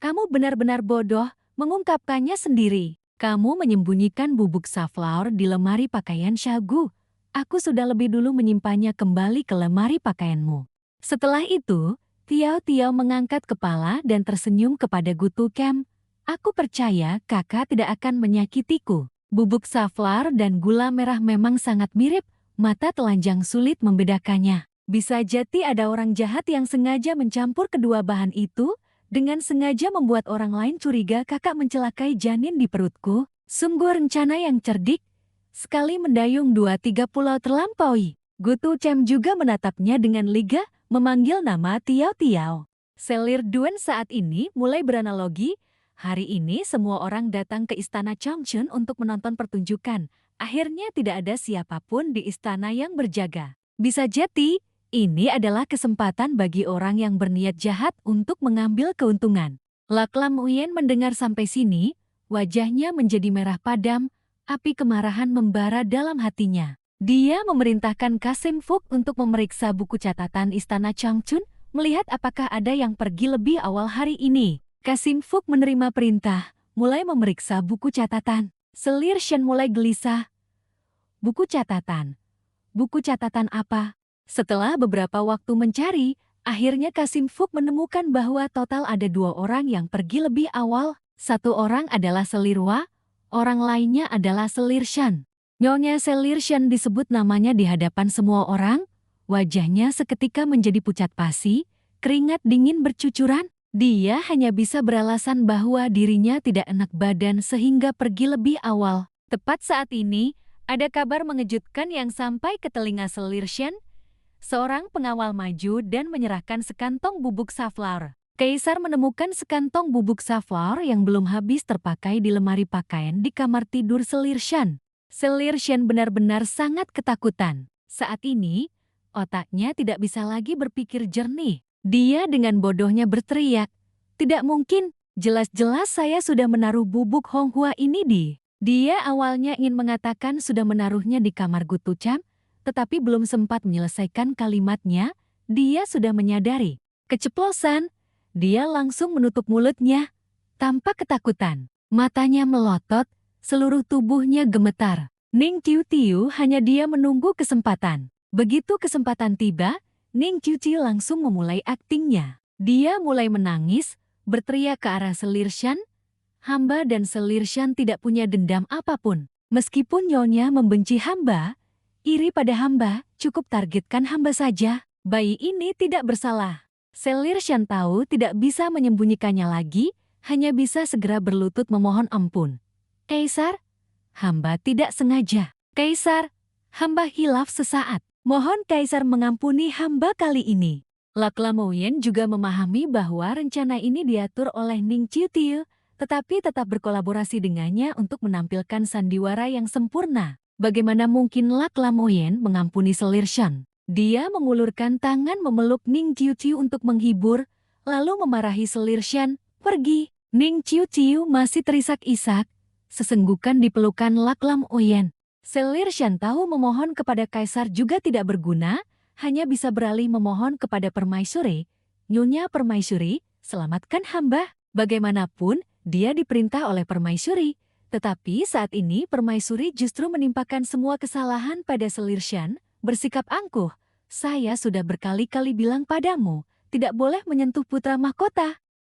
Kamu benar-benar bodoh, mengungkapkannya sendiri. Kamu menyembunyikan bubuk safflower di lemari pakaian Shagu. Aku sudah lebih dulu menyimpannya kembali ke lemari pakaianmu. Setelah itu, Tiao mengangkat kepala dan tersenyum kepada Gutu Cam. Aku percaya kakak tidak akan menyakitiku. Bubuk safflower dan gula merah memang sangat mirip, mata telanjang sulit membedakannya. Bisa jadi ada orang jahat yang sengaja mencampur kedua bahan itu, dengan sengaja membuat orang lain curiga kakak mencelakai janin di perutku. Sungguh rencana yang cerdik. Sekali mendayung 2-3 pulau terlampaui. Gutu Cam juga menatapnya dengan liga, memanggil nama Tiao. Selir Duen saat ini mulai beranalogi. Hari ini semua orang datang ke istana Changchun untuk menonton pertunjukan. Akhirnya tidak ada siapapun di istana yang berjaga. Bisa jadi, ini adalah kesempatan bagi orang yang berniat jahat untuk mengambil keuntungan. Lak Lamoyen mendengar sampai sini, wajahnya menjadi merah padam, api kemarahan membara dalam hatinya. Dia memerintahkan Kasim Fook untuk memeriksa buku catatan istana Changchun, melihat apakah ada yang pergi lebih awal hari ini. Kasim Fook menerima perintah, mulai memeriksa buku catatan. Selir Shan mulai gelisah. Buku catatan? Buku catatan apa? Setelah beberapa waktu mencari, akhirnya Kasim Fook menemukan bahwa total ada 2 orang yang pergi lebih awal. 1 orang adalah Selir Wa, orang lainnya adalah Selir Shan. Nyonya Selir Shan disebut namanya di hadapan semua orang. Wajahnya seketika menjadi pucat pasi, keringat dingin bercucuran. Dia hanya bisa beralasan bahwa dirinya tidak enak badan sehingga pergi lebih awal. Tepat saat ini, ada kabar mengejutkan yang sampai ke telinga Selir Shan. Seorang pengawal maju dan menyerahkan sekantong bubuk safflower. Kaisar menemukan sekantong bubuk safflower yang belum habis terpakai di lemari pakaian di kamar tidur Selir Shan. Selir Shan benar-benar sangat ketakutan. Saat ini, otaknya tidak bisa lagi berpikir jernih. Dia dengan bodohnya berteriak, "Tidak mungkin, jelas-jelas saya sudah menaruh bubuk Honghua ini di..." Dia awalnya ingin mengatakan sudah menaruhnya di kamar Gutu Cam, tetapi belum sempat menyelesaikan kalimatnya, dia sudah menyadari. Keceplosan, dia langsung menutup mulutnya. Tanpa ketakutan, matanya melotot, seluruh tubuhnya gemetar. Ning Tiu hanya dia menunggu kesempatan. Begitu kesempatan tiba, Ning Tiu langsung memulai aktingnya. Dia mulai menangis, berteriak ke arah Selir Shan. Hamba dan Selir Shan tidak punya dendam apapun. Meskipun nyonya membenci hamba, iri pada hamba, cukup targetkan hamba saja. Bayi ini tidak bersalah. Selir Shan tahu tidak bisa menyembunyikannya lagi, hanya bisa segera berlutut memohon ampun. Kaisar, hamba tidak sengaja. Kaisar, hamba hilaf sesaat. Mohon Kaisar mengampuni hamba kali ini. Laklamoyen juga memahami bahwa rencana ini diatur oleh Ning Ciutiu, tetapi tetap berkolaborasi dengannya untuk menampilkan sandiwara yang sempurna. Bagaimana mungkin Laklamoyen mengampuni Selir Shan? Dia mengulurkan tangan memeluk Ning Ciutiu untuk menghibur, lalu memarahi Selir Shan, pergi. Ning Ciutiu masih terisak-isak, sesenggukan di pelukan Laklamoyen. Selir Shan tahu memohon kepada Kaisar juga tidak berguna, hanya bisa beralih memohon kepada Permaisuri. Nyonya Permaisuri, selamatkan hamba. Bagaimanapun, dia diperintah oleh Permaisuri. Tetapi saat ini Permaisuri justru menimpakan semua kesalahan pada Selir Shan, bersikap angkuh. Saya sudah berkali-kali bilang padamu, tidak boleh menyentuh putra mahkota.